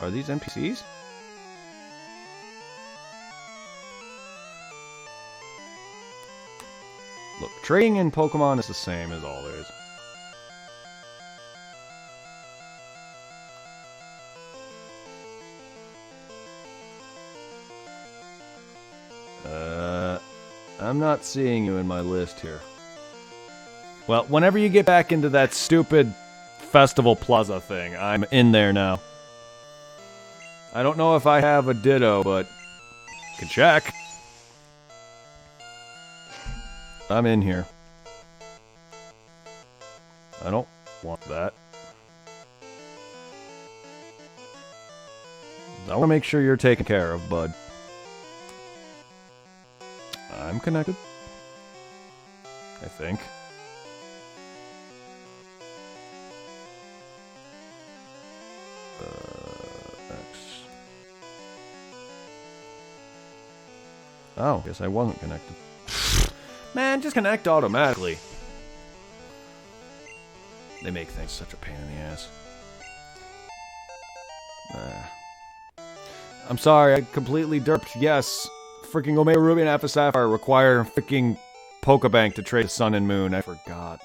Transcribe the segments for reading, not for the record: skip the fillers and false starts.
Are these NPCs? Look, trading in Pokemon is the same as all there is. I'm not seeing you in my list here. Well, whenever you get back into that stupid Festival Plaza thing, I'm in there now. I don't know if I have a Ditto, but can check. I'm in here. I don't want that. I want to make sure you're taken care of, bud. I'm connected. I think. X. Oh, guess I wasn't connected. Man, just connect automatically. They make things such a pain in the ass. I'm sorry, I completely derped. Yes, freaking Omega Ruby and Alpha Sapphire require freaking Pokebank to trade the Sun and Moon. I forgot.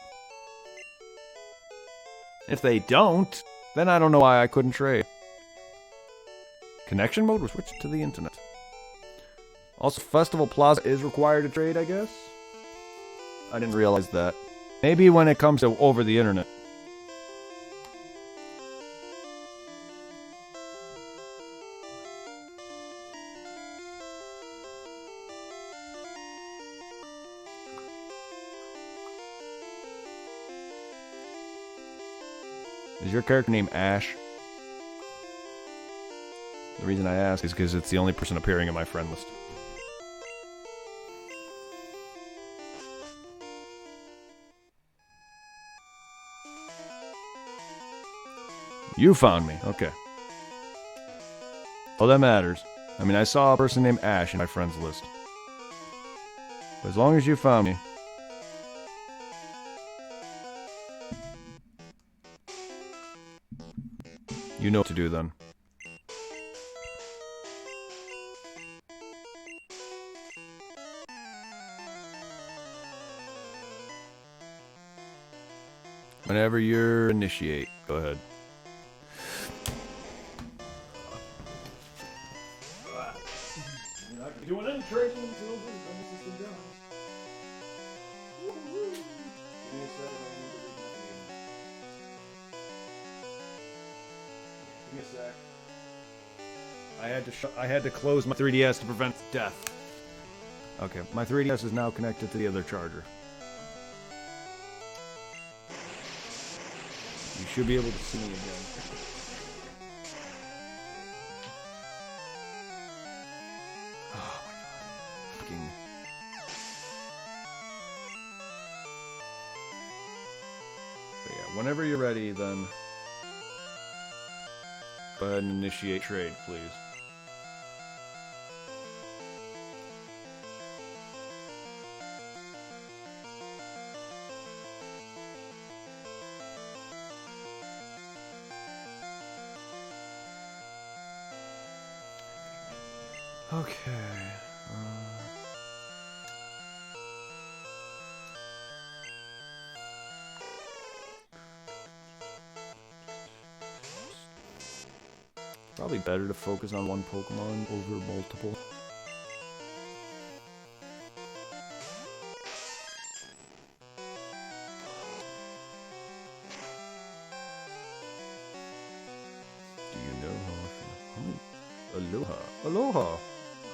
If they don't, then I don't know why I couldn't trade. Connection mode was switched to the internet. Also, Festival Plaza is required to trade, I guess? I didn't realize that. Maybe when it comes to over the internet. Is your character named Ash? The reason I ask is because it's the only person appearing in my friend list. You found me. Okay. All that matters. I mean, I saw a person named Ash in my friends list. But as long as you found me. You know what to do then. Whenever you're initiate, go ahead. You're not doing any trading until this is done. Give me a second, Give me a sec. I had to close my 3DS to prevent death. Okay, my 3DS is now connected to the other charger. You should be able to see me again. Oh my god. Fucking. But yeah, whenever you're ready, then go ahead and initiate trade, please. Okay. Probably better to focus on one Pokemon over multiple. Do you know how I feel? Aloha. Aloha!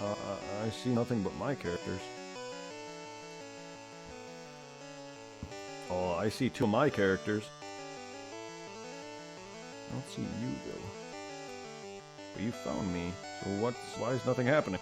I see nothing but my characters. Oh, I see two of my characters. I don't see you, though. But you found me, so why is nothing happening?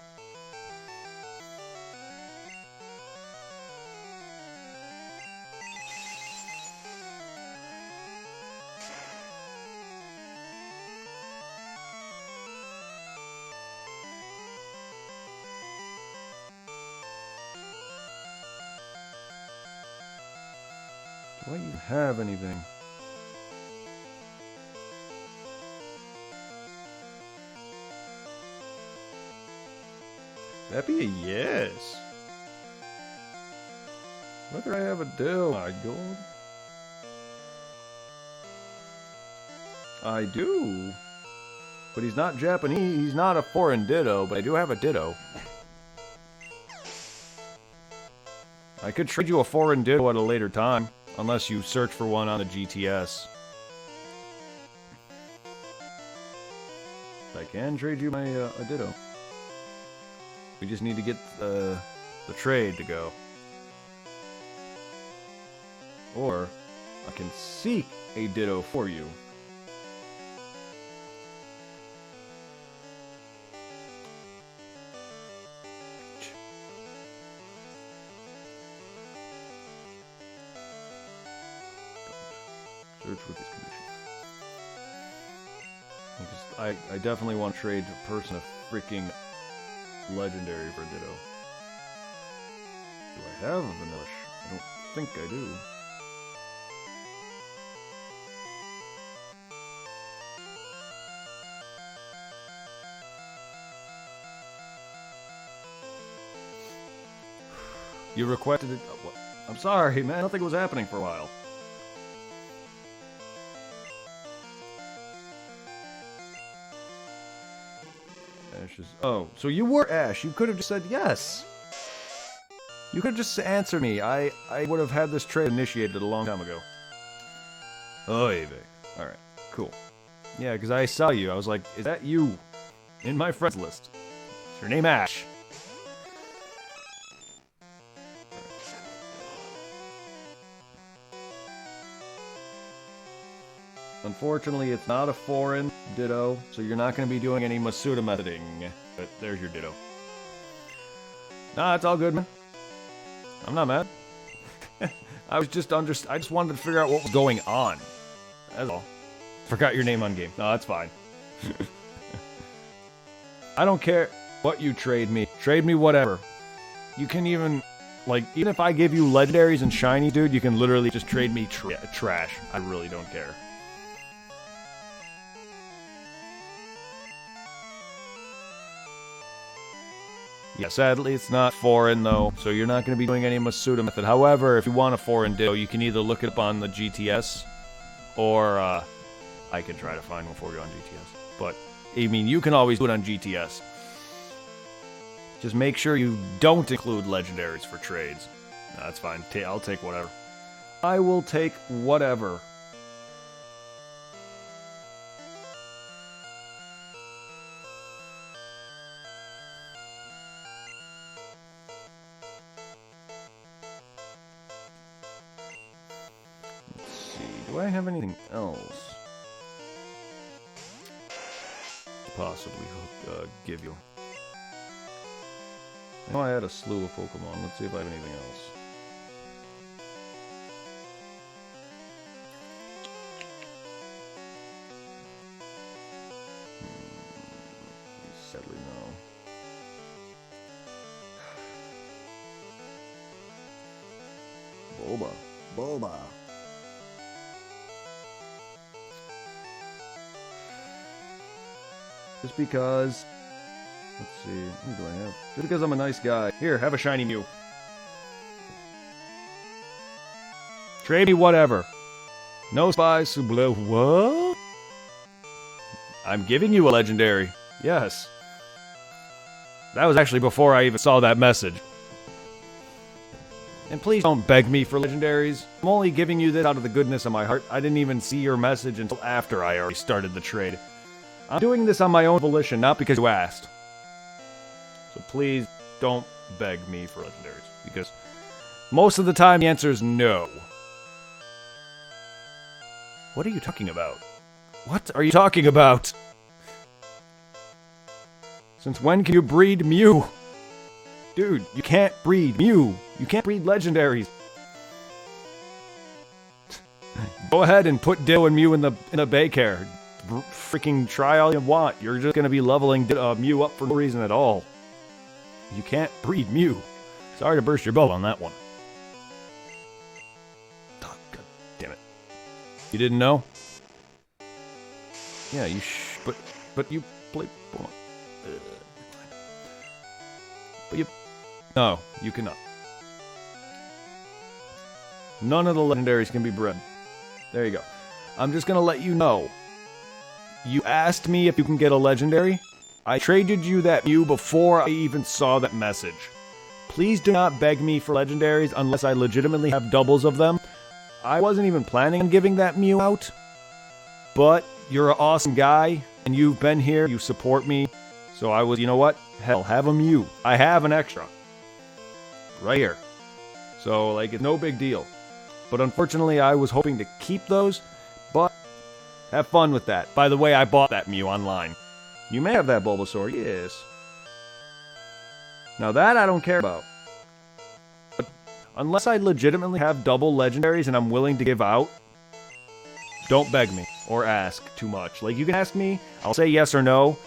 Do I even have anything? That be a yes. Whether I have a Ditto, my god. I do. But he's not Japanese, he's not a foreign Ditto, but I do have a Ditto. I could trade you a foreign Ditto at a later time, unless you search for one on the GTS. I can trade you my a Ditto. We just need to get the trade to go. Or I can seek a Ditto for you. Search with these conditions. I definitely want to trade a person a freaking legendary for a Ditto. Do I have a Vanillish? I don't think I do. You requested it. What? I'm sorry, man. Nothing was happening for a while. Ash is. Oh, so you were Ash. You could have just said yes. You could have just answered me. I would have had this trade initiated a long time ago. Oh, Eve. Alright, cool. Yeah, because I saw you. I was like, is that you? In my friends list. Is your name Ash? Unfortunately, it's not a foreign Ditto, so you're not going to be doing any Masuda methoding. But there's your Ditto. Nah, it's all good, man. I'm not mad. I just wanted to figure out what was going on. That's all. Forgot your name on game. No, that's fine. I don't care what you trade me. Trade me whatever. You can even, like, even if I give you legendaries and shiny, dude, you can literally just trade me trash. I really don't care. Yeah, sadly it's not foreign though, so you're not going to be doing any Masuda method. However, if you want a foreign Ditto, you can either look it up on the GTS, or I can try to find one for you on GTS. But, I mean, you can always do it on GTS. Just make sure you don't include legendaries for trades. No, that's fine. I'll take whatever. I will take whatever. Do I have anything else to possibly give you? I know I had a slew of Pokemon. Let's see if I have anything else. Sadly, no. Boba. Just because... Let's see, who do I have? Just because I'm a nice guy. Here, have a shiny Mew. Trade me whatever. No spies, Sublu. What? I'm giving you a legendary. Yes. That was actually before I even saw that message. And please don't beg me for legendaries. I'm only giving you this out of the goodness of my heart. I didn't even see your message until after I already started the trade. I'm doing this on my own volition, not because you asked. So please don't beg me for legendaries, because most of the time the answer is no. What are you talking about? What are you talking about? Since when can you breed Mew? Dude, you can't breed Mew. You can't breed legendaries. Go ahead and put Ditto and Mew in the Baycare. Freaking try all you want. You're just gonna be leveling Mew up for no reason at all. You can't breed Mew. Sorry to burst your bubble on that one. Oh, God damn it. You didn't know? Yeah, you but you play Pokemon. But no, you cannot. None of the legendaries can be bred. There you go. I'm just gonna let you know. You asked me if you can get a legendary. I traded you that Mew before I even saw that message. Please do not beg me for legendaries unless I legitimately have doubles of them. I wasn't even planning on giving that Mew out. But you're an awesome guy, and you've been here, you support me. So I was, you know what? Hell, have a Mew. I have an extra. Right here. So, like, it's no big deal. But unfortunately, I was hoping to keep those, but have fun with that. By the way, I bought that Mew online. You may have that Bulbasaur, yes. Now that I don't care about. But unless I legitimately have double legendaries and I'm willing to give out, don't beg me or ask too much. Like, you can ask me, I'll say yes or no,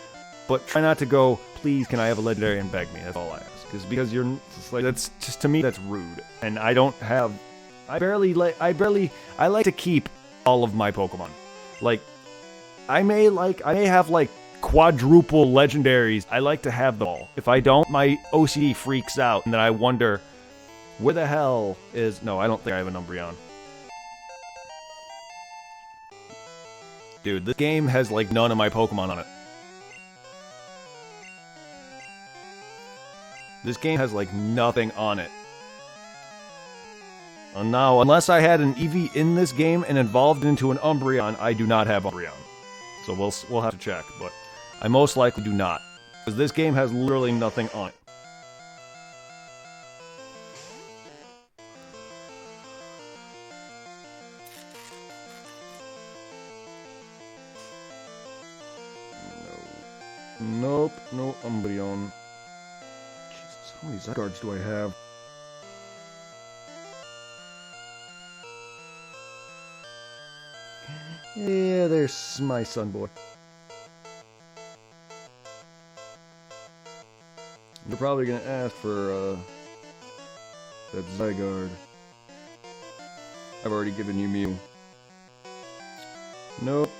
but try not to go, please, can I have a legendary, and beg me. That's all I ask. Because you're, like, that's just, to me, that's rude. And I don't have... I like to keep all of my Pokemon. Like, I may have, like, quadruple legendaries. I like to have them all. If I don't, my OCD freaks out, and then I wonder, where the hell is... No, I don't think I have an Umbreon. Dude, this game has, like, none of my Pokemon on it. This game has, like, nothing on it. And now, unless I had an Eevee in this game and evolved into an Umbreon, I do not have Umbreon. So we'll have to check, but I most likely do not. Because this game has literally nothing on it. No. Nope, no Umbreon. Jesus, how many Zygardes do I have? Yeah, there's my son boy. You're probably gonna ask for that Zygarde. I've already given you Mew. Nope.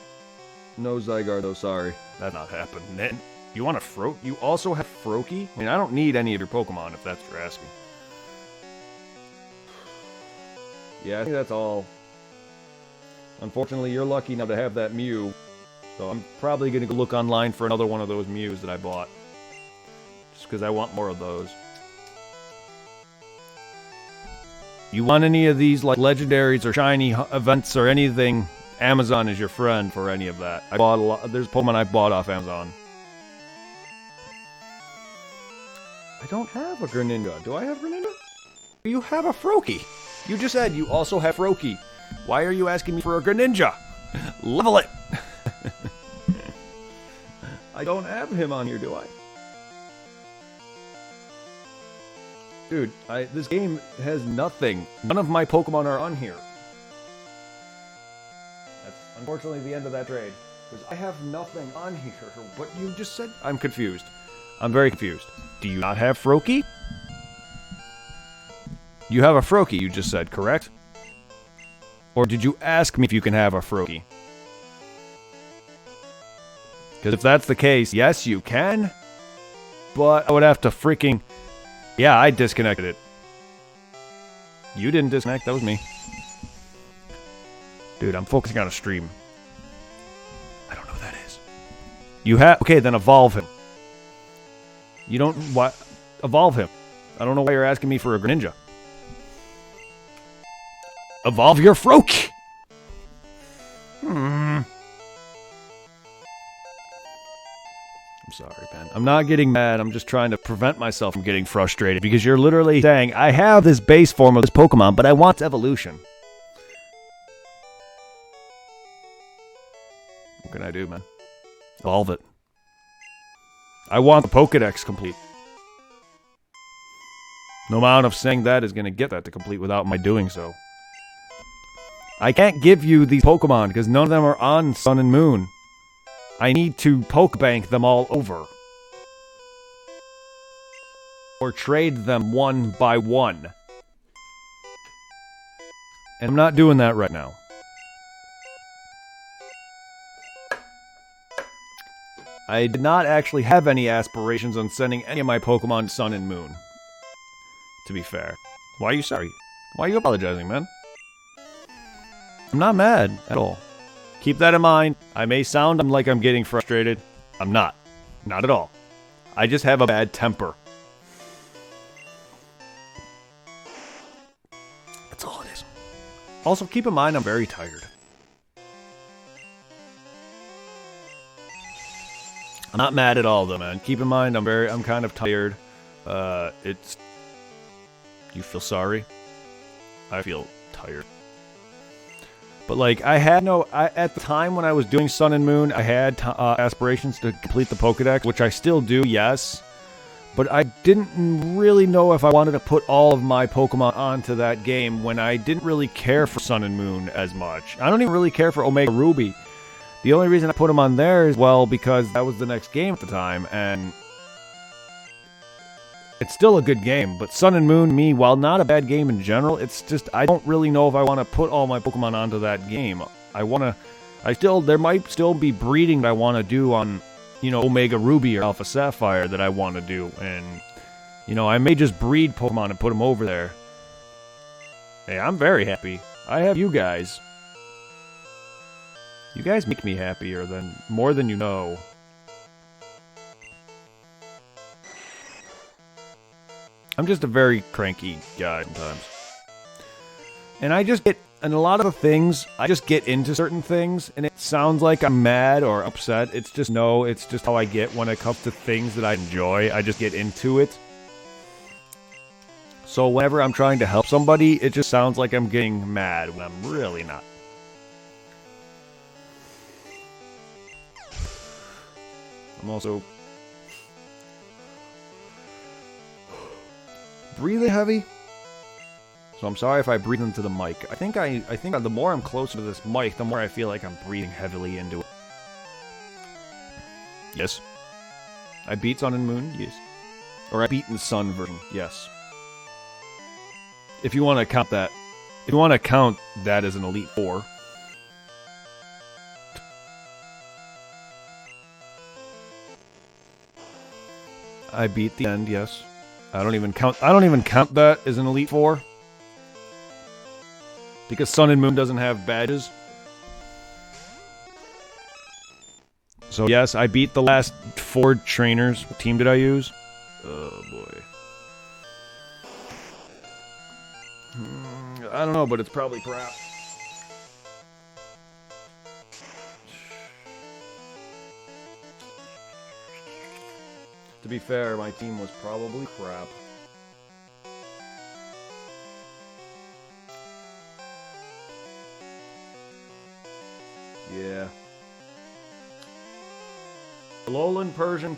No Zygarde though, sorry. That's not happening. You want a Fro? You also have Froakie? I mean, I don't need any of your Pokemon if that's what you're asking. Yeah, I think that's all. Unfortunately, you're lucky now to have that Mew. So I'm probably going to look online for another one of those Mews that I bought. Just because I want more of those. You want any of these, like, legendaries or shiny events or anything, Amazon is your friend for any of that. I bought a lot. There's Pokemon I bought off Amazon. I don't have a Greninja. Do I have Greninja? You have a Froakie. You just said you also have Froakie. Why are you asking me for a Greninja? Level it! I don't have him on here, do I? Dude, this game has nothing. None of my Pokemon are on here. That's unfortunately the end of that trade. Because I have nothing on here. What you just said? I'm confused. I'm very confused. Do you not have Froakie? You have a Froakie, you just said, correct? Or did you ask me if you can have a Froakie? Because if that's the case, yes, you can. But I would have to freaking... Yeah, I disconnected it. You didn't disconnect, that was me. Dude, I'm focusing on a stream. I don't know who that is. You have... Okay, then evolve him. You don't... What? Evolve him. I don't know why you're asking me for a Greninja. Evolve your Froakie! I'm sorry, Ben. I'm not getting mad. I'm just trying to prevent myself from getting frustrated because you're literally saying, I have this base form of this Pokemon, but I want evolution. What can I do, man? Evolve it. I want the pokedex complete. No amount of saying that is going to get that to complete without my doing so. I can't give you these Pokemon because none of them are on Sun and Moon. I need to Pokebank them all over. Or trade them one by one. And I'm not doing that right now. I did not actually have any aspirations on sending any of my Pokemon Sun and Moon. To be fair. Why are you sorry? Why are you apologizing, man? I'm not mad at all. Keep that in mind. I may sound like I'm getting frustrated. I'm not. Not at all. I just have a bad temper. That's all it is. Also, keep in mind I'm very tired. I'm not mad at all, though, man. Keep in mind I'm kind of tired. You feel sorry? I feel tired. But, like, at the time when I was doing Sun and Moon, I had aspirations to complete the Pokedex, which I still do, yes. But I didn't really know if I wanted to put all of my Pokemon onto that game when I didn't really care for Sun and Moon as much. I don't even really care for Omega Ruby. The only reason I put them on there is, well, because that was the next game at the time, and it's still a good game, but Sun and Moon, me, while not a bad game in general, it's just, I don't really know if I want to put all my Pokemon onto that game. There might still be breeding that I want to do on, Omega Ruby or Alpha Sapphire that I want to do, and, I may just breed Pokemon and put them over there. Hey, I'm very happy. I have you guys. You guys make me happier more than you know. I'm just a very cranky guy sometimes. And and a lot of the things, I just get into certain things, and it sounds like I'm mad or upset. It's just how I get when it comes to things that I enjoy. I just get into it. So whenever I'm trying to help somebody, it just sounds like I'm getting mad when I'm really not. I'm also breathing heavy, so I'm sorry if I breathe into the mic. I think the more I'm closer to this mic, the more I feel like I'm breathing heavily into it. Yes. I beat Sun and Moon, yes. Or I beat the Sun version, yes. If you want to count that. If you want to count that as an Elite Four. I beat the end, yes. I don't even count that as an Elite Four. Because Sun and Moon doesn't have badges. So yes, I beat the last 4 trainers. What team did I use? Oh boy. I don't know, but it's probably crap. To be fair, my team was probably crap. Yeah. Alolan Persian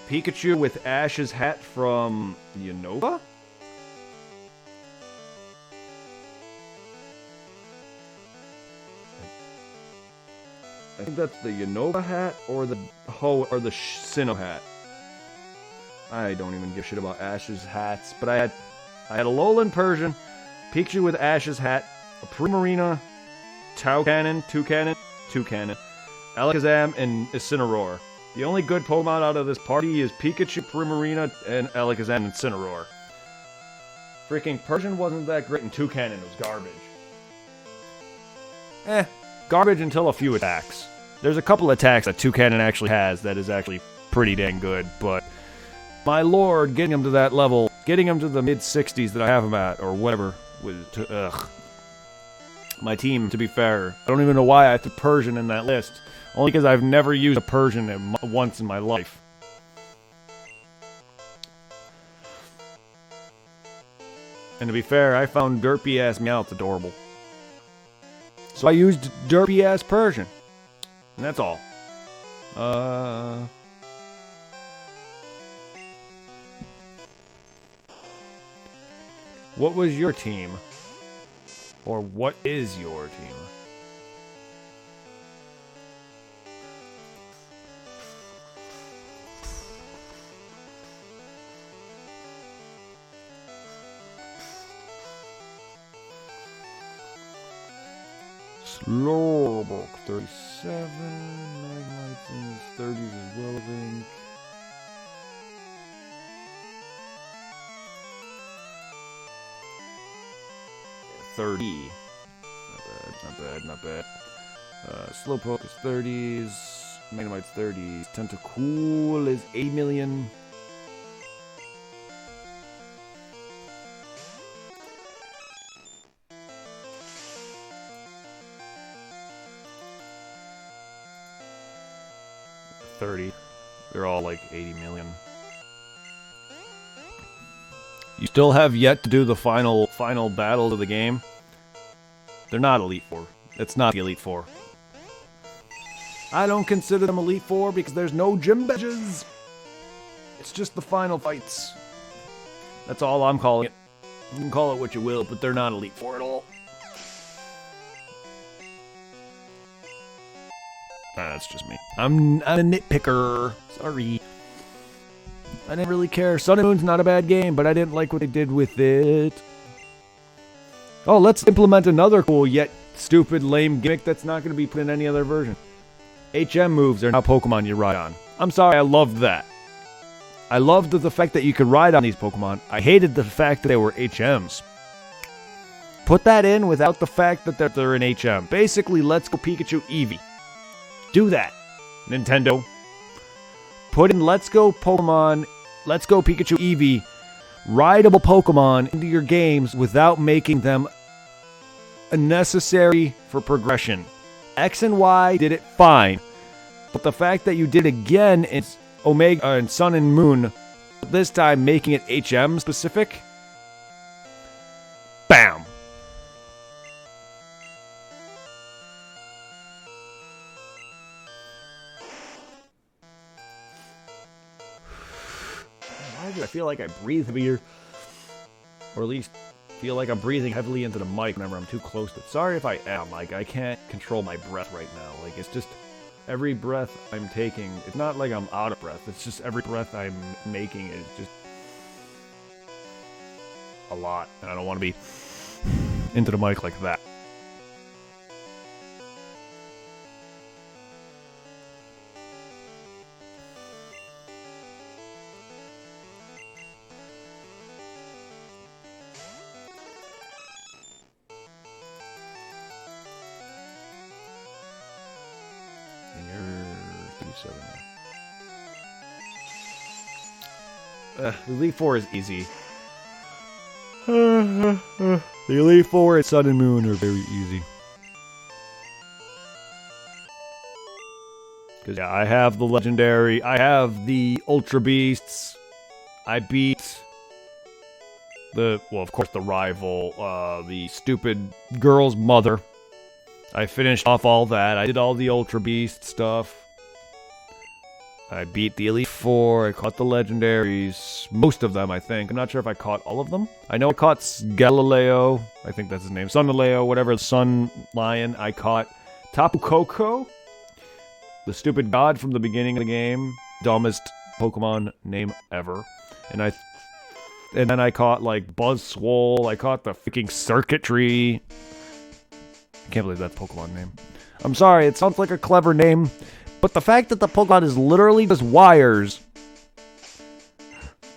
Pikachu with Ash's hat from Unova? I think that's the Unova hat or the Sinnoh hat. I don't even give a shit about Ash's hats, but I had a Alolan Persian, Pikachu with Ash's hat, a Primarina, Toucannon, Alakazam, and Incineroar. The only good Pokemon out of this party is Pikachu, Primarina, and Alakazam and Incineroar. Freaking Persian wasn't that great, and Toucannon was garbage. Garbage until a few attacks. There's a couple attacks that Toucannon actually has that is actually pretty dang good, but my lord, getting him to that level, getting him to the mid-60s that I have him at, or whatever, my team, to be fair, I don't even know why I have Persian in that list. Only because I've never used a Persian once in my life. And to be fair, I found derpy-ass Meowth adorable. So I used derpy-ass Persian. And that's all. What was your team? Or what is your team? Slowbrook 37, Magmite 30s as well, I think. Yeah, 30. Not bad. Slowpoke is 30s. Magnemite's 30s. Tentacool is 8 million. They're all like 80 million. You still have yet to do the final battles of the game. They're not Elite Four. It's not the Elite Four. I don't consider them Elite Four because there's no gym badges. It's just the final fights. That's all I'm calling it. You can call it what you will, but they're not Elite Four at all. That's just me. I'm a nitpicker. Sorry. I didn't really care. Sun and Moon's not a bad game, but I didn't like what they did with it. Oh, let's implement another cool yet stupid, lame gimmick that's not going to be put in any other version. HM moves are now Pokemon you ride on. I'm sorry, I loved that. I loved the fact that you could ride on these Pokemon. I hated the fact that they were HMs. Put that in without the fact that they're an HM. Basically, Let's Go Pikachu Eevee. Do that, Nintendo. Put in Let's Go Pikachu Eevee, rideable Pokemon into your games without making them unnecessary for progression. X and Y did it fine, but the fact that you did again in Omega and Sun and Moon, this time making it HM specific, bam. Why do I feel like I breathe heavier? Or at least feel like I'm breathing heavily into the mic whenever I'm too close to it. Sorry if I am. Like, I can't control my breath right now. Like, it's just every breath I'm taking. It's not like I'm out of breath. It's just every breath I'm making is just a lot. And I don't want to be into the mic like that. The Elite Four is easy. The Elite Four and Sun and Moon are very easy. Because, yeah, I have the Legendary, I have the Ultra Beasts, I beat well, of course, the rival, the stupid girl's mother. I finished off all that, I did all the Ultra Beast stuff. I beat the Elite Four, I caught the Legendaries, most of them, I think. I'm not sure if I caught all of them. I know I caught Galileo, I think that's his name, Sunaleo, whatever, Sun Lion. I caught Tapu Koko, the stupid god from the beginning of the game, dumbest Pokemon name ever. And then I caught, like, Buzzwole, I caught the freaking Circuitry. I can't believe that's a Pokemon name. I'm sorry, it sounds like a clever name. But the fact that the Pokemon is literally just wires.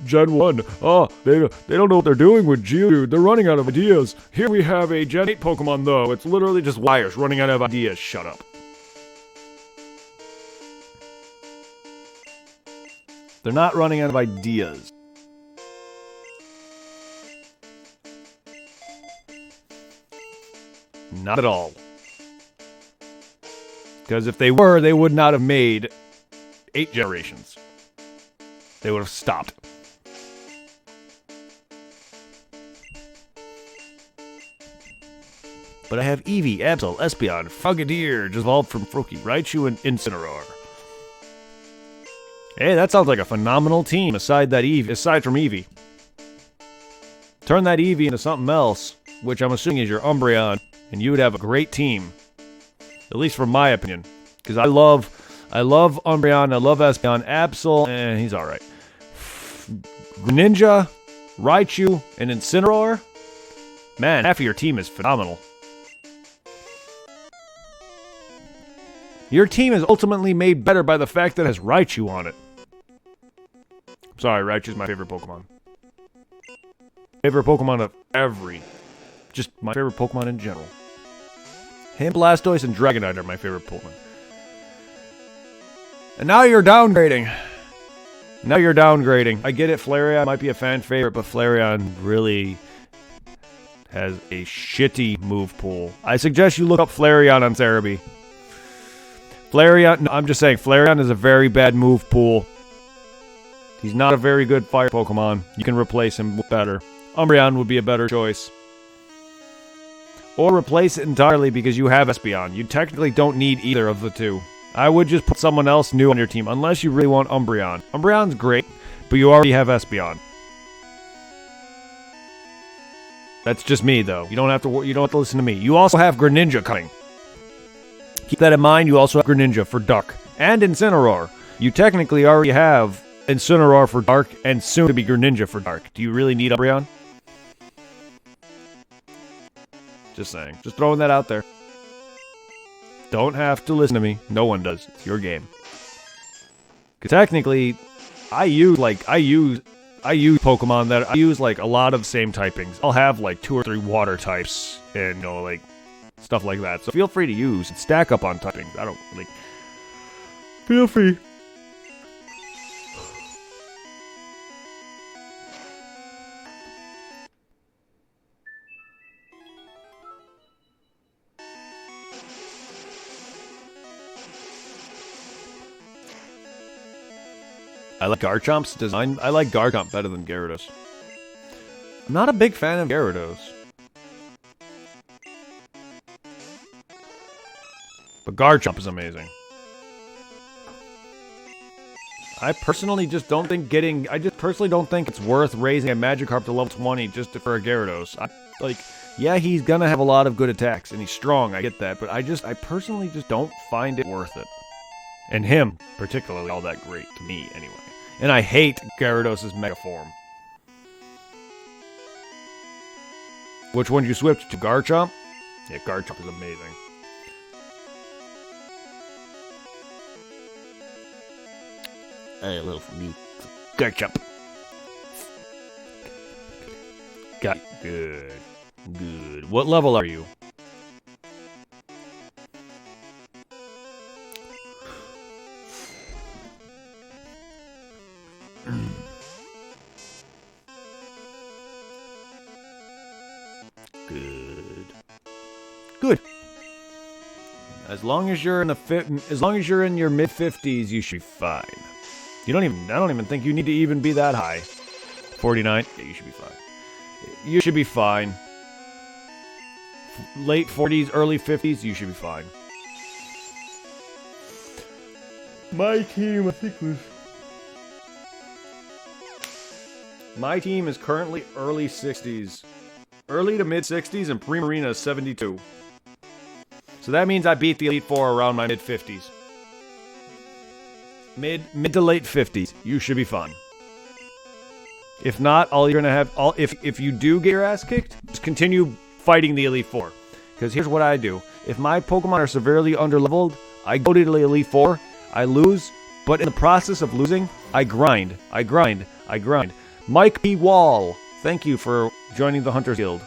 Gen 1. Oh, they don't know what they're doing with Geodude. They're running out of ideas. Here we have a Gen 8 Pokemon, though. It's literally just wires running out of ideas. Shut up. They're not running out of ideas. Not at all. Because if they were, they would not have made 8 generations. They would have stopped. But I have Eevee, Absol, Espeon, Frogadier, just evolved from Froakie, Raichu, and Incineroar. Hey, that sounds like a phenomenal team aside from Eevee. Turn that Eevee into something else, which I'm assuming is your Umbreon, and you would have a great team. At least from my opinion. Because I love Umbreon, I love Espeon, Absol, he's alright. Greninja, Raichu, and Incineroar? Man, half of your team is phenomenal. Your team is ultimately made better by the fact that it has Raichu on it. Sorry, Raichu's my favorite Pokemon. Favorite Pokemon of just my favorite Pokemon in general. Him, Blastoise, and Dragonite are my favorite Pokemon. And now you're downgrading. I get it, Flareon might be a fan favorite, but Flareon really has a shitty move pool. I suggest you look up Flareon on Cerebi. I'm just saying, Flareon is a very bad move pool. He's not a very good fire Pokemon. You can replace him with better. Umbreon would be a better choice. Or replace it entirely because you have Espeon. You technically don't need either of the two. I would just put someone else new on your team, unless you really want Umbreon. Umbreon's great, but you already have Espeon. That's just me, though. You don't have to listen to me. You also have Greninja coming. Keep that in mind. You also have Greninja for Dark and Incineroar. You technically already have Incineroar for Dark and soon to be Greninja for Dark. Do you really need Umbreon? Just saying. Just throwing that out there. Don't have to listen to me. No one does. It's your game. Because technically, I use Pokemon that I use like a lot of same typings. I'll have like 2 or 3 water types and like stuff like that. So feel free to use and stack up on typings. I don't like. Feel free. I like Garchomp's design. I like Garchomp better than Gyarados. I'm not a big fan of Gyarados. But Garchomp is amazing. I personally just don't think it's worth raising a Magikarp to level 20 just for a Gyarados. Yeah, he's gonna have a lot of good attacks, and he's strong, I get that, but I personally just don't find it worth it. And him, particularly, all that great, to me, anyway. And I hate Gyarados' Mega Form. Which one did you switch to? Garchomp? Yeah, Garchomp is amazing. Hey, a little from me. Garchomp. Got good. Good. What level are you? Good. As long as you're in your mid-50s, you should be fine. I don't even think you need to even be that high. 49? Yeah, you should be fine. You should be fine. Late 40s, early 50s, you should be fine. My team, I think My team is currently early 60s. Early to mid 60s, and Primarina is 72. So that means I beat the Elite Four around my mid 50s. Mid to late 50s. You should be fine. If not, if you do get your ass kicked, just continue fighting the Elite Four. Because here's what I do. If my Pokemon are severely underleveled, I go to the Elite Four, I lose, but in the process of losing, I grind. Mike P. Wall, thank you for joining the Hunters Guild.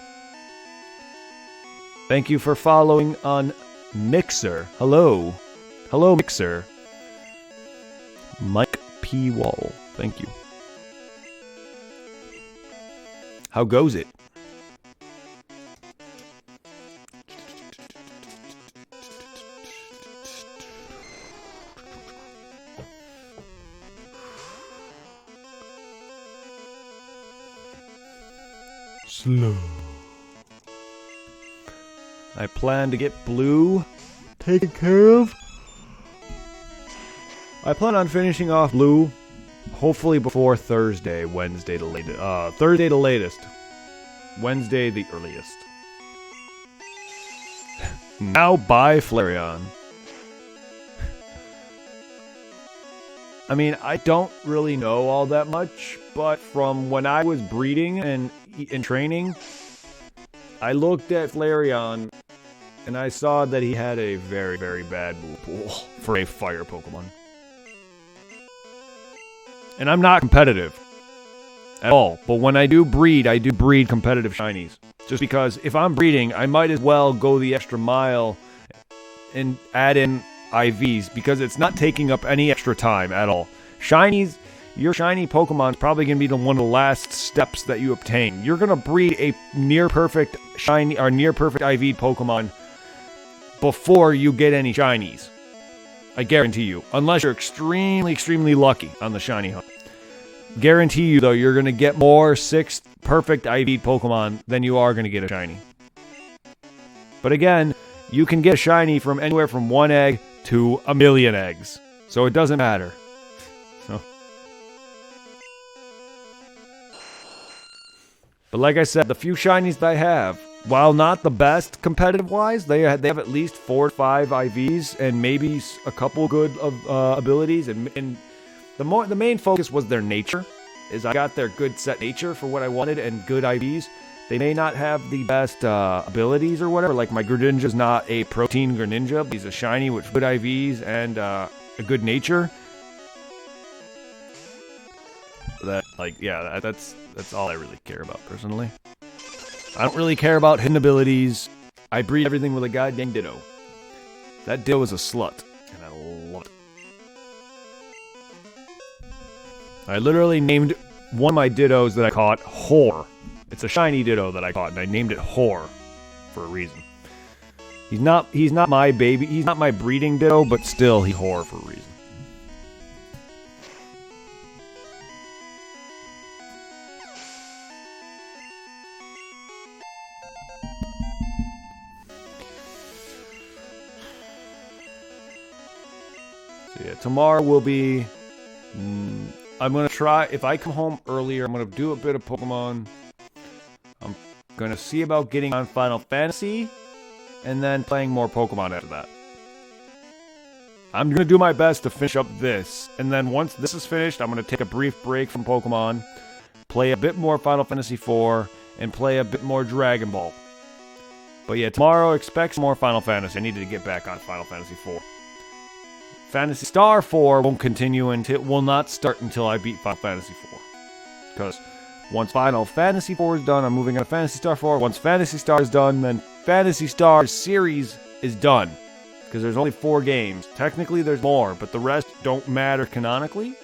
Thank you for following on Mixer. Hello, Mixer. Mike P. Wall, thank you. How goes it? Slow. I plan to get Blue taken care of. I plan on finishing off Blue, hopefully before Thursday, Wednesday the latest. Thursday the latest. Wednesday the earliest. Now buy Flareon. I mean, I don't really know all that much, but from when I was breeding and training, I looked at Flareon and I saw that he had a very, very bad move pool for a fire Pokemon. And I'm not competitive at all, but when I do breed competitive shinies. Just because if I'm breeding, I might as well go the extra mile and add in IVs, because it's not taking up any extra time at all. Shinies, your shiny Pokemon is probably going to be one of the last steps that you obtain. You're going to breed a near-perfect shiny or near-perfect IV Pokemon before you get any shinies. I guarantee you. Unless you're extremely, extremely lucky on the shiny hunt. Guarantee you, though, you're going to get more 6th perfect IV Pokemon than you are going to get a shiny. But again, you can get a shiny from anywhere from 1 egg to 1,000,000 eggs. So it doesn't matter. So. But like I said, the few shinies that I have, while not the best competitive-wise, they have at least 4 or 5 IVs and maybe a couple good abilities. And the main focus was their nature. Is I got their good set nature for what I wanted and good IVs. They may not have the best abilities or whatever. Like my Greninja's not a protein Greninja, but he's a shiny with good IVs and a good nature. That's all I really care about personally. I don't really care about hidden abilities. I breed everything with a goddamn Ditto. That Ditto is a slut, and I love it. I literally named one of my Dittos that I caught Whore. It's a shiny Ditto that I caught, and I named it Whore for a reason. He's not my baby. He's not my breeding Ditto, but still, he's Whore for a reason. So yeah, tomorrow will be... I'm going to try, if I come home earlier, I'm going to do a bit of Pokemon. I'm going to see about getting on Final Fantasy, and then playing more Pokemon after that. I'm going to do my best to finish up this, and then once this is finished, I'm going to take a brief break from Pokemon, play a bit more Final Fantasy IV, and play a bit more Dragon Ball. But yeah, tomorrow, expect some more Final Fantasy. I needed to get back on Final Fantasy IV. Phantasy Star 4 won't continue until will not start until I beat Final Fantasy 4. Because once Final Fantasy 4 is done, I'm moving on to Phantasy Star 4. Once Phantasy Star is done, then Phantasy Star series is done. Because there's only 4 games. Technically there's more, but the rest don't matter canonically.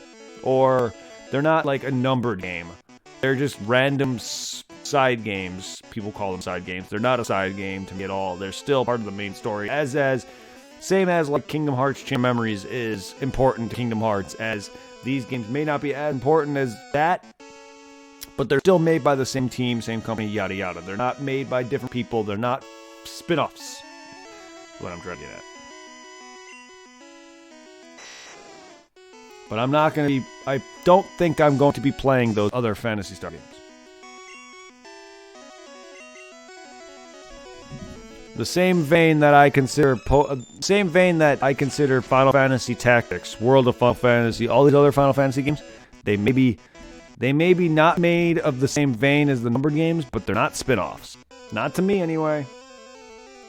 Or they're not like a numbered game. They're just random side games. People call them side games. They're not a side game to me at all. They're still part of the main story. Same as like Kingdom Hearts Chain of Memories is important to Kingdom Hearts, as these games may not be as important as that, but they're still made by the same team, same company, yada yada. They're not made by different people. They're not spin-offs. What I'm trying to get at. But I don't think I'm going to be playing those other Phantasy Star games. The same vein that I consider Final Fantasy Tactics, World of Final Fantasy, all these other Final Fantasy games, they may be not made of the same vein as the numbered games, but they're not spin-offs. Not to me, anyway.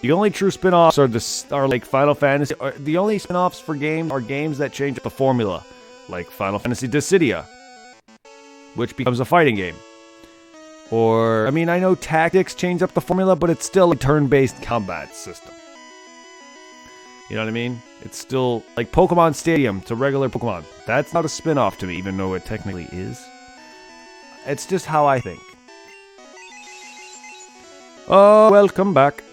The only true spin-offs are like Final Fantasy. The only spin-offs for games are games that change the formula, like Final Fantasy Dissidia, which becomes a fighting game. Or, I mean, I know Tactics change up the formula, but it's still a turn-based combat system. You know what I mean? It's still like Pokemon Stadium to regular Pokemon. That's not a spin-off to me, even though it technically is. It's just how I think. Oh, welcome back.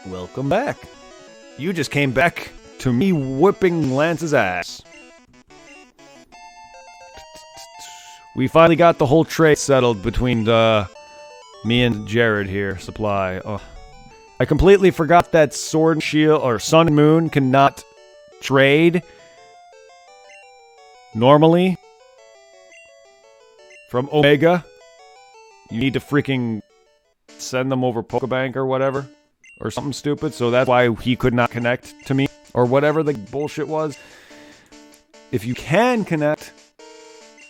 Welcome back. You just came back to me whipping Lance's ass. We finally got the whole trade settled between me and Jared here, Supply. Oh. I completely forgot that Sword and Shield, or Sun and Moon, cannot trade normally from Omega. You need to freaking send them over Pokebank or whatever, or something stupid, so that's why he could not connect to me, or whatever the bullshit was. If you can connect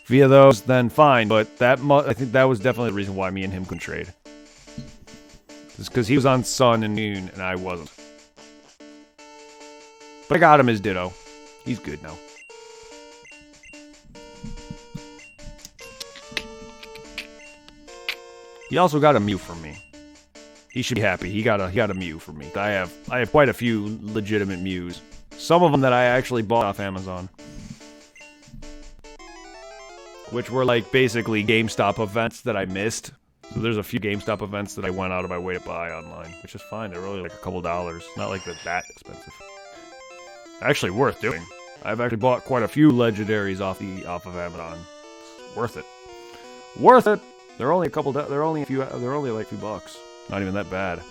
via those, then fine, but I think that was definitely the reason why me and him couldn't trade. It's because he was on Sun and Moon, and I wasn't. But I got him his Ditto. He's good now. He also got a Mew from me. He should be happy. He got a Mew from me. I have quite a few legitimate Mews. Some of them that I actually bought off Amazon. Which were like basically GameStop events that I missed. So there's a few GameStop events that I went out of my way to buy online, which is fine. They're really like a couple dollars. Not like they're that expensive. Actually worth doing. I've actually bought quite a few legendaries off of Amazon. It's worth it. Worth it. They're only like a few bucks. Not even that bad.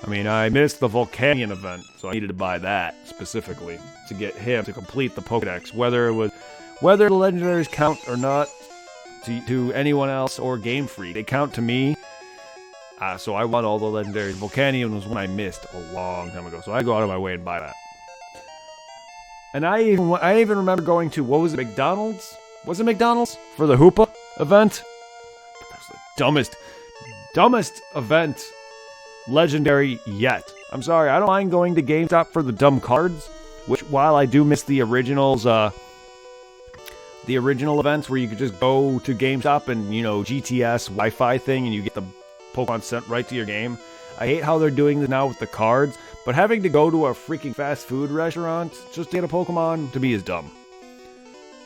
I mean, I missed the Volcanion event, so I needed to buy that specifically to get him to complete the Pokedex. Whether the legendaries count or not to anyone else or Game Freak, they count to me. So I want all the legendaries. Volcanion was one I missed a long time ago, so I go out of my way and buy that. And I even remember going to, what was it, McDonald's? Was it McDonald's? For the Hoopa event? That's the dumbest event legendary yet. I'm sorry, I don't mind going to GameStop for the dumb cards, which, while I do miss the originals, the original events where you could just go to GameStop and, you know, GTS Wi-Fi thing and you get the Pokemon sent right to your game. I hate how they're doing this now with the cards, but having to go to a freaking fast food restaurant just to get a Pokemon, to me, is dumb.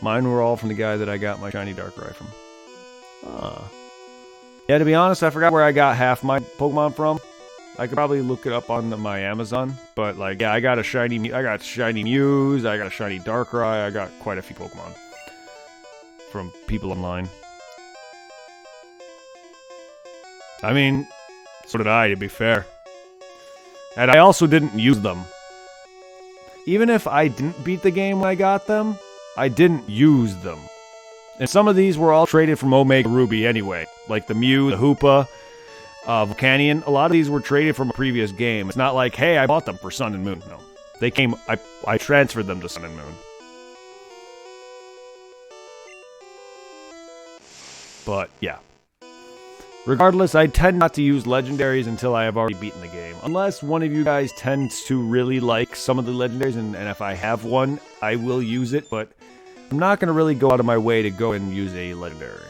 Mine were all from the guy that I got my shiny Darkrai from. Yeah, to be honest, I forgot where I got half my Pokemon from. I could probably look it up on my Amazon, but like, yeah, I got shiny Mews, I got a shiny Darkrai, I got quite a few Pokemon from people online. I mean, so did I, to be fair. And I also didn't use them. Even if I didn't beat the game when I got them, I didn't use them. And some of these were all traded from Omega Ruby anyway. Like the Mew, the Hoopa, Volcanion. A lot of these were traded from a previous game. It's not like, hey, I bought them for Sun and Moon. No. They came, I transferred them to Sun and Moon. But, yeah. Regardless, I tend not to use legendaries until I have already beaten the game. Unless one of you guys tends to really like some of the legendaries, and if I have one, I will use it, but I'm not going to really go out of my way to go and use a legendary.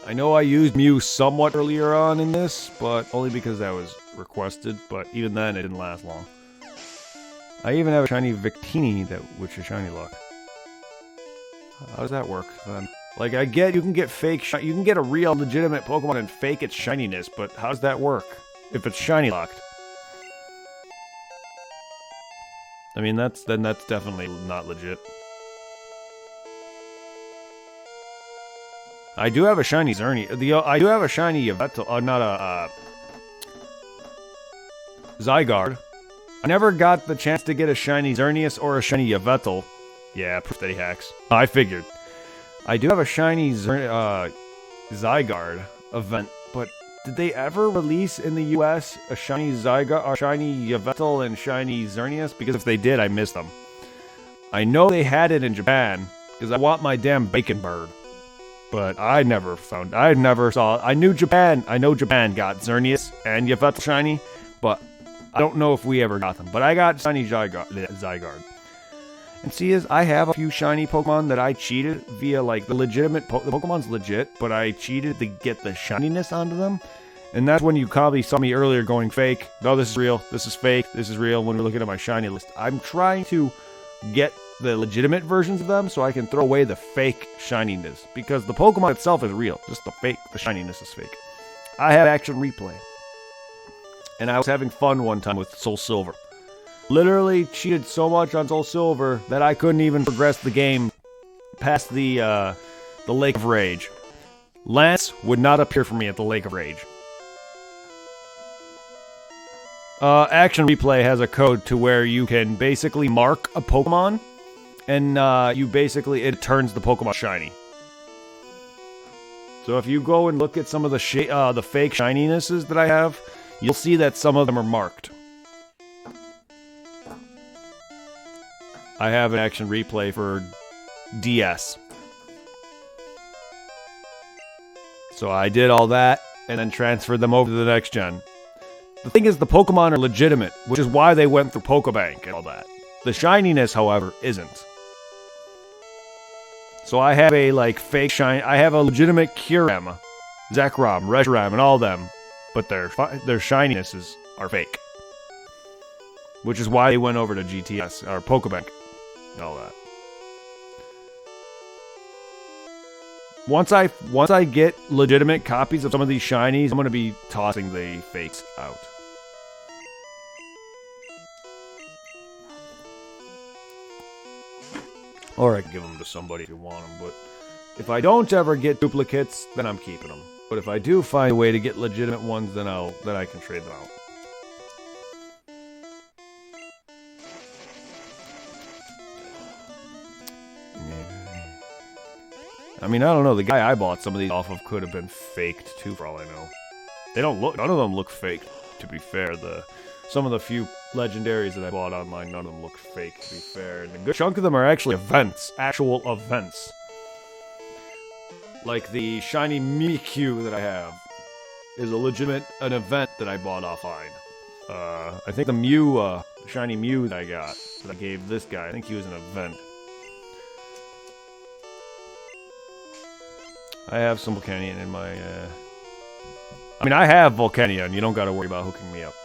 I know I used Mew somewhat earlier on in this, but only because that was requested, but even then it didn't last long. I even have a shiny Victini, which is shiny luck. How does that work then? Like, I get you can get you can get a real legitimate Pokemon and fake its shininess, but how does that work if it's shiny locked? I mean, that's definitely not legit. I do have a shiny Xerneas. I do have a shiny Yveltal, not a Zygarde. I never got the chance to get a shiny Xerneas or a shiny Yveltal. Yeah, proof that he hacks. I figured. I do have a shiny Zygarde event, but did they ever release in the US a shiny Zygarde, or shiny Yveltal and shiny Xerneas? Because if they did, I missed them. I know they had it in Japan, because I want my damn bacon bird. But I never saw. I know Japan got Xerneas and Yveltal shiny, but I don't know if we ever got them. But I got shiny Zygarde. And see, I have a few shiny Pokemon that I cheated via, like, the legitimate the Pokemon's legit, but I cheated to get the shininess onto them. And that's when you probably saw me earlier going fake. No, this is real. This is fake. This is real. When we're looking at my shiny list, I'm trying to get the legitimate versions of them so I can throw away the fake shininess. Because the Pokemon itself is real. Just the shininess is fake. I have Action Replay. And I was having fun one time with Soul Silver. Literally cheated so much on Soul Silver that I couldn't even progress the game past the Lake of Rage. Lance would not appear for me at the Lake of Rage. Action Replay has a code to where you can basically mark a Pokemon, and it turns the Pokemon shiny. So if you go and look at some of the fake shininesses that I have, you'll see that some of them are marked. I have an Action Replay for DS. So I did all that and then transferred them over to the next gen. The thing is, the Pokemon are legitimate, which is why they went through Pokebank and all that. The shininess, however, isn't. So I have a, like, fake shiny... I have a legitimate Kyurem, Zekrom, Reshiram, and all them, but their shininesses are fake. Which is why they went over to GTS, or Pokebank, and all that. Once I get legitimate copies of some of these shinies, I'm going to be tossing the fakes out. Or I can give them to somebody if you want them, but if I don't ever get duplicates, then I'm keeping them. But if I do find a way to get legitimate ones, then I can trade them out. I mean, I don't know. The guy I bought some of these off of could have been faked too, for all I know. They don't look. None of them look fake. To be fair, some of the few legendaries that I bought online, none of them look fake. To be fair, and a good chunk of them are actually events, actual events. Like the shiny Mimikyu that I have is an event that I bought offline. I think the shiny Mew that I got that I gave this guy, I think he was an event. I have some Volcanion in my, I mean, I have Volcanion. You don't gotta worry about hooking me up.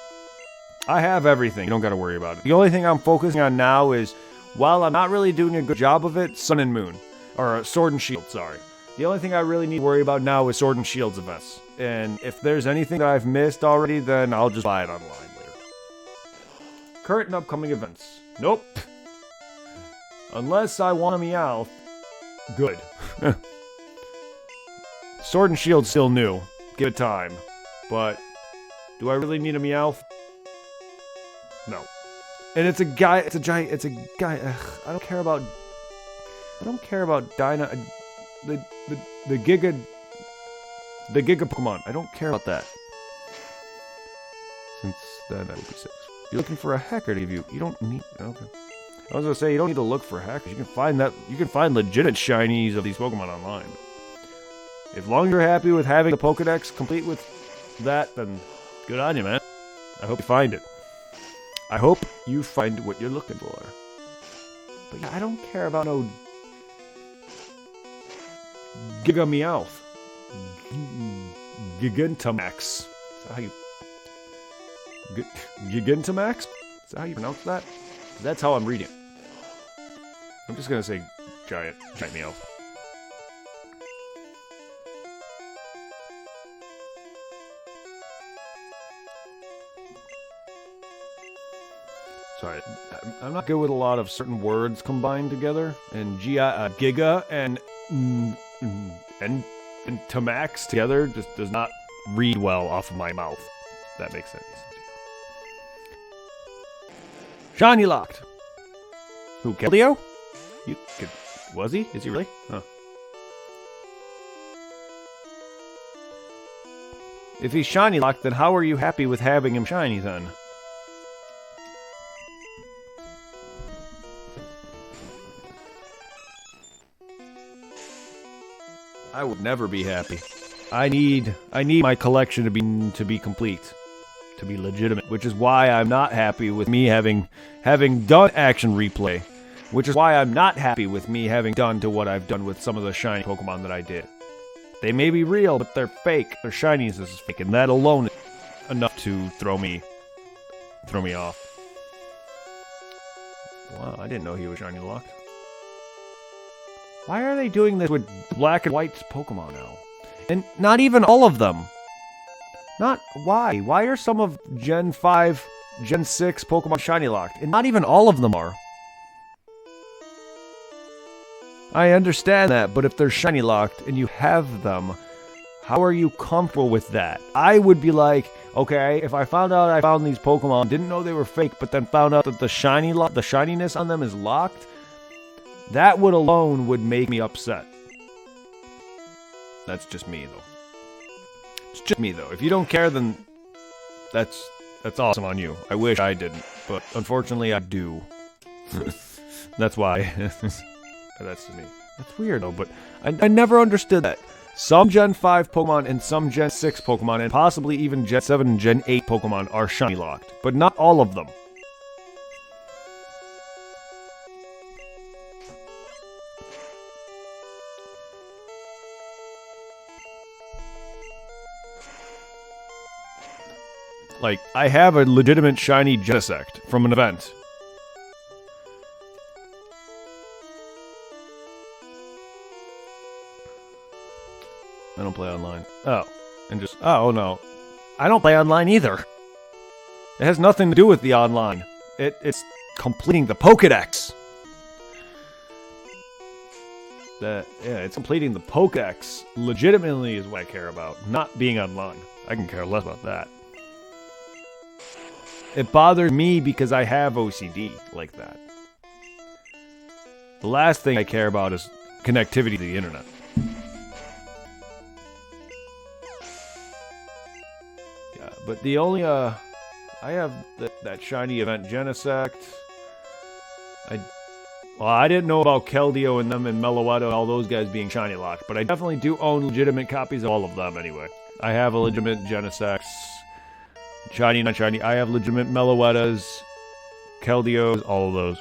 I have everything. You don't gotta worry about it. The only thing I'm focusing on now is, while I'm not really doing a good job of it, Sun and Moon. Or Sword and Shield, sorry. The only thing I really need to worry about now is Sword and Shield's events. And if there's anything that I've missed already, then I'll just buy it online later. Current and upcoming events. Nope. Unless I want a Meowth. Good. Sword and Shield's still new. Give it time. But, do I really need a Meowth? No. And it's a guy, ugh, I don't care about the Giga Pokemon. I don't care about that. Since then I will be 6. You're looking for a hacker to give you. You don't need, okay. I was gonna say, you don't need to look for hackers. You can find legitimate shinies of these Pokemon online. As long as you're happy with having the Pokedex complete with that, then good on you, man. I hope you find it. I hope you find what you're looking for. But yeah, I don't care about no Giga Meowth. Gigantamax. Is that how you... Gigantamax? Is that how you pronounce that? That's how I'm reading it. I'm just gonna say giant Meowth. Sorry, I'm not good with a lot of certain words combined together, and Giga and Tamax together just does not read well off of my mouth. That makes sense. Shiny locked. Who, Keldeo? Was he? Is he really? Huh. If he's shiny locked, then how are you happy with having him shiny then? I would never be happy. I need my collection to be complete, to be legitimate, which is why I'm not happy with me having done action replay, which is why I'm not happy with me having done to what I've done with some of the shiny Pokemon that I did. They may be real, but they're fake. Their shinies is fake, and that alone is enough to throw me off. Wow, I didn't know he was shiny locked. Why are they doing this with black and white Pokemon now? And not even all of them. Why? Why are some of Gen 5, Gen 6 Pokemon shiny locked? And not even all of them are. I understand that, but if they're shiny locked and you have them, how are you comfortable with that? I would be like, okay, if I found out I found these Pokemon, didn't know they were fake, but then found out that the shininess on them is locked, that alone would make me upset. That's just me, though. It's just me, though. If you don't care, then that's awesome on you. I wish I didn't, but unfortunately I do. That's why. That's me. That's weird though, but I never understood that. Some Gen 5 Pokemon and some Gen 6 Pokemon, and possibly even Gen 7 and Gen 8 Pokemon are shiny locked, but not all of them. Like, I have a legitimate shiny Genesect from an event. I don't play online. Oh. And just... Oh, no. I don't play online either. It has nothing to do with the online. It's completing the pokedex. Yeah, it's completing the pokedex. Legitimately is what I care about. Not being online. I can care less about that. It bothers me because I have OCD like that. The last thing I care about is connectivity to the internet. Yeah, but the only, I have that shiny event Genesect. Well, I didn't know about Keldeo and them and Meloetta and all those guys being shiny locked, but I definitely do own legitimate copies of all of them anyway. I have a legitimate Genesect. Shiny, not shiny. I have legitimate Meloettas, Keldeos, all of those.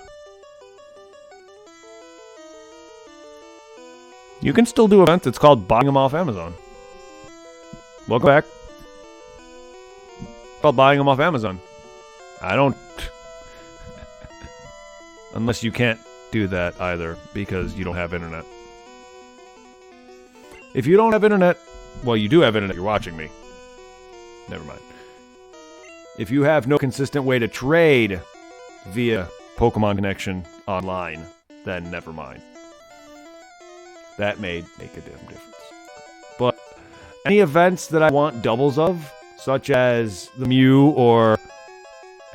You can still do events. It's called buying them off Amazon. Welcome back. It's called buying them off Amazon. I don't... Unless you can't do that either, because you don't have internet. If you don't have internet... Well, you do have internet. You're watching me. Never mind. If you have no consistent way to trade via Pokemon Connection online, then never mind. That may make a damn difference. But any events that I want doubles of, such as the Mew or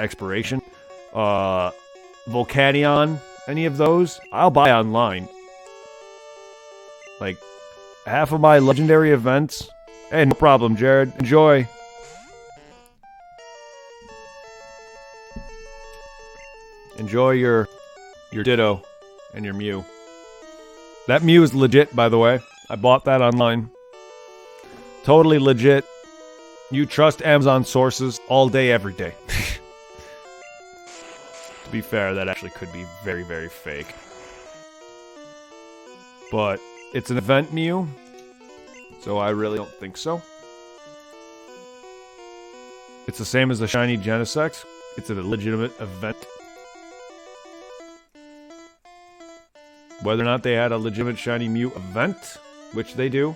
Expiration, Volcanion, any of those, I'll buy online. Like, half of my legendary events. Hey, no problem, Jared. Enjoy. Enjoy your Ditto and your Mew. That Mew is legit, by the way. I bought that online. Totally legit. You trust Amazon sources all day, every day. To be fair, that actually could be very, very fake. But it's an event Mew, so I really don't think so. It's the same as the shiny Genesect. It's a legitimate event. Whether or not they had a legitimate shiny Mew event, which they do.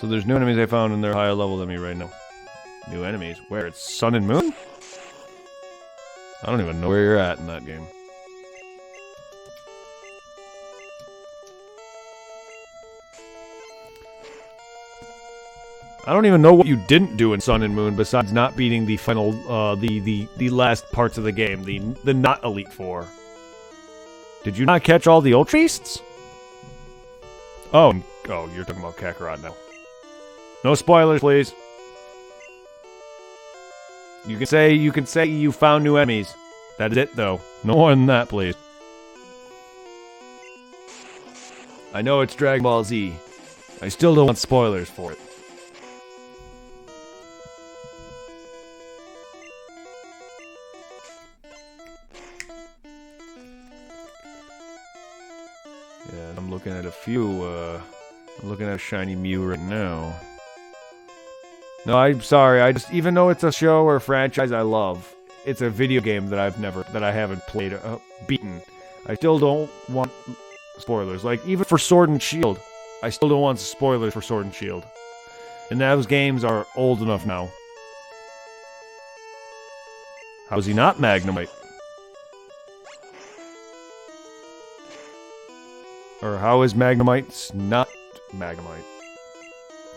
So there's new enemies I found and they're higher level than me right now. New enemies? Where? It's Sun and Moon? I don't even know where you're at in that game. I don't even know what you didn't do in Sun and Moon besides not beating the final, the last parts of the game, the not Elite Four. Did you not catch all the Ultreasts? Oh, you're talking about Kakarot now. No spoilers, please. You can say you found new enemies. That is it, though. No more than that, please. I know it's Dragon Ball Z. I still don't want spoilers for it. Yeah, I'm looking at a few, I'm looking at a shiny Mew right now. No, I'm sorry, even though it's a show or a franchise I love, it's a video game that I haven't played, beaten. I still don't want spoilers. Like, even for Sword and Shield, I still don't want spoilers for Sword and Shield. And those games are old enough now. How is he not Magnemite? Or how is Magnemite not Magnemite?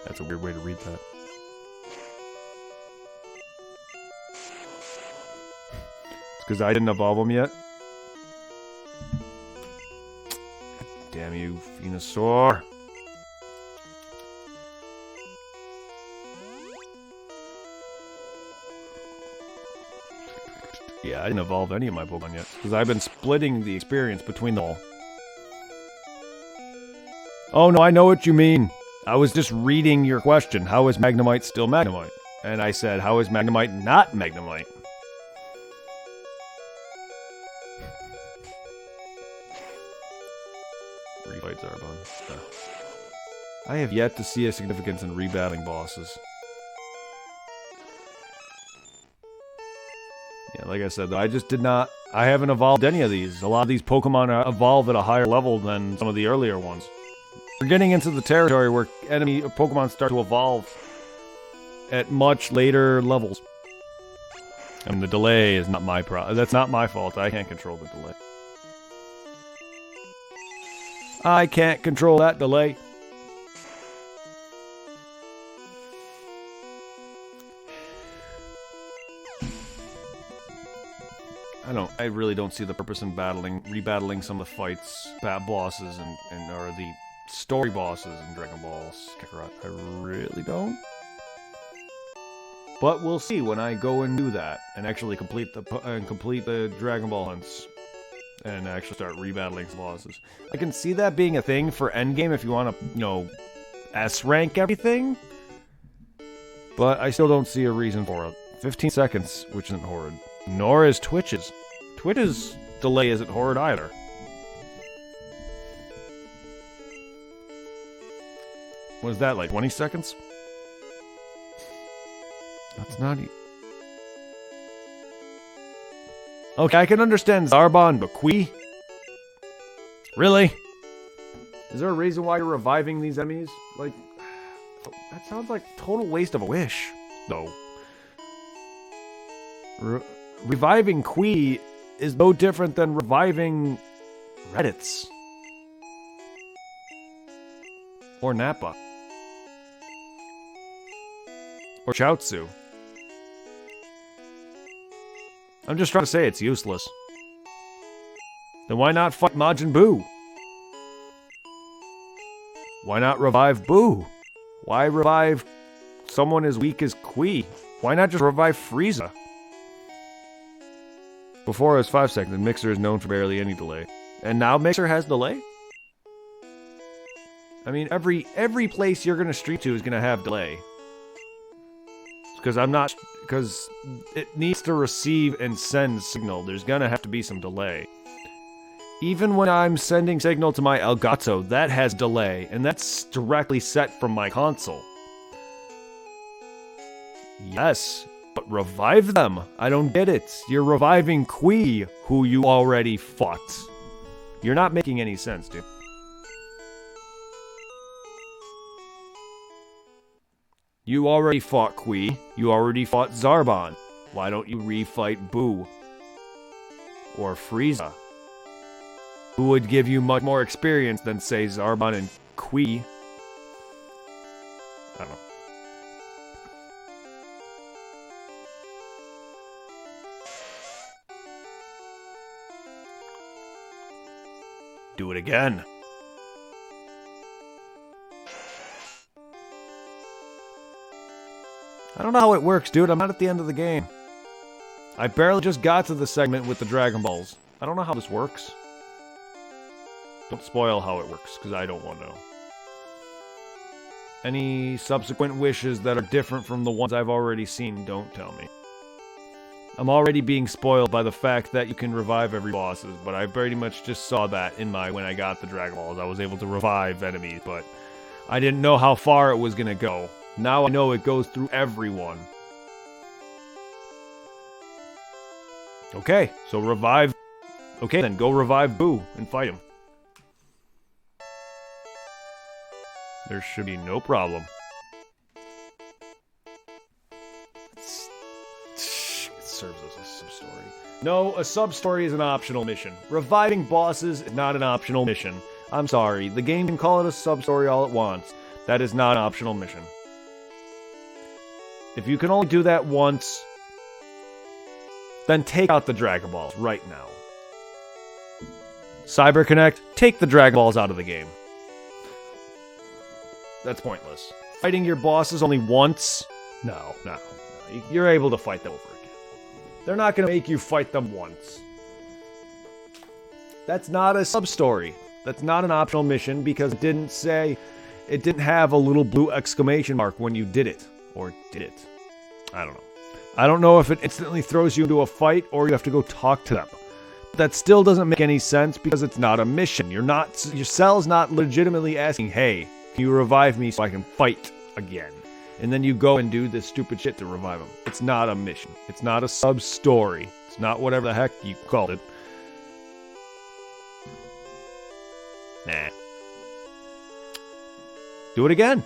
That's a weird way to read that. It's because I didn't evolve him yet. Damn you, Venusaur. Yeah, I didn't evolve any of my Pokemon yet, because I've been splitting the experience between them all. Oh no, I know what you mean. I was just reading your question. How is Magnemite still Magnemite? And I said, how is Magnemite not Magnemite? Refight Zarbon. I have yet to see a significance in rebattling bosses. Yeah, like I said, though, I just did not... I haven't evolved any of these. A lot of these Pokemon evolve at a higher level than some of the earlier ones. We're getting into the territory where enemy Pokemon start to evolve at much later levels. I mean, the delay is not my problem. That's not my fault. I can't control the delay. I can't control that delay. I really don't see the purpose in rebattling some of the fights, bosses, or the story bosses in Dragon Ball Kakarot. I really don't. But we'll see when I go and do that and actually complete the Dragon Ball hunts and actually start rebattling some bosses. I can see that being a thing for endgame if you want to, S rank everything. But I still don't see a reason for it. 15 seconds, which isn't horrid. Nor is Twitch's. Twitch's delay isn't horrid either. What is that, like 20 seconds? That's not... Okay, I can understand Zarbon, but Qui? Really? Is there a reason why you're reviving these enemies? Like, that sounds like a total waste of a wish, though. Reviving Qui is no different than reviving Reddits. Or Nappa. Or Chaozu. I'm just trying to say it's useless. Then why not fight Majin Buu? Why not revive Buu? Why revive someone as weak as Qui? Why not just revive Frieza? Before it was 5 seconds, and Mixer is known for barely any delay. And now Mixer has delay? I mean, every place you're gonna stream to is gonna have delay. Because it needs to receive and send signal. There's gonna have to be some delay. Even when I'm sending signal to my Elgato, that has delay, and that's directly set from my console. Yes, but revive them. I don't get it. You're reviving Qui, who you already fought. You're not making any sense, dude. You already fought Qui. You already fought Zarbon. Why don't you refight Buu? Or Frieza? Who would give you much more experience than, say, Zarbon and Qui? I don't know. Do it again. I don't know how it works, dude. I'm not at the end of the game. I barely just got to the segment with the Dragon Balls. I don't know how this works. Don't spoil how it works, because I don't want to know. Any subsequent wishes that are different from the ones I've already seen, don't tell me. I'm already being spoiled by the fact that you can revive every bosses, but I pretty much just saw that when I got the Dragon Balls. I was able to revive enemies, but I didn't know how far it was gonna go. Now I know it goes through everyone. Okay, so revive... Okay, then go revive Buu and fight him. There should be no problem. It serves as a sub-story. No, a sub-story is an optional mission. Reviving bosses is not an optional mission. I'm sorry, the game can call it a sub-story all it wants. That is not an optional mission. If you can only do that once, then take out the Dragon Balls right now. CyberConnect, take the Dragon Balls out of the game. That's pointless. Fighting your bosses only once? No. You're able to fight them over again. They're not going to make you fight them once. That's not a sub-story. That's not an optional mission because it didn't say... It didn't have a little blue exclamation mark when you did it. Or did it? I don't know. I don't know if it instantly throws you into a fight or you have to go talk to them. That still doesn't make any sense because it's not a mission. Your cell's not legitimately asking, hey, can you revive me so I can fight again? And then you go and do this stupid shit to revive them. It's not a mission. It's not a sub-story. It's not whatever the heck you called it. Nah. Do it again.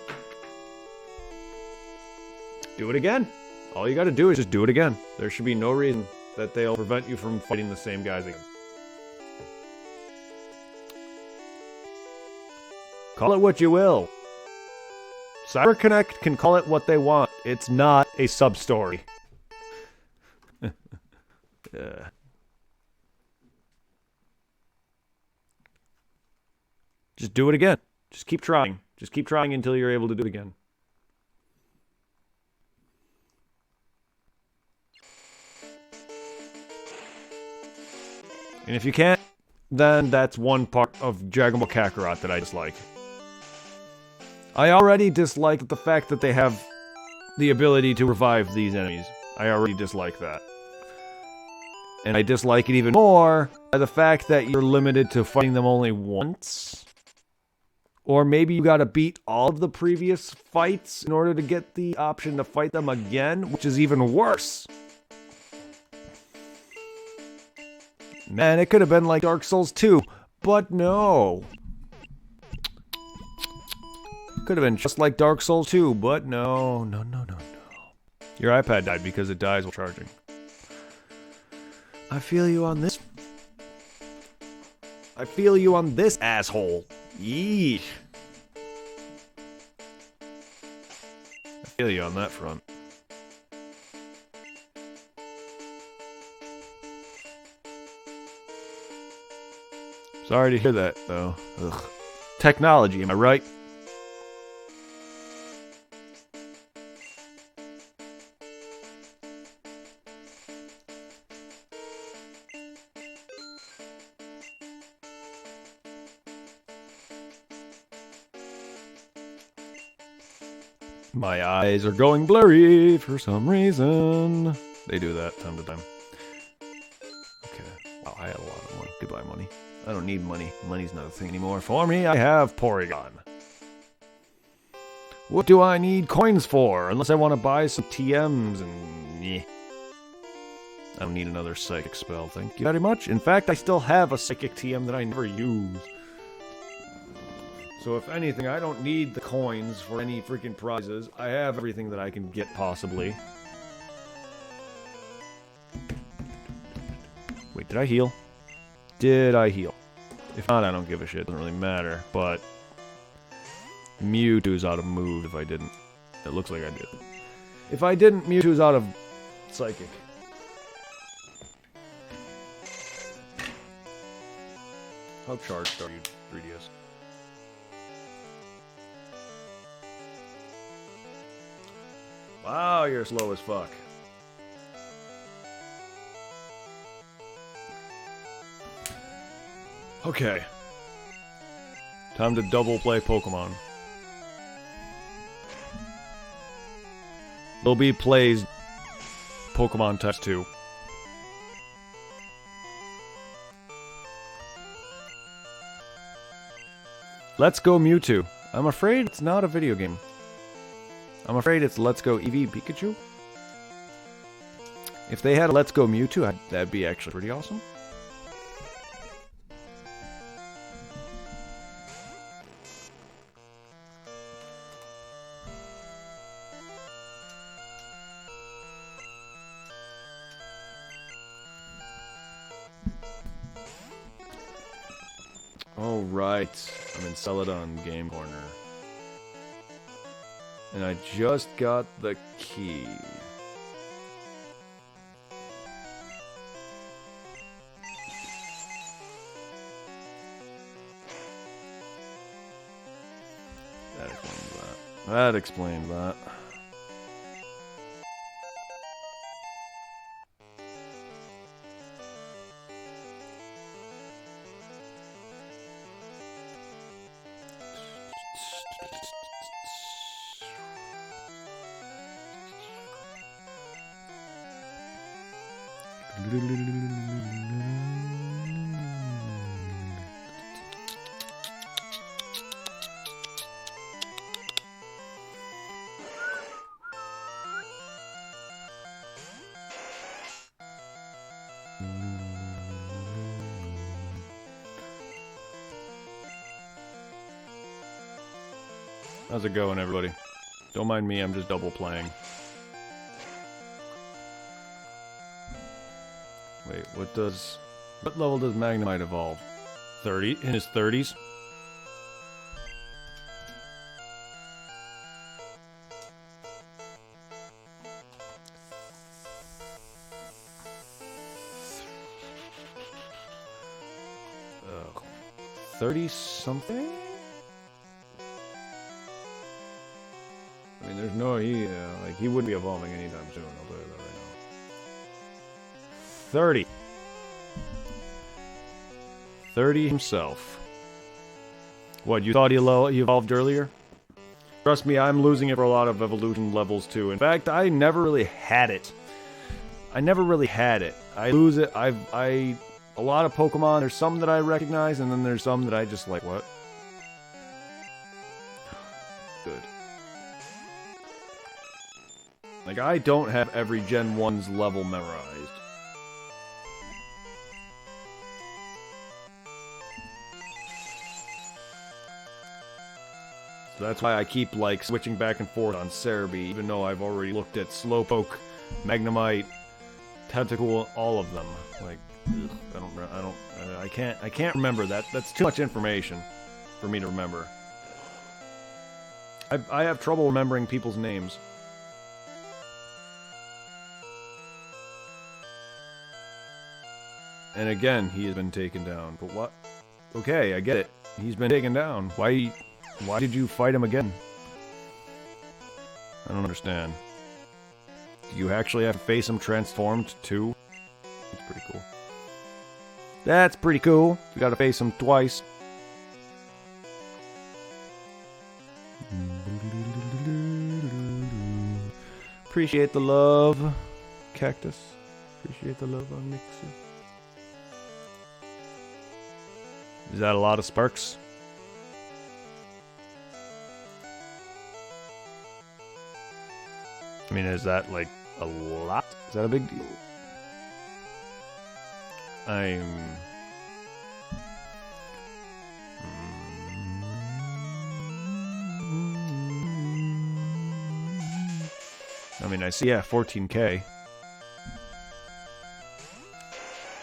Do it again. All you gotta do is just do it again. There should be no reason that they'll prevent you from fighting the same guys again. Call it what you will. CyberConnect can call it what they want. It's not a sub-story. Just do it again. Just keep trying. Just keep trying until you're able to do it again. And if you can't, then that's one part of Dragon Ball Kakarot that I dislike. I already dislike the fact that they have the ability to revive these enemies. I already dislike that. And I dislike it even more by the fact that you're limited to fighting them only once. Or maybe you gotta beat all of the previous fights in order to get the option to fight them again, which is even worse. Man, it could have been like Dark Souls 2, but no. Could have been just like Dark Souls 2, but no. No. Your iPad died because it dies while charging. I feel you on this. I feel you on this, asshole. Yeesh. I feel you on that front. Sorry to hear that, though. Ugh. Technology, am I right? My eyes are going blurry for some reason. They do that time to time. Okay. Wow, I have a lot of money. Goodbye, money. I don't need money. Money's not a thing anymore for me. I have Porygon. What do I need coins for? Unless I want to buy some TMs and... yeah. I don't need another psychic spell, thank you very much. In fact, I still have a psychic TM that I never use. So if anything, I don't need the coins for any freaking prizes. I have everything that I can get, possibly. Wait, did I heal? Did I heal? If not, I don't give a shit. It doesn't really matter, but... Mewtwo's out of move if I didn't. It looks like I did. If I didn't, Mewtwo's out of Psychic. How charged are you, 3DS? Wow, you're slow as fuck. Okay. Time to double play Pokemon. Lil B plays Pokemon Test 2. Let's Go Mewtwo. I'm afraid it's not a video game. I'm afraid it's Let's Go Eevee Pikachu. If they had a Let's Go Mewtwo, that'd be actually pretty awesome. Oh, right. I'm in Celadon Game Corner. And I just got the key. That explains that. That explains that. How's it going, everybody? Don't mind me, I'm just double playing. Wait, what level does Magnemite evolve? 30? In his 30s? Ugh. 30-something? I mean, there's no, he wouldn't be evolving anytime soon, I'll tell you that right now. 30. 30 himself. What, you thought he evolved earlier? Trust me, I'm losing it for a lot of evolution levels too. In fact, I never really had it. I lose it, a lot of Pokemon, there's some that I recognize, and then there's some that I just like, what? Good. Like, I don't have every Gen 1's level memorized. So that's why I keep, like, switching back and forth on Cerebi, even though I've already looked at Slowpoke, Magnemite, Tentacool, all of them. Like, ugh, I can't remember that. That's too much information for me to remember. I have trouble remembering people's names. And again, he has been taken down. But what? Okay, I get it. He's been taken down. Why did you fight him again? I don't understand. Do you actually have to face him transformed too? That's pretty cool. That's pretty cool. You gotta face him twice. Appreciate the love, Cactus. Appreciate the love on Mixer. Is that a lot of sparks? I mean, is that, like, a lot? Is that a big deal? I mean, I see, yeah, 14K.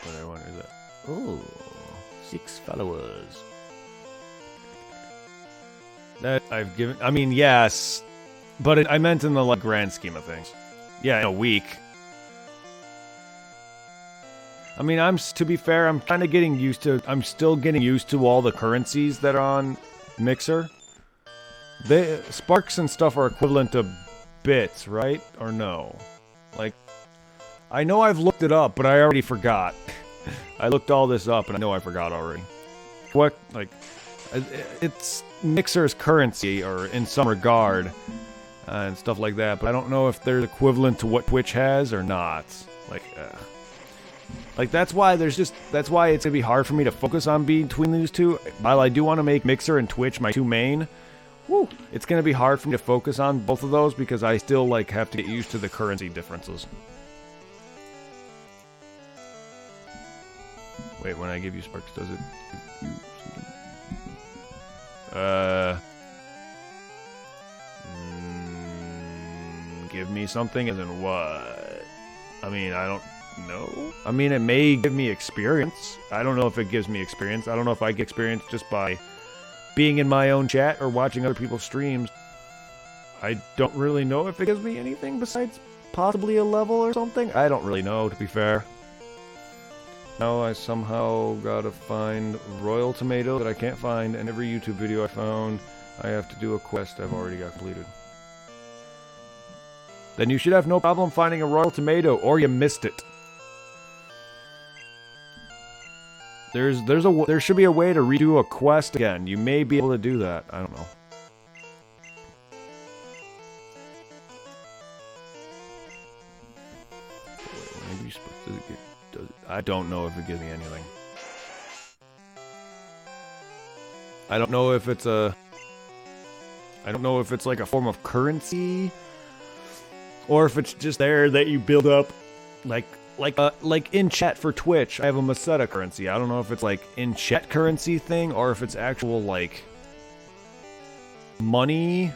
But I wonder that. Oh, 6 followers. That I've given. I mean, yes, but I meant in the like grand scheme of things. Yeah, in a week. I mean, to be fair, I'm kind of getting used to. I'm still getting used to all the currencies that are on Mixer. Sparks and stuff are equivalent to bits, right? Or no? Like, I know I've looked it up, but I already forgot. I looked all this up, and I know I forgot already. What, like, it's Mixer's currency, or in some regard, and stuff like that, but I don't know if they're equivalent to what Twitch has or not. Like, that's why it's gonna be hard for me to focus on between these two. While I do want to make Mixer and Twitch my two main, it's gonna be hard for me to focus on both of those because I still, like, have to get used to the currency differences. Wait, when I give you sparks, does it give you something? Give me something as in what? I mean, I don't know. I mean, it may give me experience. I don't know if it gives me experience. I don't know if I get experience just by being in my own chat or watching other people's streams. I don't really know if it gives me anything besides possibly a level or something. I don't really know, to be fair. Now I somehow gotta find Royal Tomato that I can't find, and every YouTube video I found, I have to do a quest I've already got completed. Then you should have no problem finding a Royal Tomato, or you missed it. There should be a way to redo a quest again. You may be able to do that. I don't know. Maybe you're supposed to get I don't know if it gives me anything. I don't know if it's like a form of currency, or if it's just there that you build up, like in chat for Twitch. I have a Meseta currency. I don't know if it's like in chat currency thing, or if it's actual like money.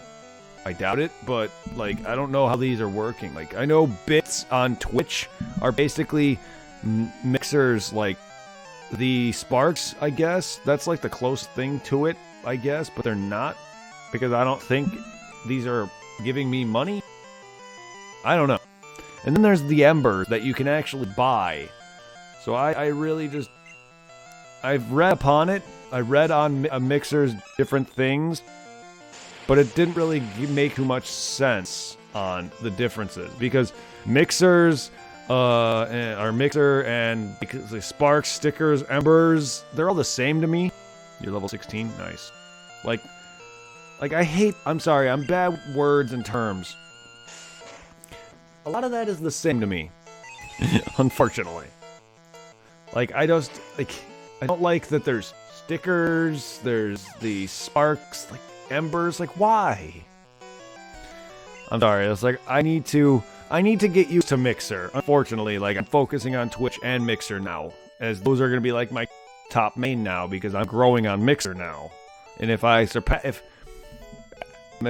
I doubt it, but like I don't know how these are working. Like I know bits on Twitch are basically mixers, like the sparks, I guess. That's like the closest thing to it, I guess, but they're not, because I don't think these are giving me money. I don't know. And then there's the embers that you can actually buy. So I really just, I've read upon it. I read on mixers different things, but it didn't really make too much sense on the differences, because mixers are mixer, and because the sparks, stickers, embers, they're all the same to me. You're level 16, nice. Like I'm sorry, I'm bad with words and terms. A lot of that is the same to me, unfortunately. Like I don't like that there's stickers, there's the sparks, like embers, like why? I'm sorry, it's like I need to get used to Mixer. Unfortunately, like I'm focusing on Twitch and Mixer now, as those are gonna be like my top main now, because I'm growing on Mixer now. And if I'm at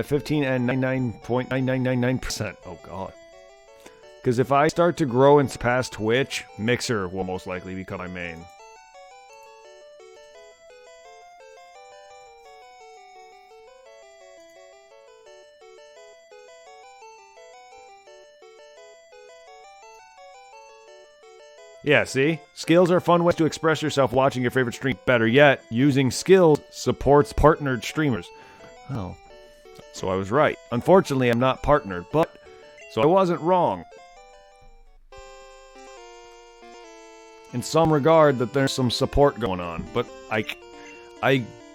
15 and 99.9999%, oh god. Because if I start to grow and surpass Twitch, Mixer will most likely become my main. Yeah, see? Skills are fun ways to express yourself watching your favorite stream. Better yet, using skills supports partnered streamers. Oh. So I was right. Unfortunately, I'm not partnered, but... So I wasn't wrong. In some regard, that there's some support going on. But I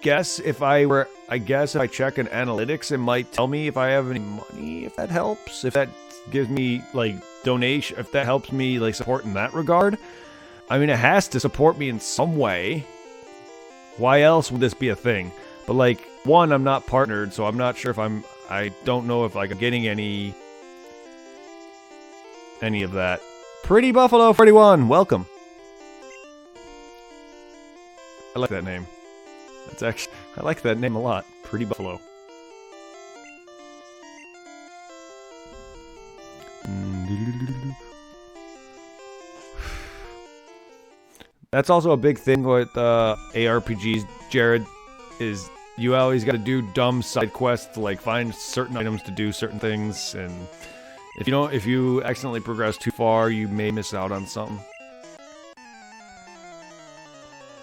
guess if I check in analytics, it might tell me if I have any money, if that helps. If that gives me, like, donation, if that helps me, like, support in that regard. I mean, it has to support me in some way. Why else would this be a thing? But, like, one, I'm not partnered, so I'm not sure if I don't know if, like, I'm getting any of that. Pretty Buffalo 41, welcome. I like that name. I like that name a lot. Pretty Buffalo. That's also a big thing with ARPGs, Jared, is you always gotta do dumb side quests to like find certain items to do certain things, and if you accidentally progress too far, you may miss out on something.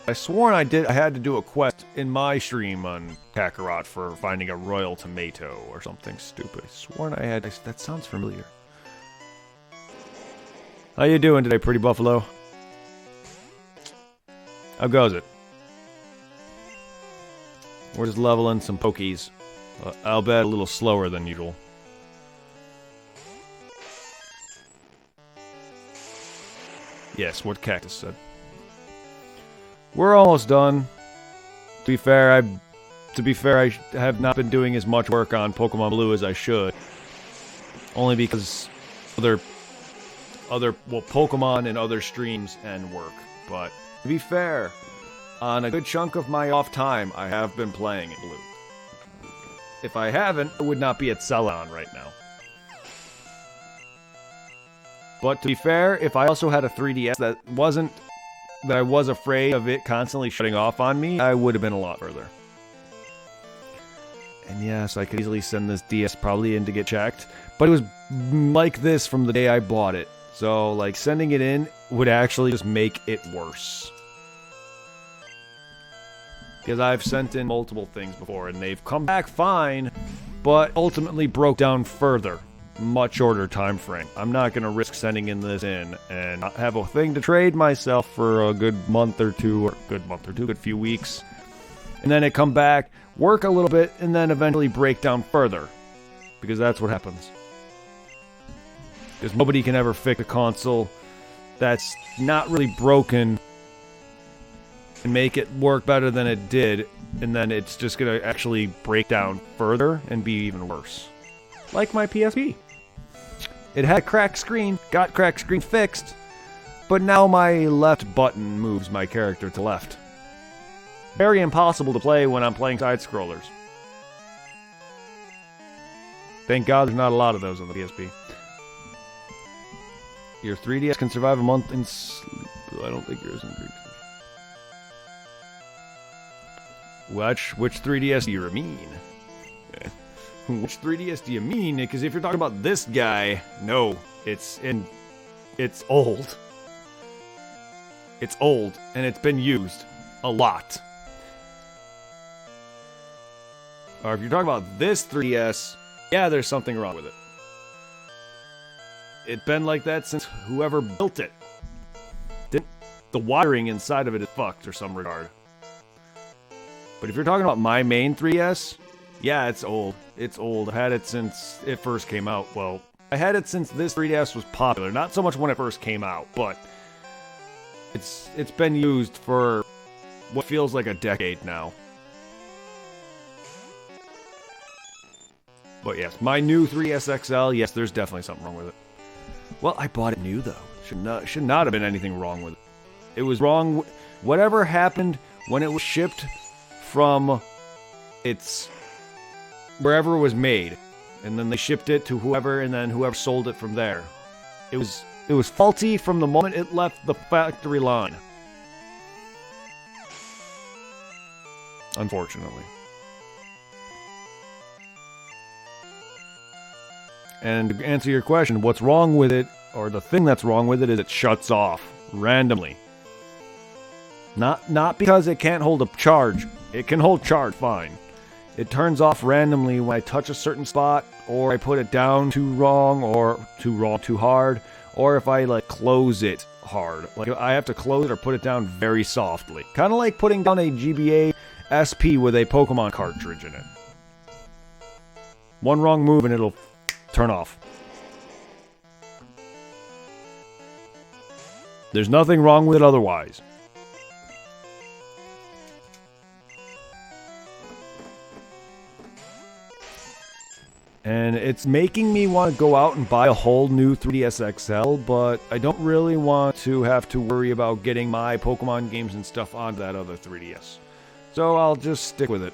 I sworn I had to do a quest in my stream on Kakarot for finding a royal tomato or something stupid. I sworn I had. That sounds familiar. How you doing today, Pretty Buffalo? How goes it? We're just leveling some pokies. I'll bet a little slower than usual. Yes, what Cactus said. We're almost done. To be fair, I have not been doing as much work on Pokemon Blue as I should. Only because Pokemon and other streams and work. But to be fair, on a good chunk of my off time, I have been playing in Blue. If I haven't, I would not be at Ceylon right now. But to be fair, if I also had a 3DS that I was afraid of it constantly shutting off on me, I would have been a lot further. And yes, I could easily send this DS probably in to get checked, but it was like this from the day I bought it. So, like, sending it in would actually just make it worse. Because I've sent in multiple things before, and they've come back fine, but ultimately broke down further. Much shorter time frame. I'm not going to risk sending this in and not have a thing to trade myself for a good month or two, good few weeks. And then it come back, work a little bit, and then eventually break down further. Because that's what happens. Because nobody can ever fix a console that's not really broken and make it work better than it did, and then it's just gonna actually break down further and be even worse. Like my PSP. It had a cracked screen, got cracked screen fixed, but now my left button moves my character to left. Very impossible to play when I'm playing side-scrollers. Thank God there's not a lot of those on the PSP. Your 3DS can survive a month in sleep. I don't think yours is in great condition. Which 3DS do you mean? Which 3DS do you mean? Because if you're talking about this guy, no, it's old. It's old, and it's been used a lot. Or if you're talking about this 3DS, yeah, there's something wrong with it. It's been like that since whoever built it. The wiring inside of it is fucked or some regard. But if you're talking about my main 3DS, yeah, it's old. It's old. I had it since it first came out. Well, I had it since this 3DS was popular. Not so much when it first came out, but it's been used for what feels like a decade now. But yes, my new 3DS XL, yes, there's definitely something wrong with it. Well, I bought it new, though. Should not have been anything wrong with it. It was wrong. Whatever happened when it was shipped from its wherever it was made, and then they shipped it to whoever, and then whoever sold it from there. It was faulty from the moment it left the factory line. Unfortunately. And to answer your question, what's wrong with it, or the thing that's wrong with it, is it shuts off randomly. Not because it can't hold a charge. It can hold charge fine. It turns off randomly when I touch a certain spot, or I put it down too hard, or if I like close it hard. Like I have to close it or put it down very softly. Kind of like putting down a GBA SP with a Pokemon cartridge in it. One wrong move and it'll turn off. There's nothing wrong with it otherwise. And it's making me want to go out and buy a whole new 3DS XL, but I don't really want to have to worry about getting my Pokemon games and stuff on that other 3DS. So I'll just stick with it.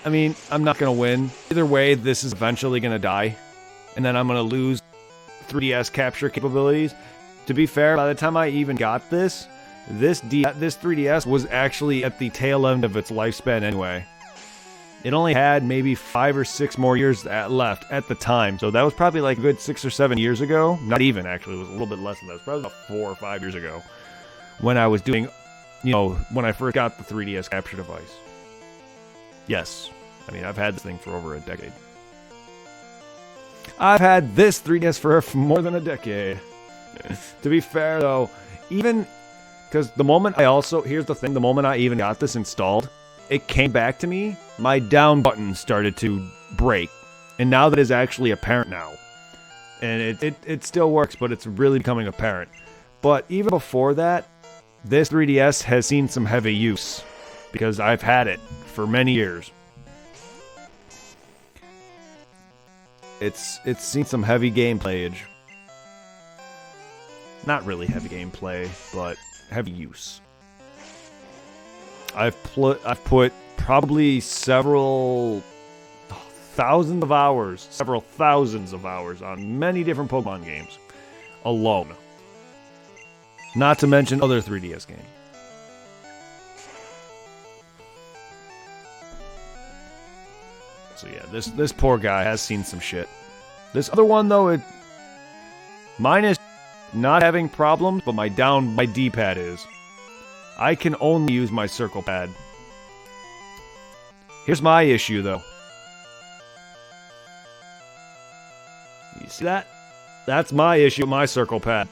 I mean, I'm not going to win. Either way, this is eventually going to die. And then I'm going to lose 3DS capture capabilities. To be fair, by the time I even got this 3DS was actually at the tail end of its lifespan anyway. It only had maybe 5 or 6 more years left at the time. So that was probably like a good 6 or 7 years ago. Not even, actually. It was a little bit less than that. It was probably about 4 or 5 years ago. When I was doing, when I first got the 3DS capture device. Yes. I mean, I've had this thing for over a decade. I've had this 3DS for more than a decade. To be fair, though, even... Because the moment here's the thing, the moment I even got this installed, it came back to me, my down button started to break. And now that is actually apparent now. And it still works, but it's really becoming apparent. But even before that, this 3DS has seen some heavy use. Because I've had it for many years. It's seen some heavy gameplay. Not really heavy gameplay, but heavy use. I've put probably several thousands of hours on many different Pokemon games alone. Not to mention other 3DS games. So yeah, this poor guy has seen some shit. This other one though, mine is not having problems, but my D-pad is. I can only use my circle pad. Here's my issue though. You see that? That's my issue with my circle pad.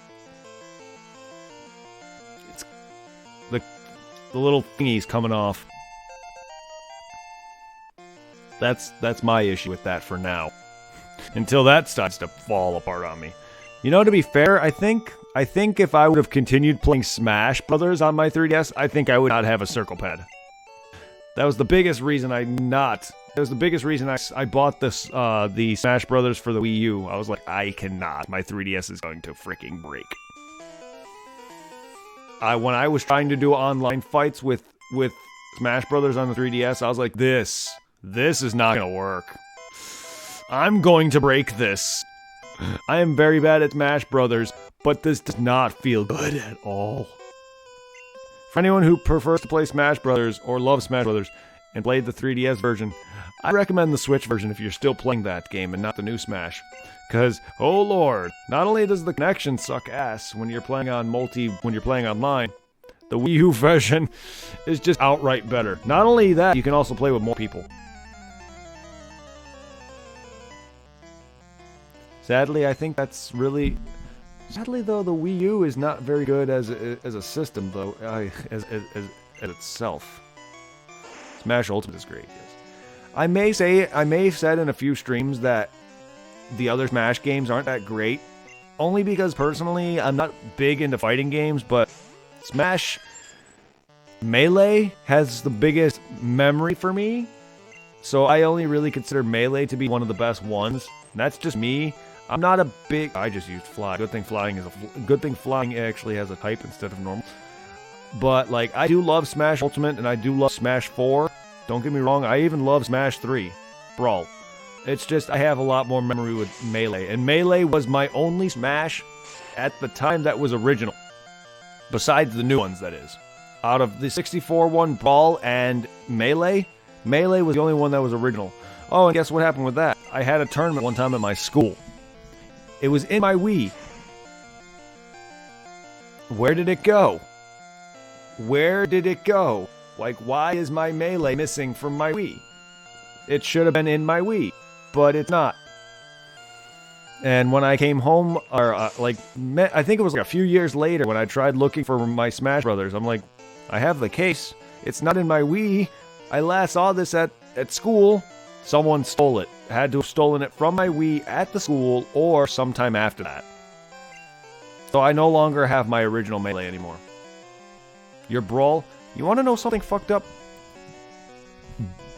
It's the little thingy's coming off. That's my issue with that for now. Until that starts to fall apart on me. You know, to be fair, I think if I would have continued playing Smash Brothers on my 3DS, I think I would not have a circle pad. That was the biggest reason I bought this, the Smash Brothers for the Wii U. I was like, I cannot. My 3DS is going to freaking break. When I was trying to do online fights with Smash Brothers on the 3DS, I was like, this is not gonna work. I'm going to break this. I am very bad at Smash Brothers, but this does not feel good at all. For anyone who prefers to play Smash Brothers or loves Smash Brothers and played the 3DS version, I recommend the Switch version if you're still playing that game and not the new Smash. Because, oh lord, not only does the connection suck ass when you're playing online, the Wii U version is just outright better. Not only that, you can also play with more people. Sadly, I think that's really... Sadly, though, the Wii U is not very good as a system, though, as itself. Smash Ultimate is great, yes. I may have said in a few streams that the other Smash games aren't that great, only because, personally, I'm not big into fighting games, but Smash Melee has the biggest memory for me, so I only really consider Melee to be one of the best ones. That's just me. I'm not a big... I just used fly. Good thing flying actually has a type instead of normal. But, like, I do love Smash Ultimate, and I do love Smash 4. Don't get me wrong, I even love Smash 3. Brawl. It's just, I have a lot more memory with Melee. And Melee was my only Smash at the time that was original. Besides the new ones, that is. Out of the 64 one, Brawl and Melee, Melee was the only one that was original. Oh, and guess what happened with that? I had a tournament one time at my school. It was in my Wii. Where did it go? Where did it go? Like, why is my Melee missing from my Wii? It should have been in my Wii, but it's not. And when I came home, or I think it was like a few years later when I tried looking for my Smash Brothers, I'm like, I have the case. It's not in my Wii. I last saw this at school. Someone stole it. Had to have stolen it from my Wii at the school or sometime after that. So I no longer have my original Melee anymore. Your Brawl, you want to know something fucked up?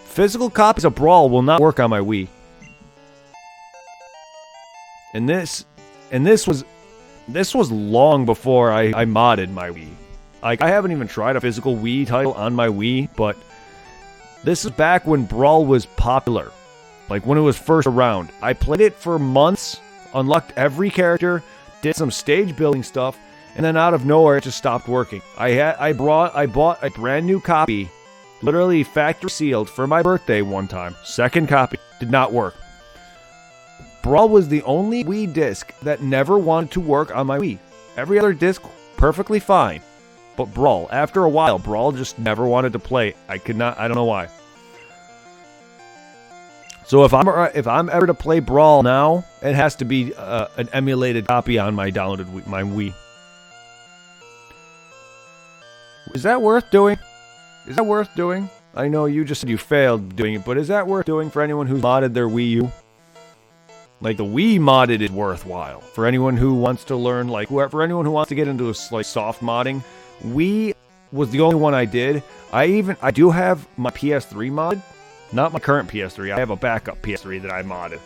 Physical copies of Brawl will not work on my Wii. And this was long before I modded my Wii. I haven't even tried a physical Wii title on my Wii, but this is back when Brawl was popular. Like, when it was first around. I played it for months, unlocked every character, did some stage building stuff, and then out of nowhere it just stopped working. I bought a brand new copy, literally factory sealed, for my birthday one time. Second copy. Did not work. Brawl was the only Wii disc that never wanted to work on my Wii. Every other disc, perfectly fine. But Brawl, after a while, Brawl just never wanted to play. I don't know why. So if I'm ever to play Brawl now, it has to be an emulated copy on my downloaded my Wii. Is that worth doing? Is that worth doing? I know you just said you failed doing it, but is that worth doing for anyone who's modded their Wii U? Like, the Wii modded is worthwhile. For anyone who wants to learn, like, for anyone who wants to get into like soft modding, Wii was the only one I did. I do have my PS3 modded. Not my current PS3. I have a backup PS3 that I modded.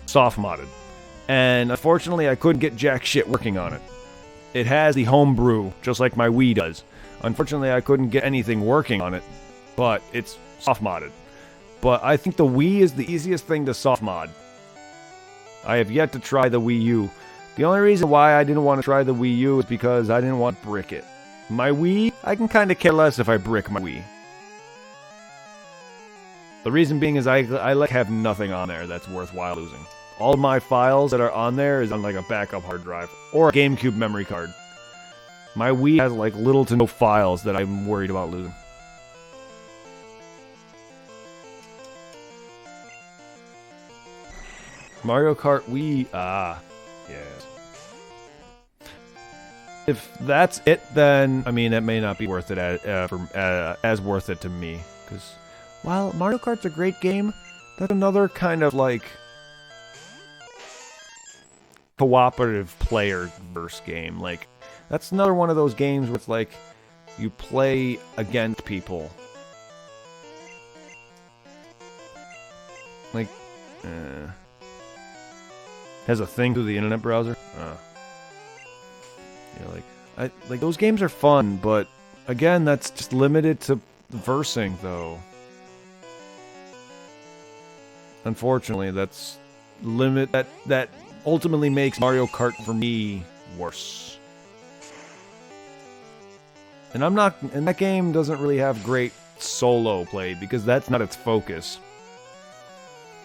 Soft modded. And unfortunately, I couldn't get jack shit working on it. It has the homebrew, just like my Wii does. Unfortunately, I couldn't get anything working on it, but it's soft modded. But I think the Wii is the easiest thing to soft mod. I have yet to try the Wii U. The only reason why I didn't want to try the Wii U is because I didn't want to brick it. My Wii, I can kind of care less if I brick my Wii. The reason being is I have nothing on there that's worthwhile losing. All of my files that are on there is on like a backup hard drive or a GameCube memory card. My Wii has like little to no files that I'm worried about losing. Mario Kart Wii, yes. If that's it, then, I mean, it may not be worth it as worth it to me. Because, while Mario Kart's a great game, that's another kind of, like, cooperative player verse game. Like, that's another one of those games where it's like you play against people. Like, has a thing through the internet browser. Yeah, like those games are fun, but again, that's just limited to versing, though. Unfortunately, that's that ultimately makes Mario Kart for me worse. And that game doesn't really have great solo play because that's not its focus.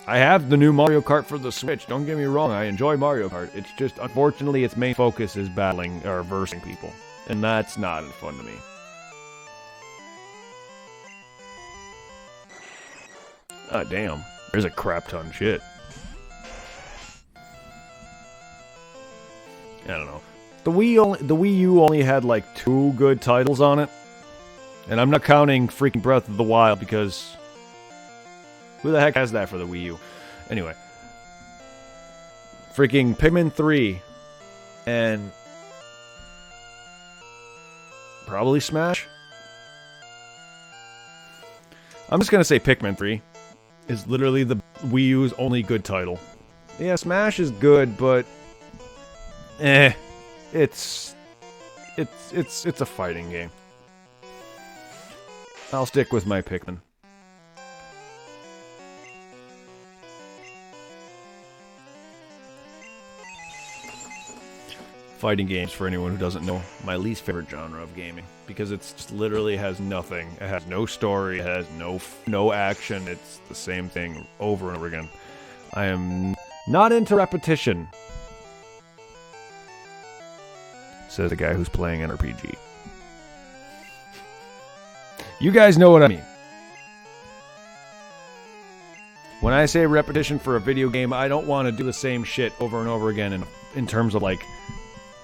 I have the new Mario Kart for the Switch. Don't get me wrong, I enjoy Mario Kart. It's just, unfortunately, its main focus is battling or versing people. And that's not fun to me. Ah, damn. There's a crap ton of shit. I don't know. The Wii U only had like 2 good titles on it. And I'm not counting freaking Breath of the Wild because who the heck has that for the Wii U? Anyway. Freaking Pikmin 3 and probably Smash? I'm just gonna say Pikmin 3 is literally the Wii U's only good title. Yeah, Smash is good, but it's a fighting game. I'll stick with my Pikmin. Fighting games, for anyone who doesn't know, my least favorite genre of gaming, because it's just literally has nothing. It has no story, it has no action. It's the same thing over and over again. I am not into repetition, says the guy who's playing an RPG. You guys know what I mean. When I say repetition for a video game, I don't want to do the same shit over and over again in terms of like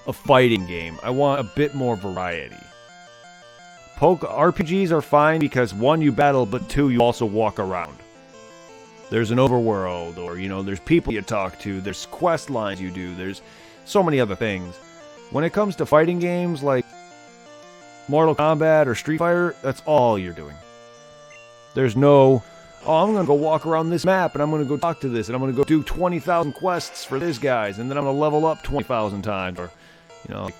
a fighting game. I want a bit more variety. RPGs are fine because 1, you battle, but 2, you also walk around. There's an overworld, or, you know, there's people you talk to, there's quest lines you do, there's so many other things. When it comes to fighting games like Mortal Kombat or Street Fighter, that's all you're doing. There's no, oh, I'm going to go walk around this map, and I'm going to go talk to this, and I'm going to go do 20,000 quests for this guys, and then I'm going to level up 20,000 times, or, you know, like,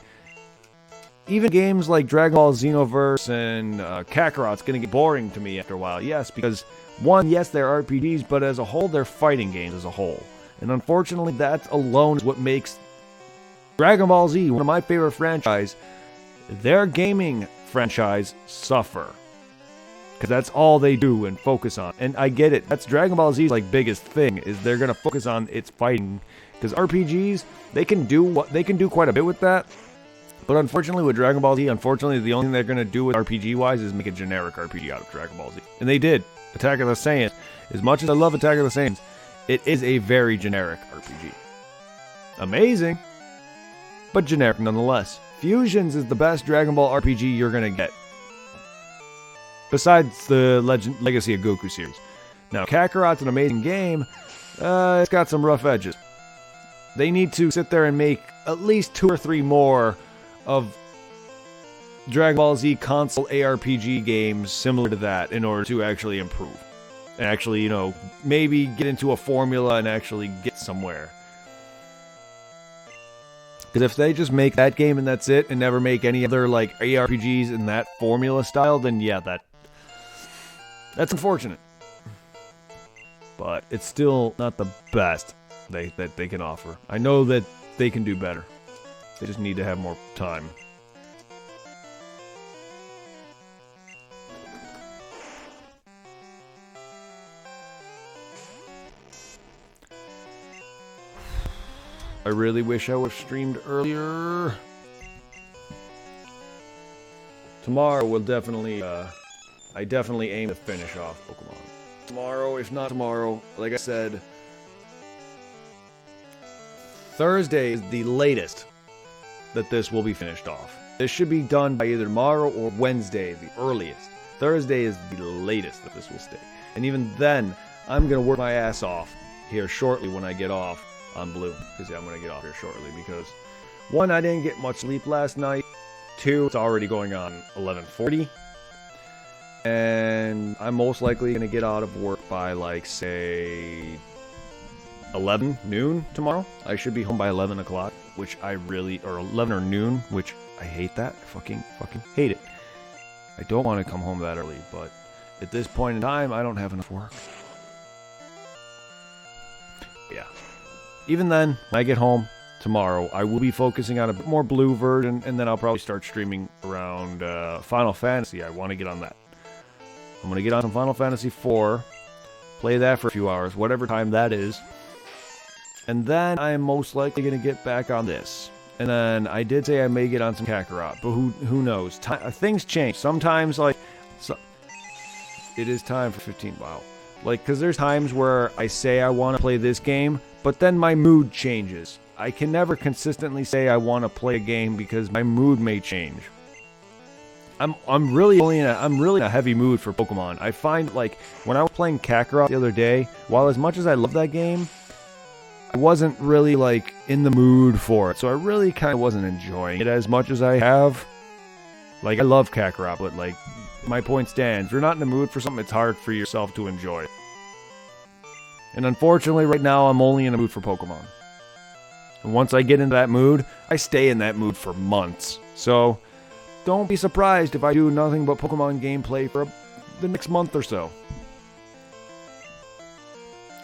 even games like Dragon Ball Xenoverse and Kakarot's going to get boring to me after a while. Yes, because, 1, yes, they're RPGs, but as a whole, they're fighting games as a whole. And unfortunately, that alone is what makes Dragon Ball Z, one of my favorite franchises, their gaming franchise, suffer. Because that's all they do and focus on. And I get it. That's Dragon Ball Z's like biggest thing, is they're going to focus on its fighting. Because RPGs, they can do quite a bit with that. But unfortunately with Dragon Ball Z, the only thing they're going to do with RPG-wise is make a generic RPG out of Dragon Ball Z. And they did. Attack of the Saiyans. As much as I love Attack of the Saiyans, it is a very generic RPG. Amazing, but generic nonetheless. Fusions is the best Dragon Ball RPG you're going to get. Besides the Legacy of Goku series. Now, Kakarot's an amazing game. It's got some rough edges. They need to sit there and make at least 2 or 3 more of Dragon Ball Z console ARPG games similar to that in order to actually improve. And actually, you know, maybe get into a formula and actually get somewhere. Because if they just make that game and that's it, and never make any other, like, ARPGs in that formula style, then yeah, that's unfortunate. But it's still not the best that they can offer. I know that they can do better. They just need to have more time. I really wish I would have streamed earlier. Tomorrow will definitely, I definitely aim to finish off Pokemon. Tomorrow, if not tomorrow, like I said, Thursday is the latest that this will be finished off. This should be done by either tomorrow or Wednesday, the earliest. Thursday is the latest that this will stay. And even then, I'm going to work my ass off here shortly when I get off. on Blue. Because yeah, I'm going to get off here shortly because 1, I didn't get much sleep last night. 2, it's already going on 11:40. And I'm most likely going to get out of work by like, say, 11 noon tomorrow. I should be home by 11 o'clock, which I really, or 11 or noon, which I hate that. I fucking hate it. I don't want to come home that early, but at this point in time, I don't have enough work. Yeah. Even then, when I get home tomorrow, I will be focusing on a bit more Blue version, and then I'll probably start streaming around Final Fantasy. I want to get on that. I'm going to get on some Final Fantasy 4, play that for a few hours, whatever time that is. And then I am most likely going to get back on this. And then I did say I may get on some Kakarot, but who knows? Things change. Sometimes, like, it is time for 15. Wow. Like, because there's times where I say I want to play this game, but then my mood changes. I can never consistently say I want to play a game because my mood may change. I'm really in a heavy mood for Pokemon. I find, like, when I was playing Kakarot the other day, while as much as I love that game, I wasn't really, like, in the mood for it. So I really kind of wasn't enjoying it as much as I have. Like, I love Kakarot, but, like, my point stands. If you're not in the mood for something, it's hard for yourself to enjoy. And unfortunately, right now, I'm only in the mood for Pokemon. And once I get into that mood, I stay in that mood for months. So don't be surprised if I do nothing but Pokemon gameplay for the next month or so.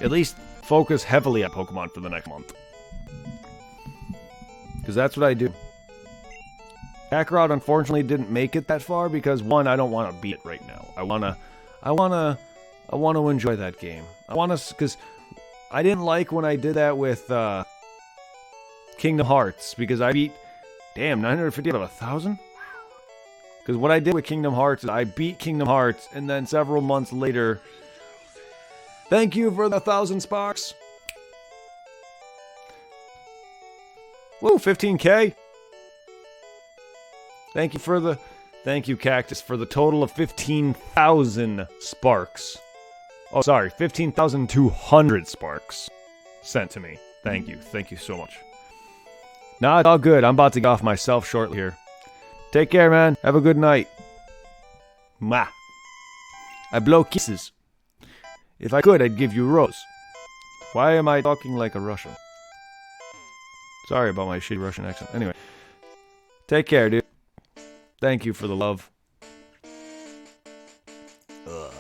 At least focus heavily on Pokemon for the next month. Because that's what I do. Kakarot unfortunately didn't make it that far because 1, I don't want to beat it right now. I wanna enjoy that game. Because I didn't like when I did that with Kingdom Hearts because I beat 950 out of 1,000. Because what I did with Kingdom Hearts is I beat Kingdom Hearts, and then several months later, thank you for the 1,000 sparks. Woo, 15k. Thank you, Cactus, for the total of 15,000 sparks. Oh, sorry, 15,200 sparks sent to me. Thank you so much. Nah, it's all good. I'm about to get off myself shortly here. Take care, man. Have a good night. Mwah. I blow kisses. If I could, I'd give you a rose. Why am I talking like a Russian? Sorry about my shitty Russian accent. Anyway. Take care, dude. Thank you for the love. Ugh.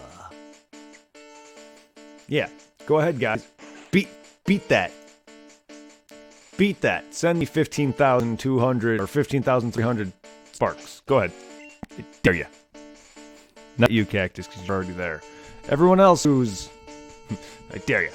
Yeah. Go ahead, guys. Beat that. Beat that. Send me 15,200 or 15,300 sparks. Go ahead. I dare you. Not you, Cactus, because you're already there. Everyone else who's... I dare you.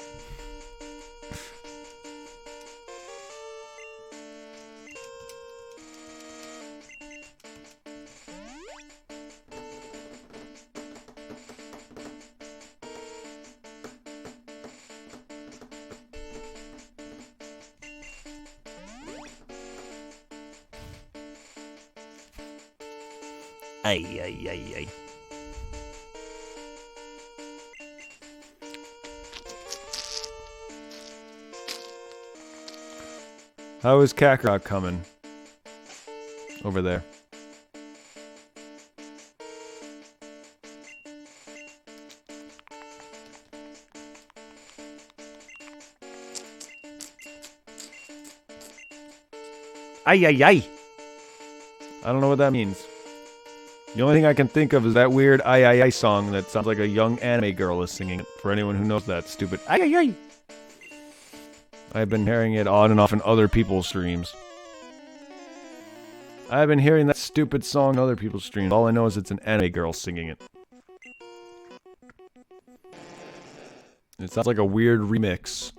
Ay. How is Kakarot coming? Over there. Ay. I don't know what that means. The only thing I can think of is that weird ay song that sounds like a young anime girl is singing it. For anyone who knows that stupid ay. I've been hearing it on and off in other people's streams. I've been hearing that stupid song in other people's streams. All I know is it's an anime girl singing it. It sounds like a weird remix.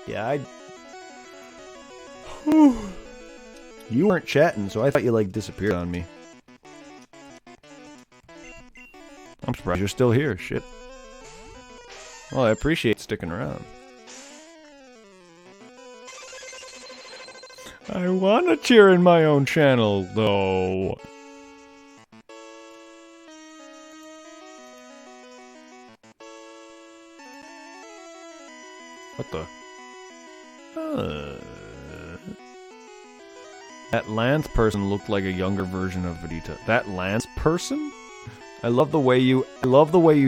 Yeah, You weren't chatting, so I thought you, like, disappeared on me. I'm surprised you're still here, shit. Well, I appreciate sticking around. I wanna cheer in my own channel, though. What the? That Lance person looked like a younger version of Vegeta. That Lance person? I love the way you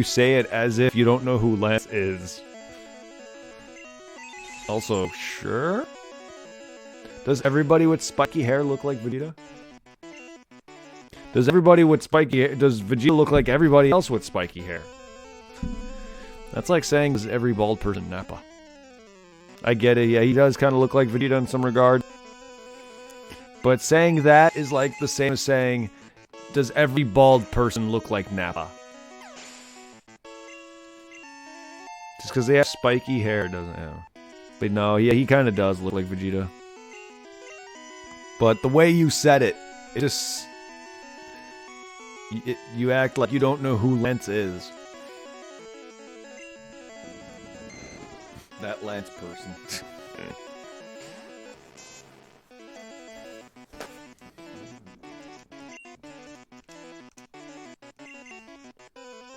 say it as if you don't know who Lance is. Also, sure? Does everybody with spiky hair look like Vegeta? Does Vegeta look like everybody else with spiky hair? That's like saying, does every bald person Nappa? I get it, yeah, he does kind of look like Vegeta in some regard. But saying that is like the same as saying, does every bald person look like Nappa? Just because they have spiky hair doesn't, yeah. But no, yeah, he kind of does look like Vegeta. But the way you said it, it just... You act like you don't know who Lance is. That Lance person.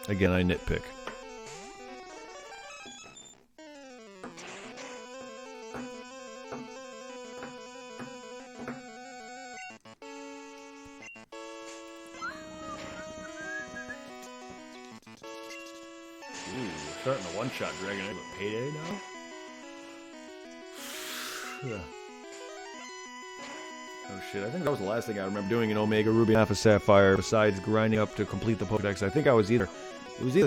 Again, I nitpick. Ooh, starting a one-shot Dragon Egg with Payday now? Oh shit, I think that was the last thing I remember doing in Omega Ruby and Alpha Sapphire, besides grinding up to complete the pokedex. I think it was either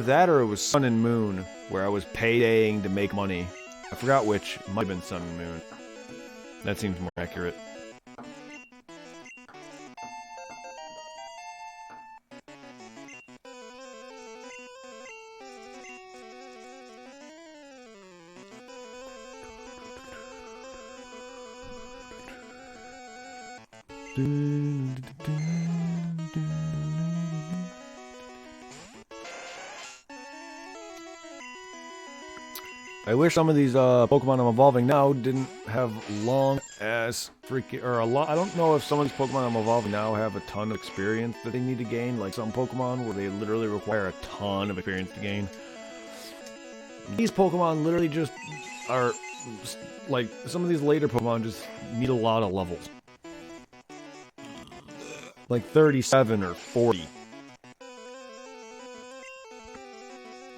that or it was Sun and Moon, where I was paydaying to make money. I forgot which. It might have been Sun and Moon. That seems more accurate. I wish some of these Pokemon I'm evolving now didn't have long ass freaking I don't know if some of these Pokemon I'm evolving now have a ton of experience that they need to gain, like some Pokemon where they literally require a ton of experience to gain. These Pokemon literally just are like some of these later Pokemon just need a lot of levels. Like 37 or 40.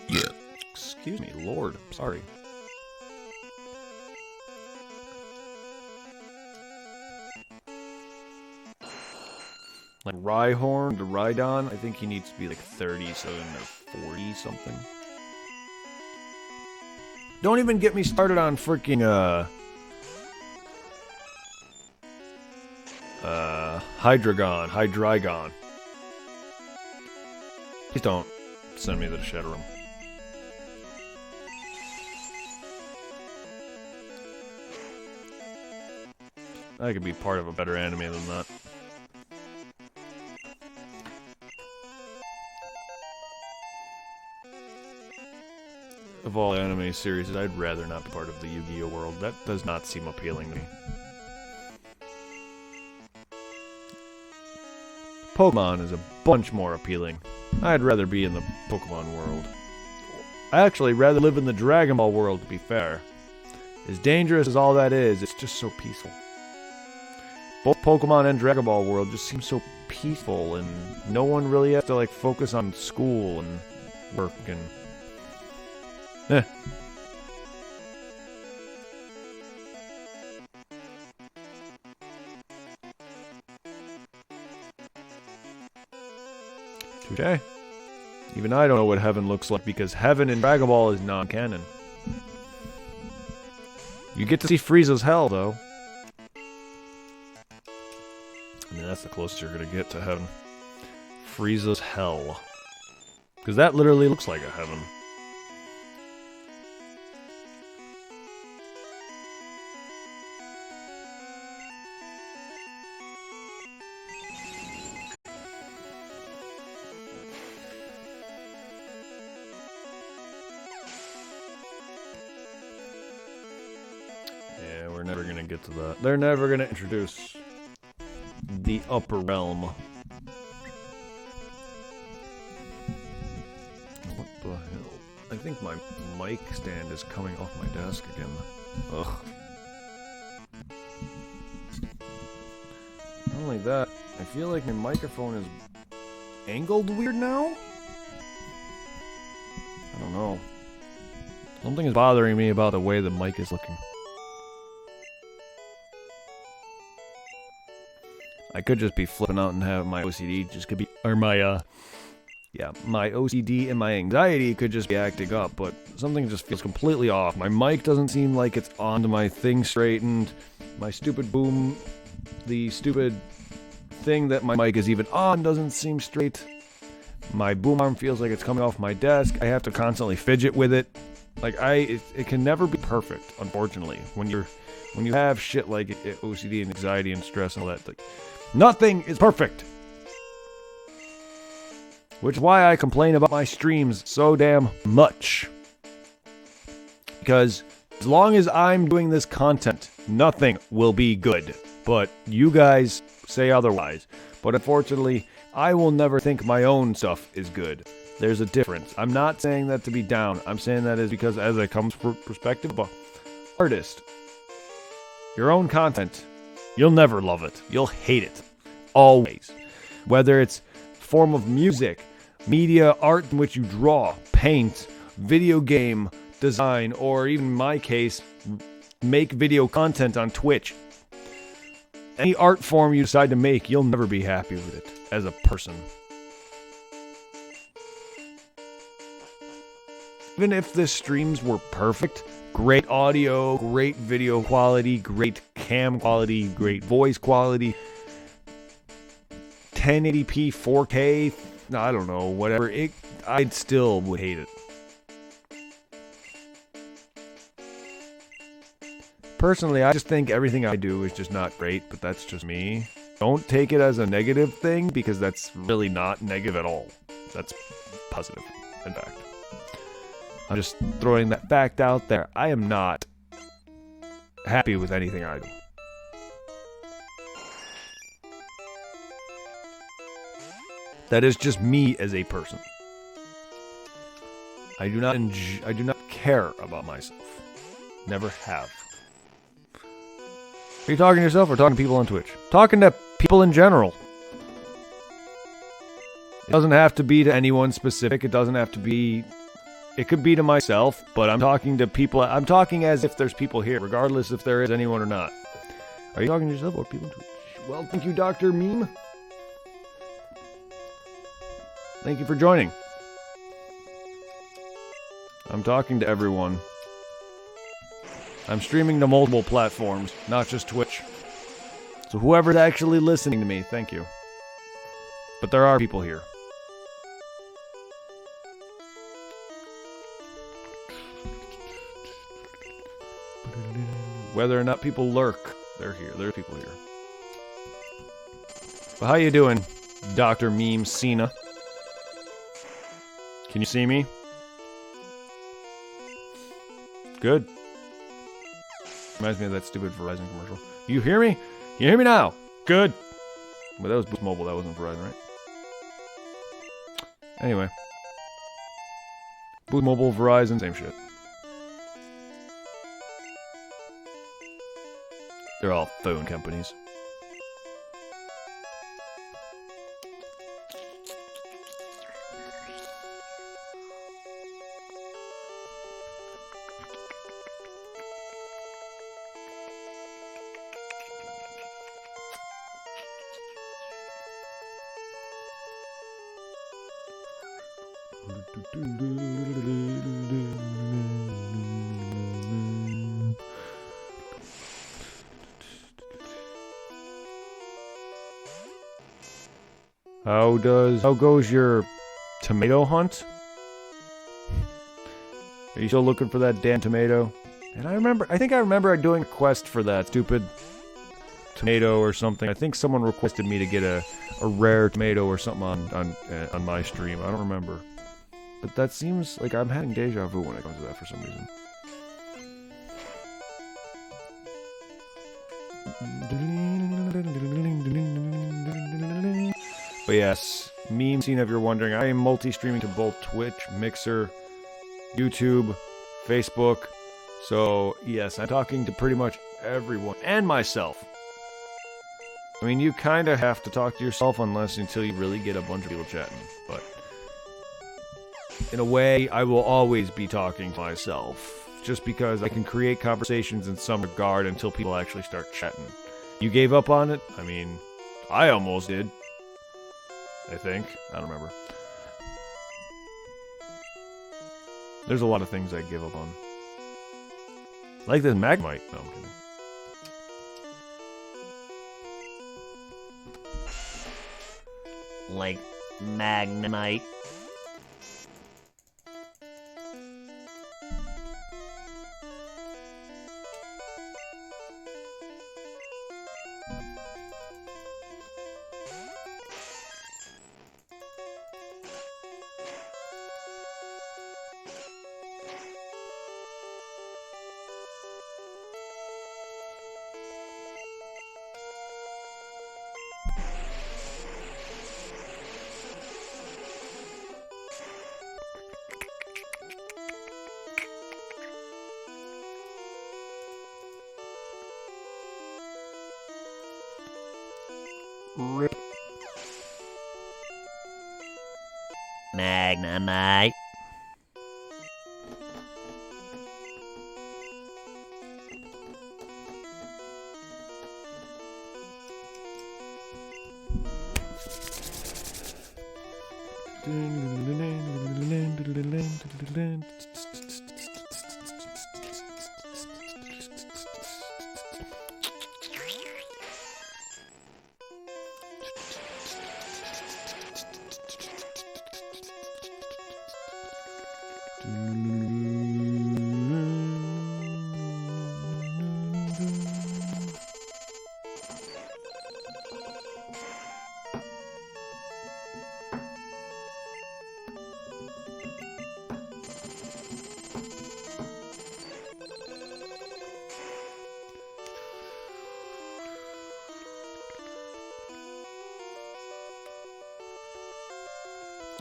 Yeah. Excuse me, Lord. Sorry. Like Rhyhorn to Rhydon, I think he needs to be like 37 or 40 something. Don't even get me started on freaking Hydreigon. Please don't send me to the Shadow Room. I could be part of a better anime than that. Of all anime series, I'd rather not be part of the Yu-Gi-Oh world. That does not seem appealing to me. Pokemon is a bunch more appealing. I'd rather be in the Pokemon world. I actually rather live in the Dragon Ball world, to be fair. As dangerous as all that is, it's just so peaceful. Both Pokemon and Dragon Ball world just seem so peaceful, and no one really has to like focus on school and work and... Touché. Even I don't know what heaven looks like because heaven in Dragon Ball is non-canon. You get to see Frieza's hell, though. I mean, that's the closest you're gonna get to heaven. Frieza's hell. Because that literally looks like a heaven. Yeah, we're never gonna get to that. They're never gonna introduce the upper realm. What the hell? I think my mic stand is coming off my desk again. Ugh. Not only that, I feel like my microphone is angled weird now? I don't know. Something is bothering me about the way the mic is looking. I could just be flipping out and have my OCD just could be, or my OCD and my anxiety could just be acting up, but something just feels completely off. My mic doesn't seem like it's onto my thing straightened. My stupid boom, the stupid thing that my mic is even on doesn't seem straight. My boom arm feels like it's coming off my desk. I have to constantly fidget with it. Like it can never be perfect, unfortunately. When you have shit like OCD and anxiety and stress and all that, like nothing is perfect. Which is why I complain about my streams so damn much. Because as long as I'm doing this content, nothing will be good. But you guys say otherwise. But unfortunately, I will never think my own stuff is good. There's a difference. I'm not saying that to be down. I'm saying that is because as it comes from perspective of an artist, your own content, you'll never love it. You'll hate it. Always. Whether it's form of music, media, art in which you draw, paint, video game design, or even in my case, make video content on Twitch. Any art form you decide to make, you'll never be happy with it as a person. Even if the streams were perfect, great audio, great video quality, great cam quality, great voice quality, 1080p, 4K, I don't know, whatever, I'd still would hate it. Personally, I just think everything I do is just not great, but that's just me. Don't take it as a negative thing, because that's really not negative at all. That's positive, in fact. I'm just throwing that fact out there. I am not happy with anything I do. That is just me as a person. I do not care about myself. Never have. Are you talking to yourself or talking to people on Twitch? Talking to people in general. It doesn't have to be to anyone specific. It doesn't have to be... It could be to myself, but I'm talking to people... I'm talking as if there's people here, regardless if there is anyone or not. Are you talking to yourself or people on Twitch? Well, thank you, Dr. Meme. Thank you for joining. I'm talking to everyone. I'm streaming to multiple platforms, not just Twitch. So whoever's actually listening to me, thank you. But there are people here. Whether or not people lurk, they're here. There are people here. Well, how you doing, Dr. Meme Cena? Can you see me? Good. Reminds me of that stupid Verizon commercial. You hear me? You hear me now? Good. But that was Boost Mobile. That wasn't Verizon, right? Anyway. Boost Mobile, Verizon, same shit. They're all phone companies. How goes your tomato hunt? Are you still looking for that damn tomato? And I think I remember doing a quest for that stupid tomato or something. I think someone requested me to get a rare tomato or something on my stream. I don't remember. But that seems like I'm having deja vu when it comes to that for some reason. But yes, Meme Scene, if you're wondering, I am multi-streaming to both Twitch, Mixer, YouTube, Facebook. So, yes, I'm talking to pretty much everyone, and myself. I mean, you kind of have to talk to yourself until you really get a bunch of people chatting, but in a way, I will always be talking to myself, just because I can create conversations in some regard until people actually start chatting. You gave up on it? I mean, I almost did. I think. I don't remember. There's a lot of things I give up on. Like this Magmite. No, I'm kidding. Like Magnemite. Rip. Magnemite.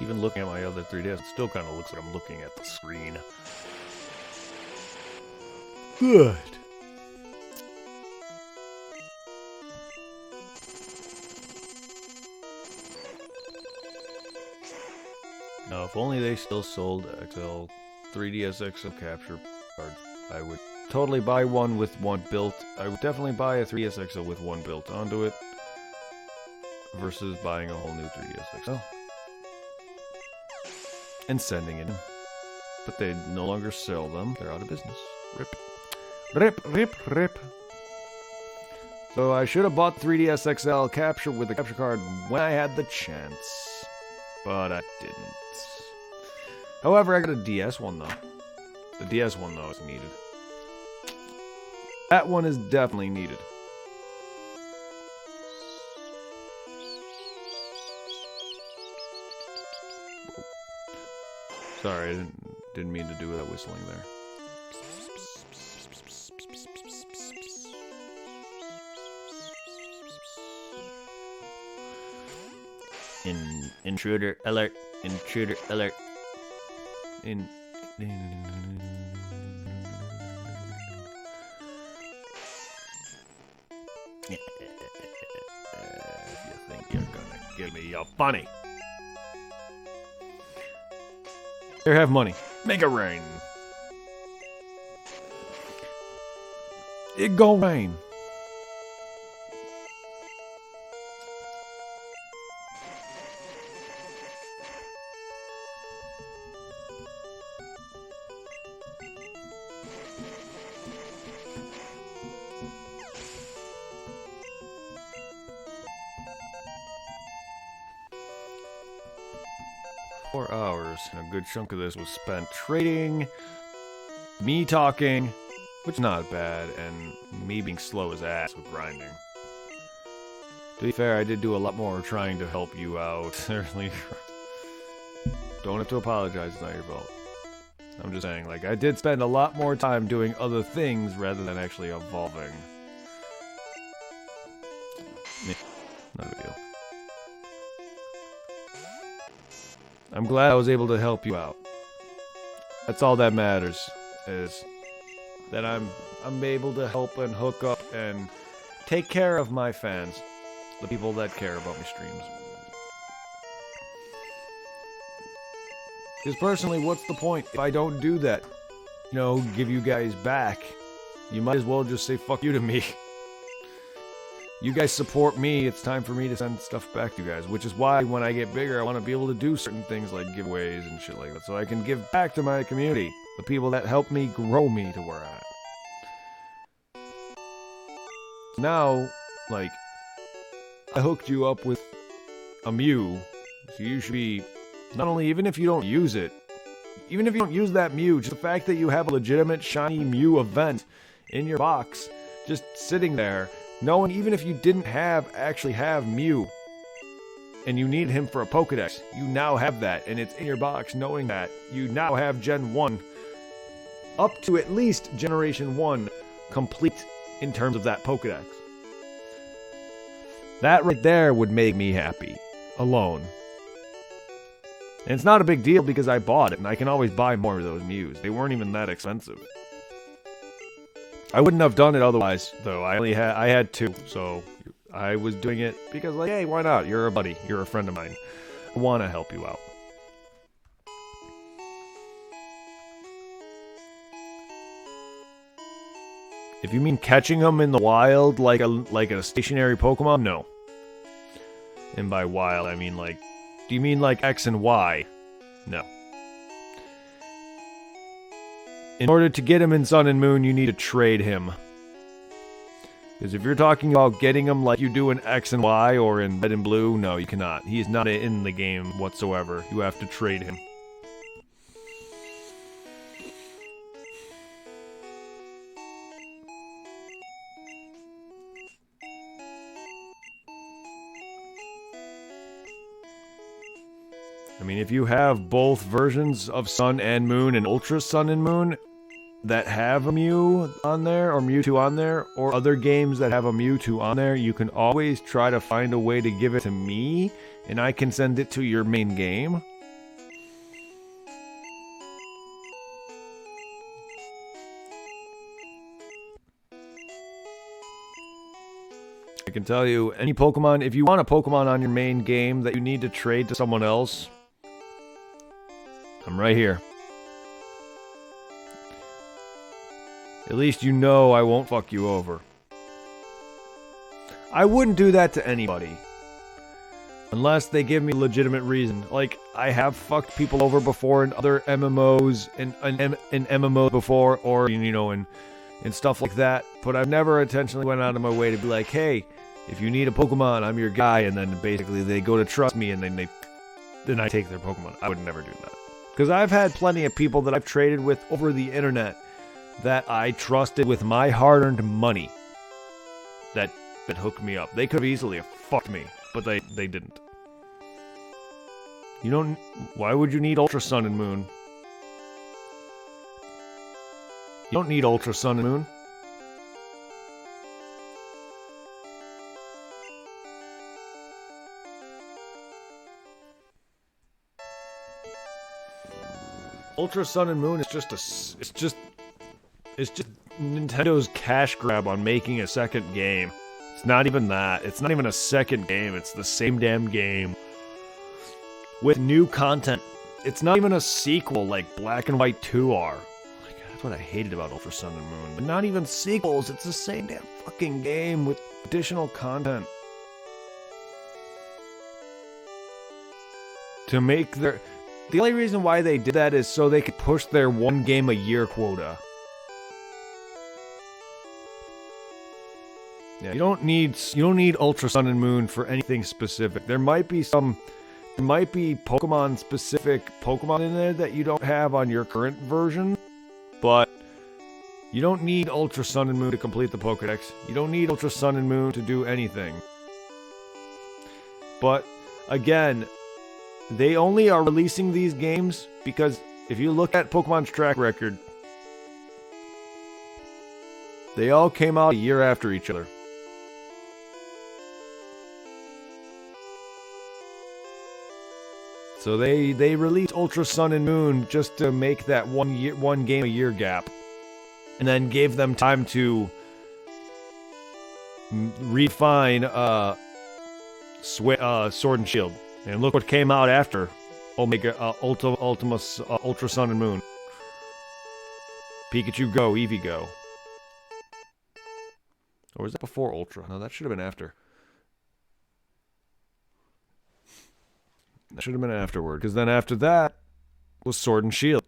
Even looking at my other 3DS, it still kind of looks like I'm looking at the screen. Good. Now, if only they still sold XL 3DS XL capture cards, I would totally buy one with one built. I would definitely buy a 3DS XL with one built onto it versus buying a whole new 3DS XL and sending it in. But they no longer sell them. They're out of business. Rip. Rip, rip, rip. So I should have bought 3DS XL capture with the capture card when I had the chance. But I didn't. However, I got a DS one though. The DS one though is needed. That one is definitely needed. Sorry, I didn't mean to do that whistling there. Intruder alert. Intruder alert. If you think you're gonna give me your funny. Here, have money. Make it rain. It gon' rain. $4, and a good chunk of this was spent trading, me talking, which is not bad, and me being slow as ass with grinding. To be fair, I did do a lot more trying to help you out earlier. Don't have to apologize, it's not your fault. I'm just saying, like, I did spend a lot more time doing other things rather than actually evolving. Not a big deal. I'm glad I was able to help you out. That's all that matters, is that I'm able to help and hook up and take care of my fans, the people that care about my streams. Because personally, what's the point if I don't do that? You know, give you guys back. You might as well just say fuck you to me. You guys support me, it's time for me to send stuff back to you guys. Which is why when I get bigger, I want to be able to do certain things like giveaways and shit like that. So I can give back to my community. The people that helped me grow me to where I'm at. Now, like, I hooked you up with a Mew. So you should be, not only, even if you don't use it, even if you don't use that Mew, just the fact that you have a legitimate shiny Mew event in your box, just sitting there, knowing even if you didn't actually have Mew, and you need him for a pokedex, you now have that, and it's in your box, knowing that you now have Gen 1, up to at least Generation 1, complete in terms of that pokedex. That right there would make me happy, alone. And it's not a big deal because I bought it, and I can always buy more of those Mews. They weren't even that expensive. I wouldn't have done it otherwise, though. I had 2, so I was doing it because, like, hey, why not? You're a buddy. You're a friend of mine. I want to help you out. If you mean catching them in the wild like a stationary Pokemon, no. And by wild, I mean like, do you mean like X and Y? No. In order to get him in Sun and Moon, you need to trade him. Because if you're talking about getting him like you do in X and Y or in Red and Blue, no, you cannot. He is not in the game whatsoever. You have to trade him. I mean, if you have both versions of Sun and Moon and Ultra Sun and Moon that have a Mew on there, or Mewtwo on there, or other games that have a Mewtwo on there, you can always try to find a way to give it to me, and I can send it to your main game. I can tell you, any Pokemon, if you want a Pokemon on your main game that you need to trade to someone else, I'm right here. At least you know I won't fuck you over. I wouldn't do that to anybody. Unless they give me a legitimate reason. Like, I have fucked people over before in other MMOs, in MMOs before, or, you know, in stuff like that. But I've never intentionally went out of my way to be like, hey, if you need a Pokemon, I'm your guy. And then basically they go to trust me and then I take their Pokemon. I would never do that. Because I've had plenty of people that I've traded with over the internet that I trusted with my hard-earned money that hooked me up. They could have easily have fucked me, but they didn't. You don't... Why would you need Ultra Sun and Moon? You don't need Ultra Sun and Moon. Ultra Sun and Moon is it's just Nintendo's cash grab on making a second game. It's not even that. It's not even a second game. It's the same damn game with new content. It's not even a sequel like Black and White 2 are. Like, that's what I hated about Ultra Sun and Moon. But not even sequels. It's the same damn fucking game with additional content. To make their... The only reason why they did that is so they could push their one game a year quota. Yeah, you don't need Ultra Sun and Moon for anything specific. There might be Pokemon specific Pokemon in there that you don't have on your current version, but you don't need Ultra Sun and Moon to complete the Pokedex. You don't need Ultra Sun and Moon to do anything. But again, they only are releasing these games because if you look at Pokemon's track record, they all came out a year after each other. So they released Ultra Sun and Moon just to make that one game a year gap, and then gave them time to refine Sword and Shield. And look what came out after Ultra Sun and Moon. Pikachu Go, Eevee Go. Or was that before Ultra? No, that should have been after. That should have been afterward, because then after that was Sword and Shield.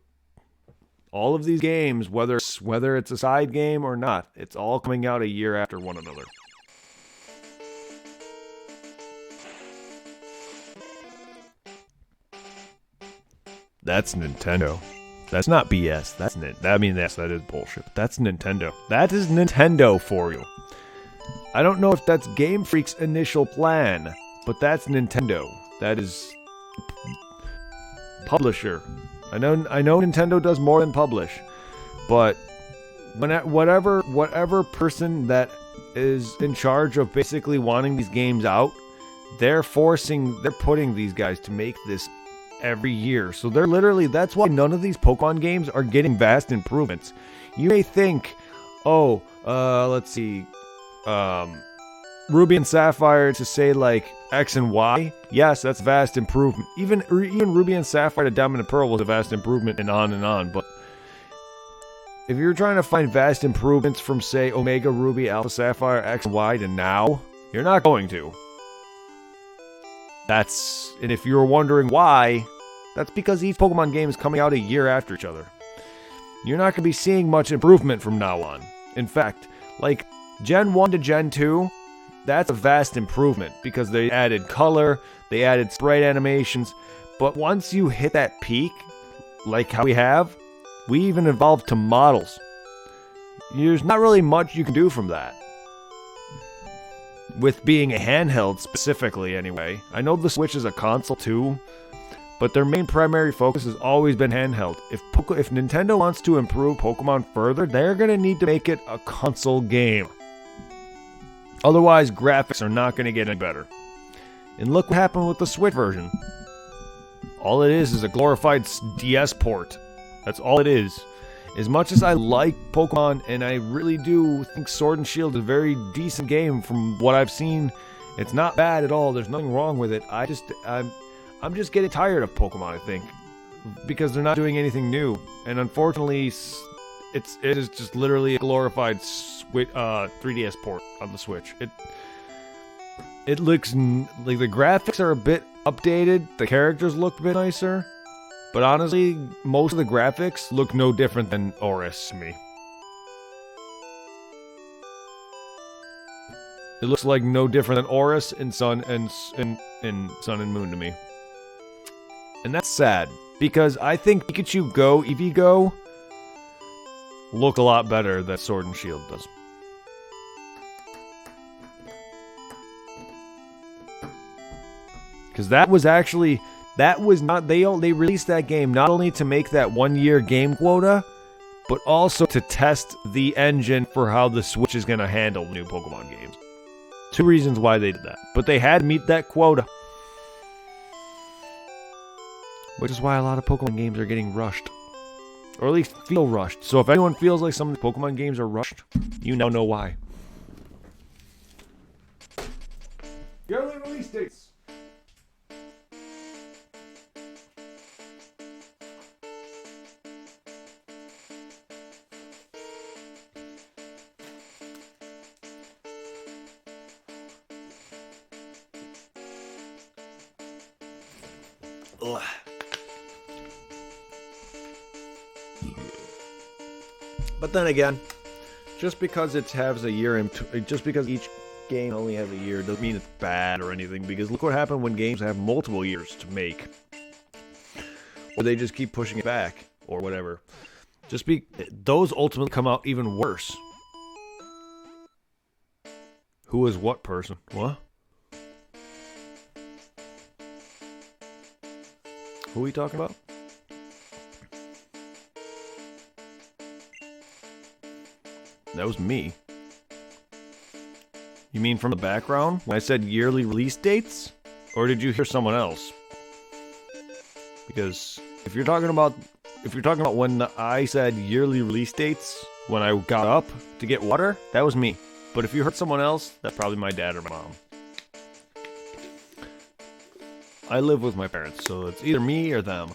All of these games, whether it's a side game or not, it's all coming out a year after one another. That's Nintendo. That's not BS. That is bullshit. That's Nintendo. That is Nintendo for you. I don't know if that's Game Freak's initial plan, but that's Nintendo. That is publisher. I know Nintendo does more than publish, but whatever person that is in charge of basically wanting these games out, they're putting these guys to make this every year. So that's why none of these Pokemon games are getting vast improvements. You may think, let's see, Ruby and Sapphire to say like X and Y. Yes, that's vast improvement. Even Ruby and Sapphire to Diamond and Pearl was a vast improvement, and on. But if you're trying to find vast improvements from say Omega Ruby, Alpha Sapphire, X and Y to now, you're not going to. And if you're wondering why, that's because each Pokemon game is coming out a year after each other. You're not going to be seeing much improvement from now on. In fact, like Gen 1 to Gen 2, that's a vast improvement because they added color, they added sprite animations, but once you hit that peak, like how we even evolved to models. There's not really much you can do from that. With being a handheld specifically anyway. I know the Switch is a console too, but their main primary focus has always been handheld. If Nintendo wants to improve Pokemon further, they're going to need to make it a console game. Otherwise, graphics are not going to get any better. And look what happened with the Switch version. All it is a glorified DS port. That's all it is. As much as I like Pokemon, and I really do think Sword and Shield is a very decent game from what I've seen, it's not bad at all. There's nothing wrong with it. I'm just getting tired of Pokemon, I think, because they're not doing anything new. And unfortunately, it is just literally a glorified 3DS port on the Switch. It looks like the graphics are a bit updated. The characters look a bit nicer. But honestly, most of the graphics look no different than Oris to me. It looks like no different than Oris and Sun and Moon to me. And that's sad, because I think Pikachu Go, Eevee Go look a lot better than Sword and Shield does. Because they released that game not only to make that 1 year game quota, but also to test the engine for how the Switch is going to handle new Pokemon games. 2 reasons why they did that. But they had to meet that quota. Which is why a lot of Pokemon games are getting rushed. Or at least feel rushed. So if anyone feels like some of the Pokemon games are rushed, you now know why. Yearly release dates. Ugh. But then again, just because it has a year, just because each game only has a year, doesn't mean it's bad or anything. Because look what happened when games have multiple years to make, or they just keep pushing it back or whatever. Those ultimately come out even worse. Who is what person? What? Who are we talking about? That was me. You mean from the background when I said yearly release dates? Or did you hear someone else? Because if you're talking about when I said yearly release dates when I got up to get water, that was me. But if you heard someone else, that's probably my dad or my mom. I live with my parents, so it's either me or them.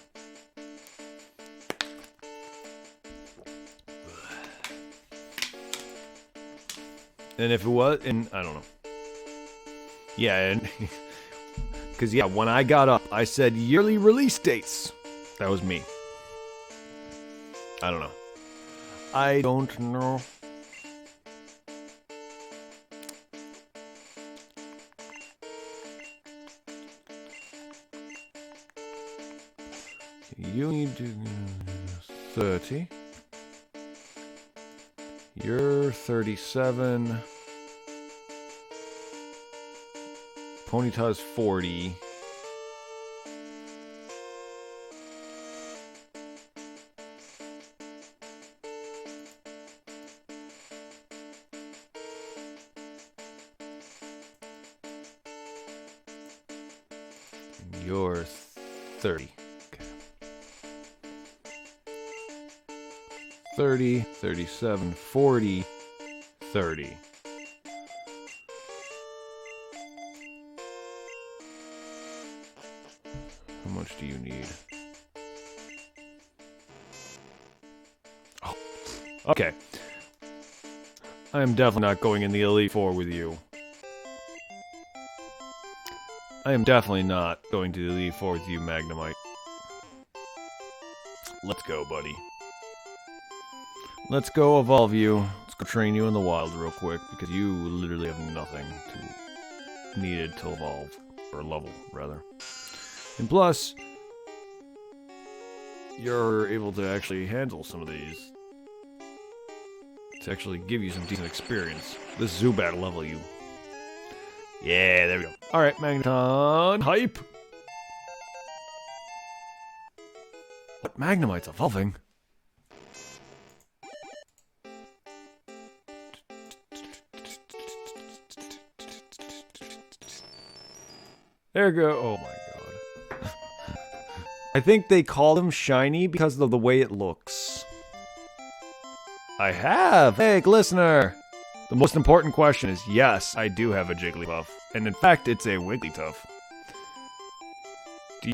And if it was, and I don't know. Yeah, and because yeah, when I got up, I said yearly release dates. That was me. I don't know. I don't know. You need to 30. You're 37. Ponyta's 40. And you're 30. 30, 37, 40, 30. How much do you need? Oh, okay. I am definitely not going in the Elite Four with you. I am definitely not going to the Elite Four with you, Magnemite. Let's go, buddy. Let's go evolve you. Let's go train you in the wild real quick, because you literally have nothing needed to evolve. Or level, rather. And plus, you're able to actually handle some of these. To actually give you some decent experience. This Zubat will level you. Yeah, there we go. Alright, Magneton, hype! What, Magnemite's evolving? There we go. Oh my god. I think they called him shiny because of the way it looks. I have! Hey, listener! The most important question is, yes, I do have a Jigglypuff. And in fact, it's a Wigglytuff.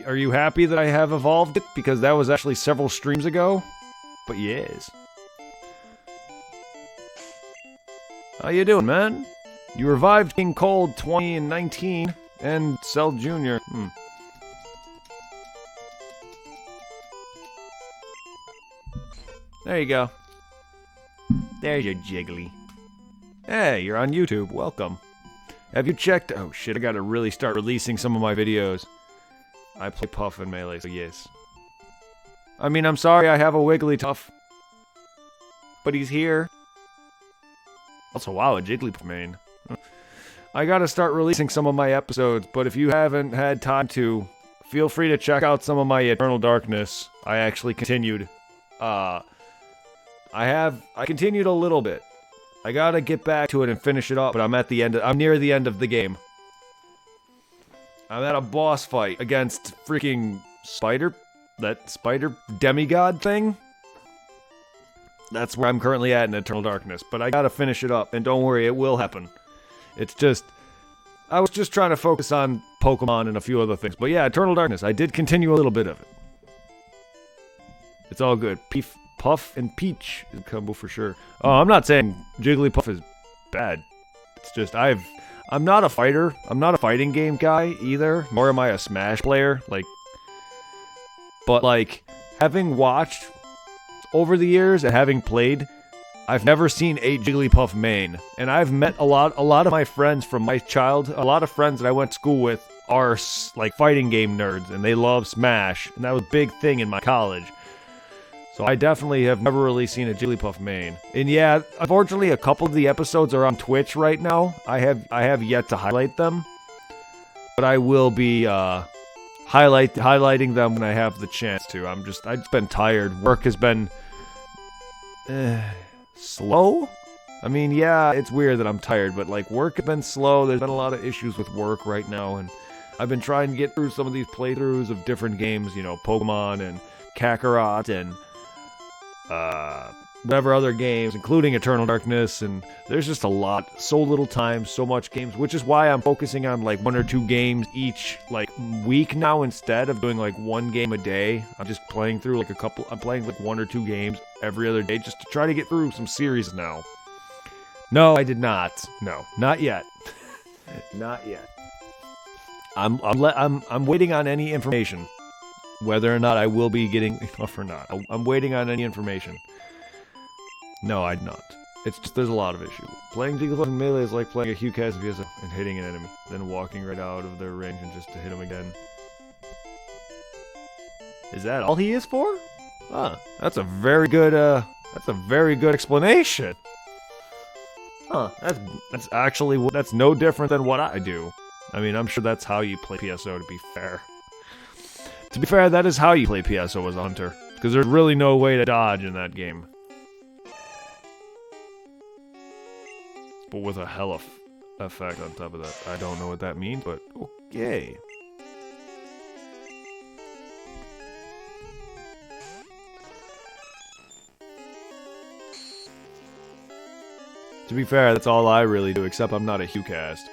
Are you happy that I have evolved it? Because that was actually several streams ago. But yes. How you doing, man? You revived King Cold 20 and 19. And Cell Jr. There you go. There's your Jiggly. Hey, you're on YouTube. Welcome. Have you checked... Oh shit, I gotta really start releasing some of my videos. I play Puff and Melee, so yes. I mean, I'm sorry I have a Wigglytuff. But he's here. Also, wow, a Jigglypuff main. I gotta start releasing some of my episodes, but if you haven't had time to, feel free to check out some of my Eternal Darkness. I actually continued. I continued a little bit. I gotta get back to it and finish it up, but I'm near the end of the game. I'm at a boss fight against freaking that spider demigod thing. That's where I'm currently at in Eternal Darkness, but I gotta finish it up, and don't worry, it will happen. It's just, I was just trying to focus on Pokemon and a few other things. But yeah, Eternal Darkness, I did continue a little bit of it. It's all good. Puff and Peach is a combo for sure. Oh, I'm not saying Jigglypuff is bad. It's just, I'm not a fighter. I'm not a fighting game guy either. Nor am I a Smash player. But having watched over the years and having played, I've never seen a Jigglypuff main, and I've met a lot of my friends from my a lot of friends that I went to school with are fighting game nerds, and they love Smash, and that was a big thing in my college. So I definitely have never really seen a Jigglypuff main. And yeah, unfortunately, a couple of the episodes are on Twitch right now. I have yet to highlight them, but I will be highlighting them when I have the chance to. I've just been tired. Work has been slow? I mean, yeah, it's weird that I'm tired, but work has been slow. There's been a lot of issues with work right now, and I've been trying to get through some of these playthroughs of different games, you know, Pokemon and Kakarot and whatever other games, including Eternal Darkness, and there's just a lot, so little time, so much games, which is why I'm focusing on like 1 or 2 games each like week now instead of doing like 1 game a day. I'm just playing through like I'm playing like 1 or 2 games every other day just to try to get through some series now. No, I did not. No, not yet. Not yet. I'm waiting on any information, whether or not I will be getting enough or not. I'm waiting on any information. No, I'd not. It's just there's a lot of issues. Playing League of Legends Melee is like playing a Q-Cast VS and hitting an enemy, then walking right out of their range and just to hit him again. Is that all he is for? Huh. That's a very good explanation. Huh. That's actually that's no different than what I do. I mean, I'm sure that's how you play PSO, to be fair. To be fair, that is how you play PSO as a hunter, because there's really no way to dodge in that game. But with a hell of effect on top of that. I don't know what that means, but okay. To be fair, that's all I really do, except I'm not a Q-Cast.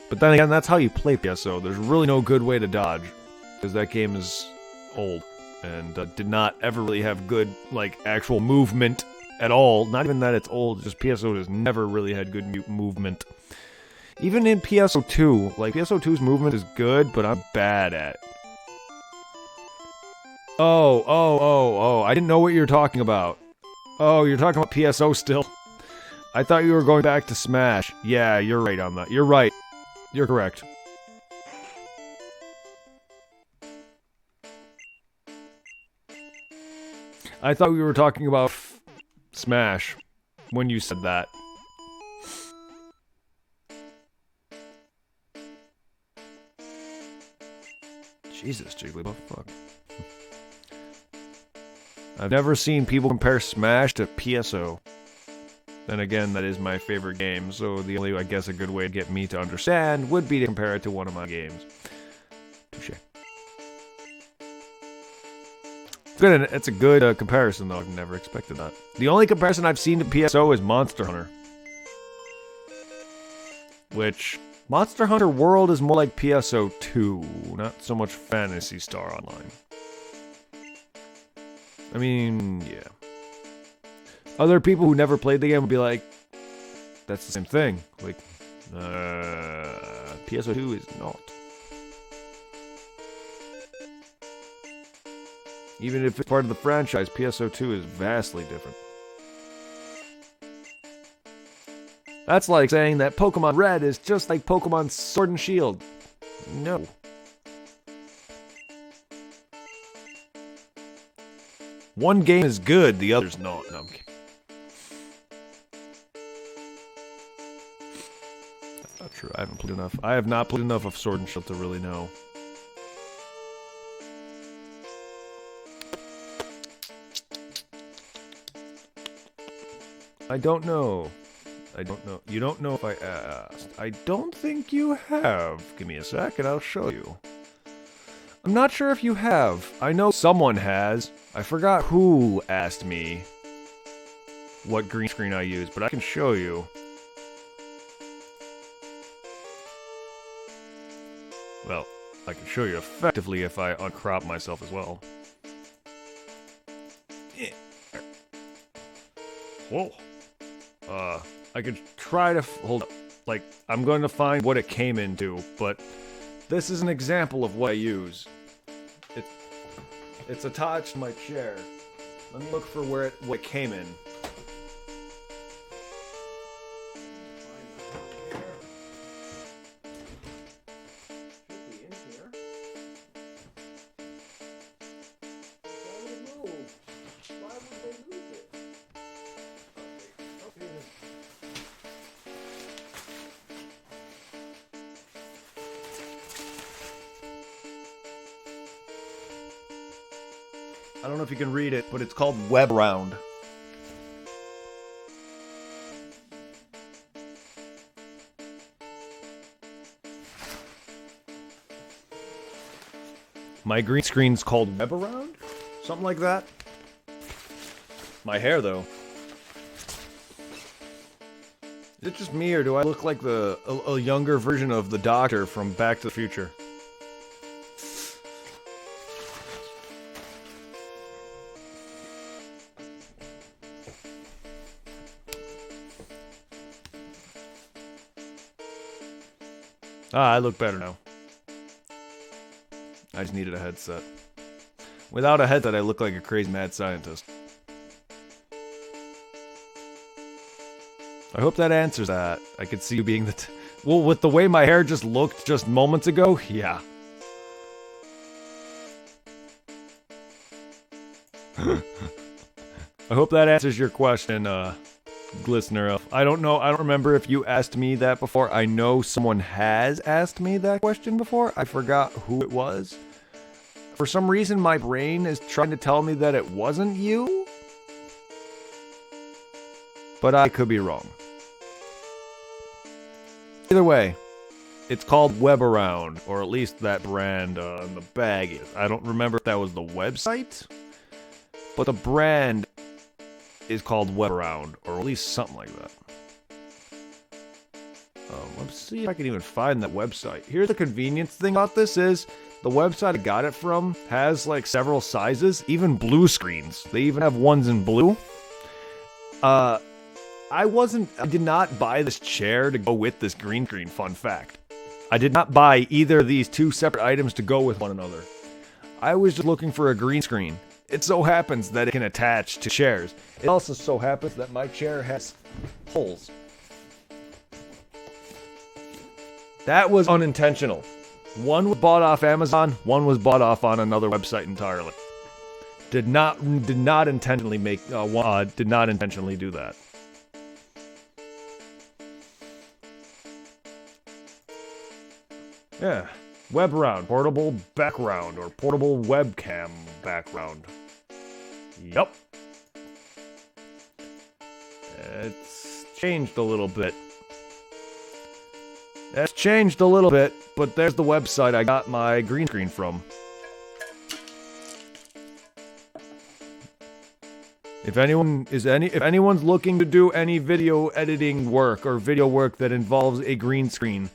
But then again, that's how you play PSO. There's really no good way to dodge, because that game is old, and did not ever really have good, like, actual movement at all. Not even that it's old, just PSO has never really had good movement. Even in PSO 2, like, PSO 2's movement is good, but I'm bad at it. Oh, I didn't know what you were talking about. Oh, you're talking about PSO still. I thought you were going back to Smash. Yeah, you're right on that. You're right. You're correct. I thought we were talking about Smash when you said that. Jesus, Jigglypuff, fuck. I've never seen people compare Smash to PSO. Then again, that is my favorite game, so the only, I guess, a good way to get me to understand would be to compare it to one of my games. Touché. Good, it's a good comparison, though. I've never expected that. The only comparison I've seen to PSO is Monster Hunter. Which, Monster Hunter World is more like PSO 2, not so much Phantasy Star Online. I mean, yeah. Other people who never played the game would be like, that's the same thing. Like, PSO 2 is not. Even if it's part of the franchise, PSO 2 is vastly different. That's like saying that Pokemon Red is just like Pokemon Sword and Shield. No. One game is good, the other's not. No, I'm kidding. That's not true. I haven't played enough. I have not played enough of Sword and Shield to really know. I don't know. I don't know. You don't know if I asked. I don't think you have. Give me a sec and I'll show you. I'm not sure if you have. I know someone has. I forgot who asked me what green screen I use, but I can show you. Well, I can show you effectively if I uncrop myself as well. Whoa. I could try to hold up. Like, I'm going to find what it came into, but this is an example of what I use. It's attached to my chair. Let me look for what it came in. Should be in here. Why would it move? Why would they lose it? Okay. I don't know if you can read it, but it's called Web Round. My green screen's called Web Around? Something like that? My hair, though. Is it just me, or do I look like a younger version of the Doctor from Back to the Future? Ah, I look better now. I just needed a headset. Without a headset, I look like a crazy mad scientist. I hope that answers that. I could see you being the well, with the way my hair just looked just moments ago, yeah. I hope that answers your question, listener. I don't know, I don't remember if you asked me that before. I know someone has asked me that question before. I forgot who it was. For some reason, my brain is trying to tell me that it wasn't you. But I could be wrong. Either way, it's called Web Around, or at least that brand on the bag is. I don't remember if that was the website, but the brand is called Web Around, or at least something like that. Let's see if I can even find that website. Here's the convenience thing about this is, the website I got it from has like several sizes, even blue screens. They even have ones in blue. I did not buy this chair to go with this green screen, fun fact. I did not buy either of these two separate items to go with one another. I was just looking for a green screen. It so happens that it can attach to chairs. It also so happens that my chair has holes. That was unintentional. One was bought off Amazon, one was bought off on another website entirely. Did not intentionally do that. Yeah, Web Around, portable background, or portable webcam background. Yup. It's changed a little bit. It's changed a little bit, but there's the website I got my green screen from. If anyone's looking to do any video editing work or video work that involves a green screen,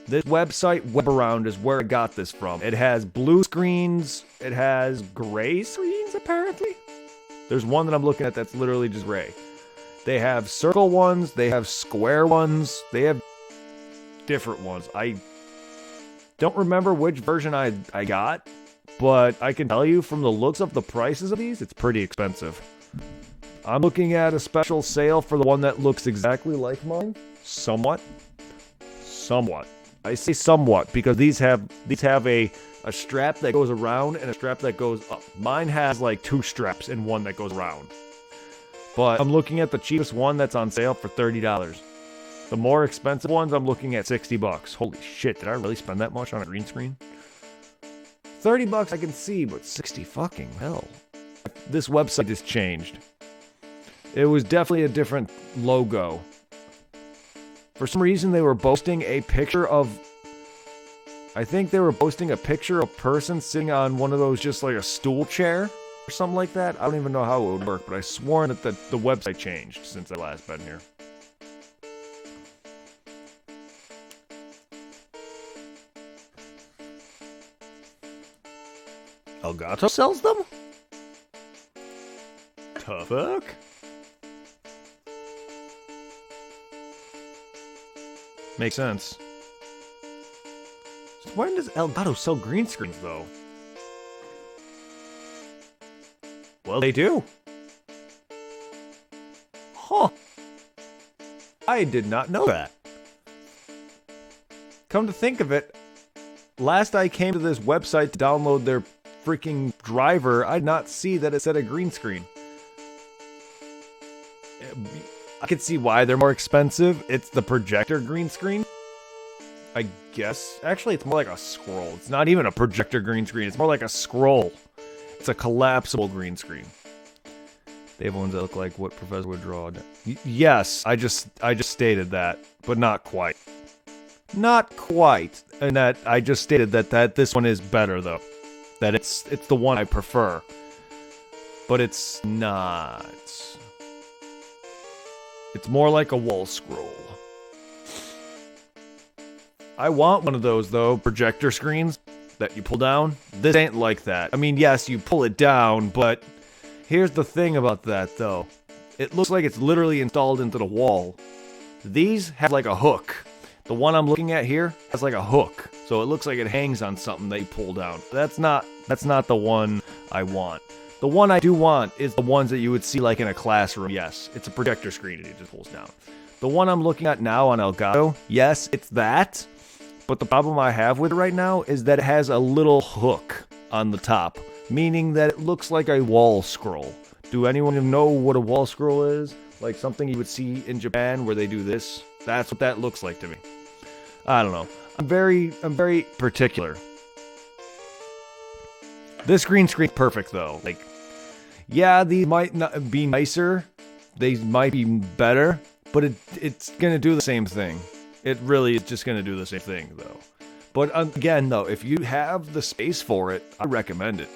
this website, Web Around, is where I got this from. It has blue screens, it has gray screens, apparently. There's one that I'm looking at that's literally just gray. They have circle ones, they have square ones, they have different ones. I don't remember which version I got, but I can tell you from the looks of the prices of these, it's pretty expensive. I'm looking at a special sale for the one that looks exactly like mine. Somewhat. I say somewhat because these have a strap that goes around and a strap that goes up. Mine has like two straps and one that goes around. But I'm looking at the cheapest one that's on sale for $30. The more expensive ones, I'm looking at $60. Holy shit, did I really spend that much on a green screen? $30 I can see, but 60 fucking hell. This website has changed. It was definitely a different logo. For some reason, they were boasting a picture of... I think they were posting a picture of a person sitting on one of those, just like a stool chair or something like that. I don't even know how it would work, but I swore that the website changed since I last been here. Elgato sells them? The fuck? Makes sense. So why does Elgato sell green screens, though? Well, they do. Huh. I did not know that. Come to think of it, last I came to this website to download their freaking driver, I did not see that it said a green screen. I can see why they're more expensive. It's the projector green screen, I guess. Actually, it's more like a scroll. It's not even a projector green screen. It's more like a scroll. It's a collapsible green screen. They have ones that look like what Professor would draw. Yes, I just stated that, but not quite. Not quite. And that I just stated that this one is better, though. That it's the one I prefer. But it's not. It's more like a wall scroll. I want one of those, though, projector screens that you pull down. This ain't like that. I mean, yes, you pull it down, but here's the thing about that, though. It looks like it's literally installed into the wall. These have like a hook. The one I'm looking at here has like a hook. So it looks like it hangs on something that you pull down. That's not the one I want. The one I do want is the ones that you would see like in a classroom. Yes, it's a projector screen and it just pulls down. The one I'm looking at now on Elgato, yes, it's that. But the problem I have with it right now is that it has a little hook on the top, meaning that it looks like a wall scroll. Do anyone know what a wall scroll is? Like something you would see in Japan where they do this? That's what that looks like to me. I don't know. I'm very particular. This green screen's perfect though. Like, yeah, these might not be nicer. They might be better, but it's gonna do the same thing. It really is just gonna do the same thing though. But again though, if you have the space for it, I recommend it.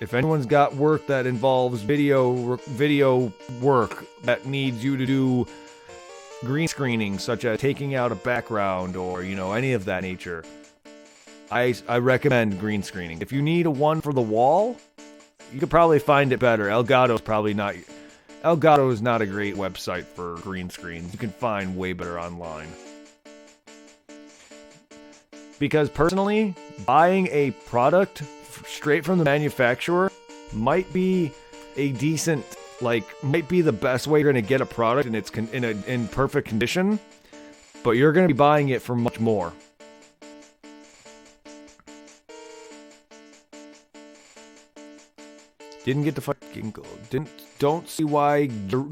If anyone's got work that involves video work that needs you to do green screening, such as taking out a background or, you know, any of that nature, I recommend green screening. If you need a one for the wall, you could probably find it better. Elgato is not a great website for green screens. You can find way better online. Because personally, buying a product straight from the manufacturer might be a decent, might be the best way you're going to get a product and it's in perfect condition, but you're going to be buying it for much more. Didn't get to fucking go. Don't see why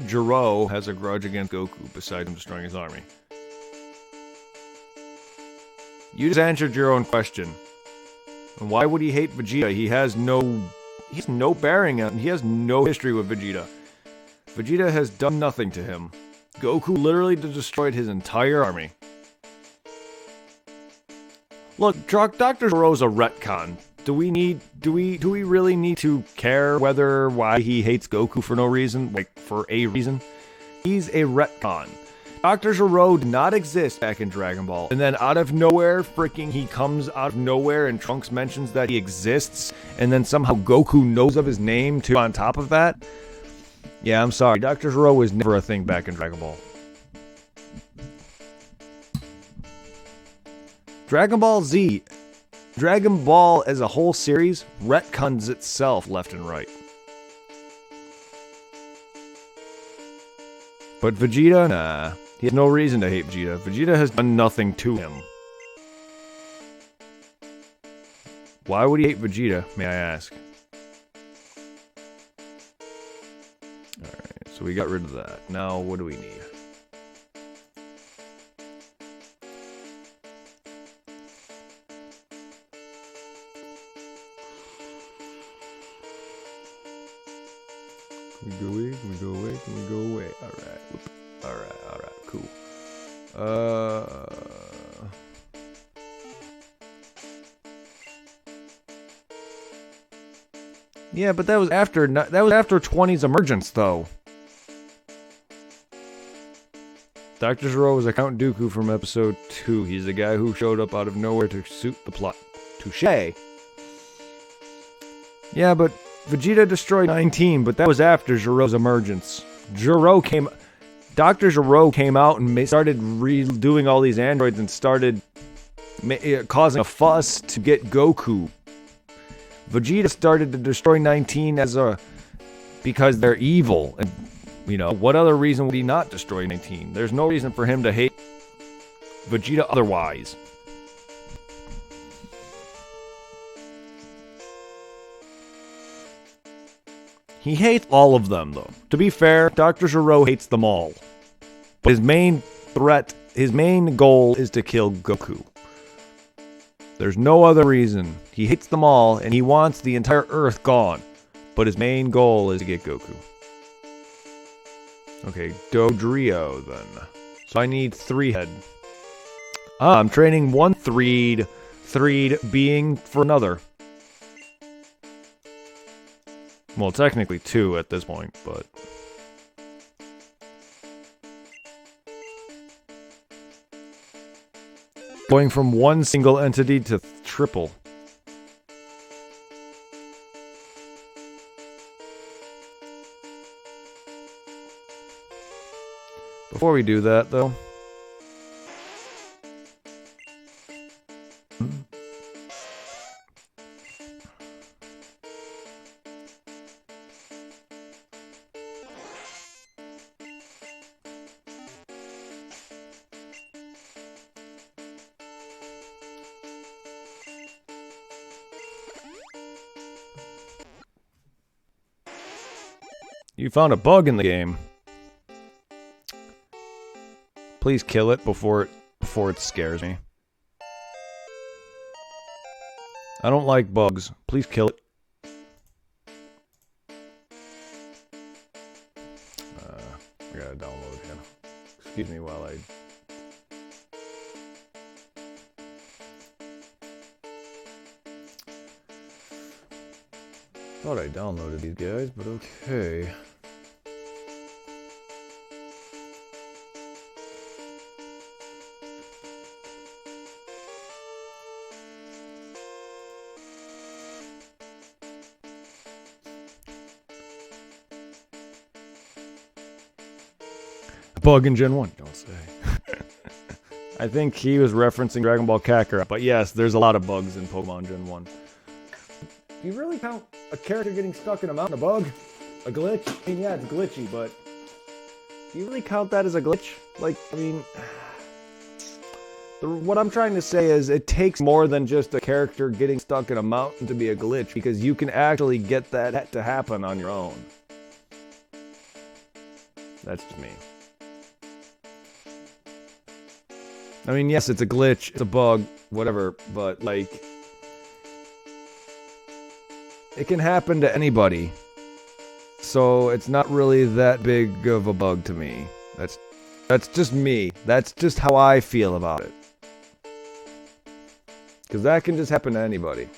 Jiro has a grudge against Goku besides him destroying his army. You just answered your own question. And why would he hate Vegeta? He has no bearing on. He has no history with Vegeta. Vegeta has done nothing to him. Goku literally destroyed his entire army. Look, Dr. Jiro's a retcon. Do we really need to care why he hates Goku for no reason? Like, for a reason? He's a retcon. Dr. Gero did not exist back in Dragon Ball. And then out of nowhere, he comes out of nowhere and Trunks mentions that he exists. And then somehow Goku knows of his name too on top of that. Yeah, I'm sorry. Dr. Gero was never a thing back in Dragon Ball. Dragon Ball Z. Dragon Ball as a whole series retcons itself left and right. But Vegeta, nah. He has no reason to hate Vegeta. Vegeta has done nothing to him. Why would he hate Vegeta, may I ask? Alright, so we got rid of that. Now, what do we need? Can we go away? Can we go away? Can we go away? Alright, cool. Yeah, but that was after 20's emergence, though. Dr. Gero was a Count Dooku from episode 2. He's the guy who showed up out of nowhere to suit the plot. Touché. Yeah, but Vegeta destroyed 19, but that was after Gero's emergence. Dr. Gero came out and started redoing all these androids and started causing a fuss to get Goku. Vegeta started to destroy 19 because they're evil. And, you know, what other reason would he not destroy 19? There's no reason for him to hate Vegeta otherwise. He hates all of them, though. To be fair, Dr. Gero hates them all. But his main goal is to kill Goku. There's no other reason. He hates them all, and he wants the entire Earth gone. But his main goal is to get Goku. Okay, Dodrio then. So I need 3-head. Ah, I'm training one 3'd being for another. Well, technically 2 at this point, but... Going from one single entity to triple. Before we do that, though... You found a bug in the game. Please kill it before it scares me. I don't like bugs. Please kill it. I gotta download him. Excuse me while I... Thought I downloaded these guys, but okay. Bug in Gen 1, don't say. I think he was referencing Dragon Ball Kakarot, but yes, there's a lot of bugs in Pokemon Gen 1. Do you really count a character getting stuck in a mountain a bug? A glitch? I mean, yeah, it's glitchy, but... Do you really count that as a glitch? Like, I mean... What I'm trying to say is, it takes more than just a character getting stuck in a mountain to be a glitch, because you can actually get that to happen on your own. That's just me. I mean, yes, it's a glitch, it's a bug, whatever, but, like... It can happen to anybody. So, it's not really that big of a bug to me. That's just me. That's just how I feel about it. Because that can just happen to anybody.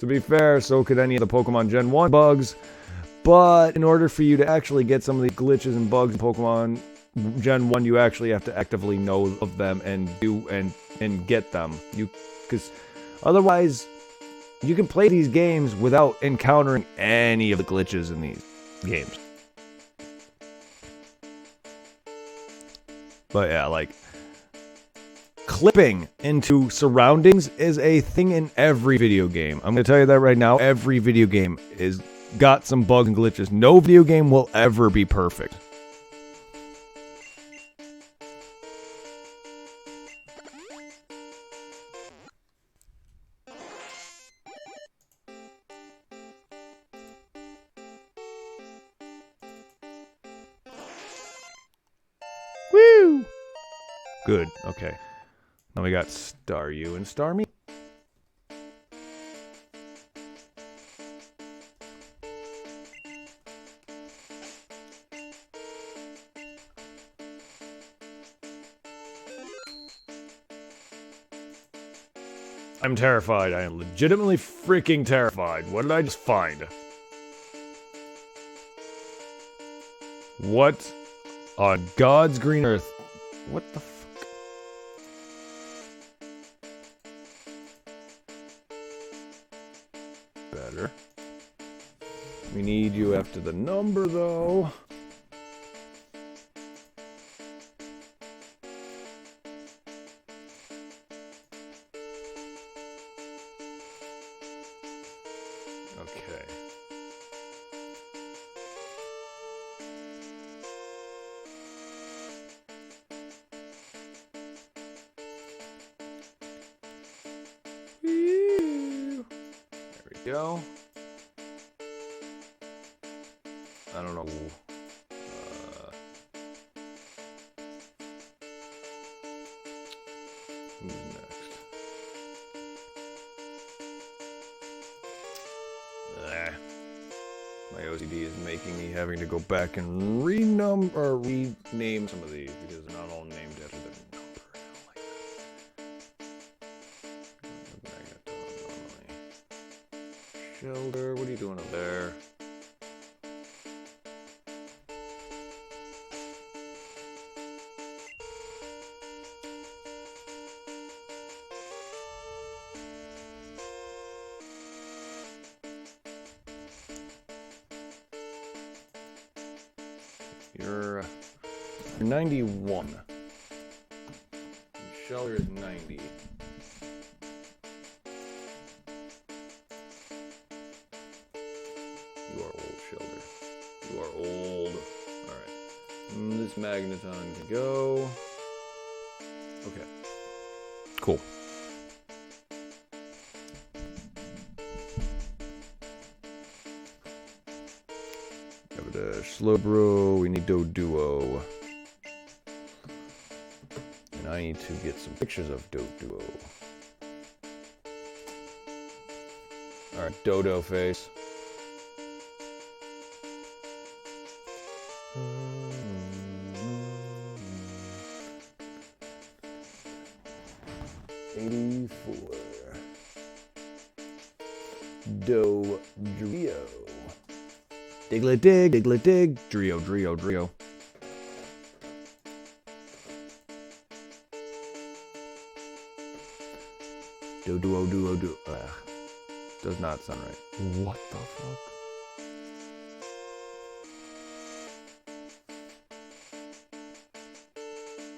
To be fair, so could any of the Pokemon Gen 1 bugs. But in order for you to actually get some of the glitches and bugs in Pokemon Gen 1, you actually have to actively know of them and get them. Because otherwise, you can play these games without encountering any of the glitches in these games. But yeah, like, clipping into surroundings is a thing in every video game. I'm going to tell you that right now. Every video game is got some bugs and glitches. No video game will ever be perfect. Woo! Good, okay. Now we got Staryu and Starmie. I'm terrified. I am legitimately freaking terrified. What did I just find? What on God's green earth? What the fuck? Better. We need you after the number, though. Okay. Woo. There we go. I don't know. Who's next? My OCD is making me having to go back and rename some of these because they're not all named after their number. I don't like that. Shelter, what are you doing up there? You're 91. Shelter is 90. You are old, Shelter. You are old. Alright. This magneton can go. Okay. Cool. Slowbro, we need Doduo. And I need to get some pictures of Doduo. Alright, Dodo face. $84. Drio. Diggly dig, diggly dig. Drio, Drio, Drio. Duo, duo, duo. Does not sound right. What the fuck?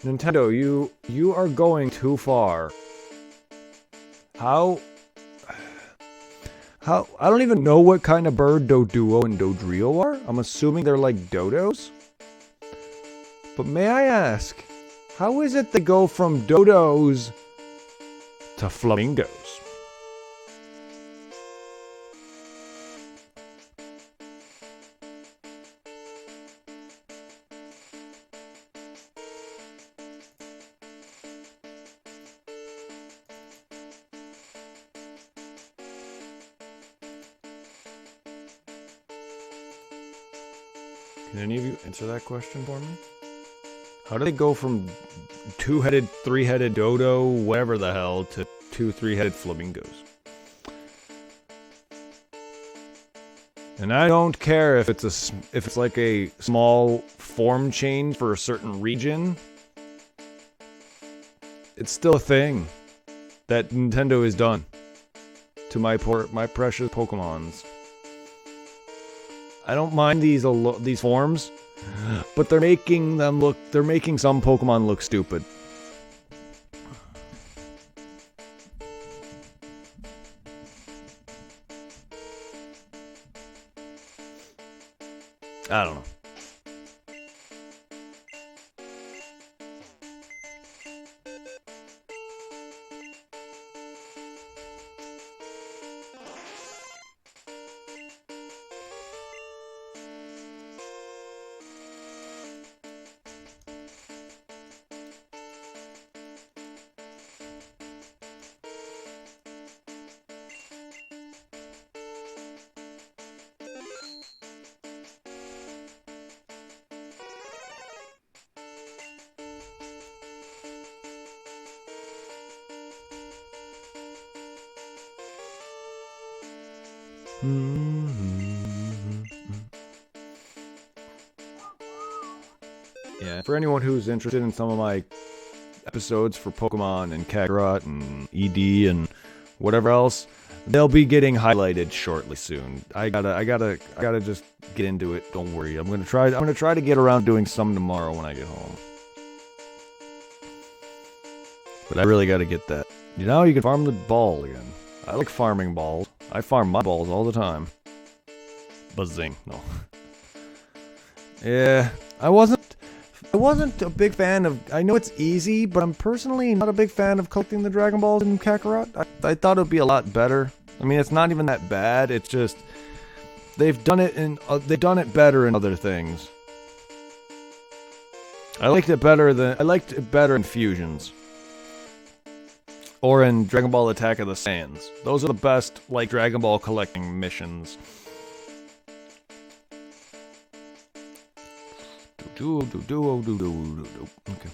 Nintendo, you are going too far. How I don't even know what kind of bird Doduo and Dodrio are. I'm assuming they're like dodos. But may I ask, how is it they go from dodos to flamingos? Can any of you answer that question for me? How do they go from two-headed, three-headed dodo, whatever the hell, to two three-headed flamingos? And I don't care if it's like a small form change for a certain region. It's still a thing that Nintendo has done to my precious Pokemons. I don't mind these forms, but they're making some Pokemon look stupid. I don't know. Yeah, for anyone who's interested in some of my episodes for Pokemon and Kakarot and ED and whatever else, they'll be getting highlighted shortly soon. I gotta just get into it. Don't worry. I'm gonna try to get around doing some tomorrow when I get home. But I really gotta get that. You know, you can farm the ball again. I like farming balls. I farm my balls all the time. Buzzing. No. Yeah, I wasn't a big fan of... I know it's easy, but I'm personally not a big fan of collecting the Dragon Balls in Kakarot. I thought it would be a lot better. I mean, it's not even that bad. It's just... They've done it better in other things. I liked it better in Fusions. Or in Dragon Ball Attack of the Saiyans. Those are the best, like, Dragon Ball collecting missions. Okay.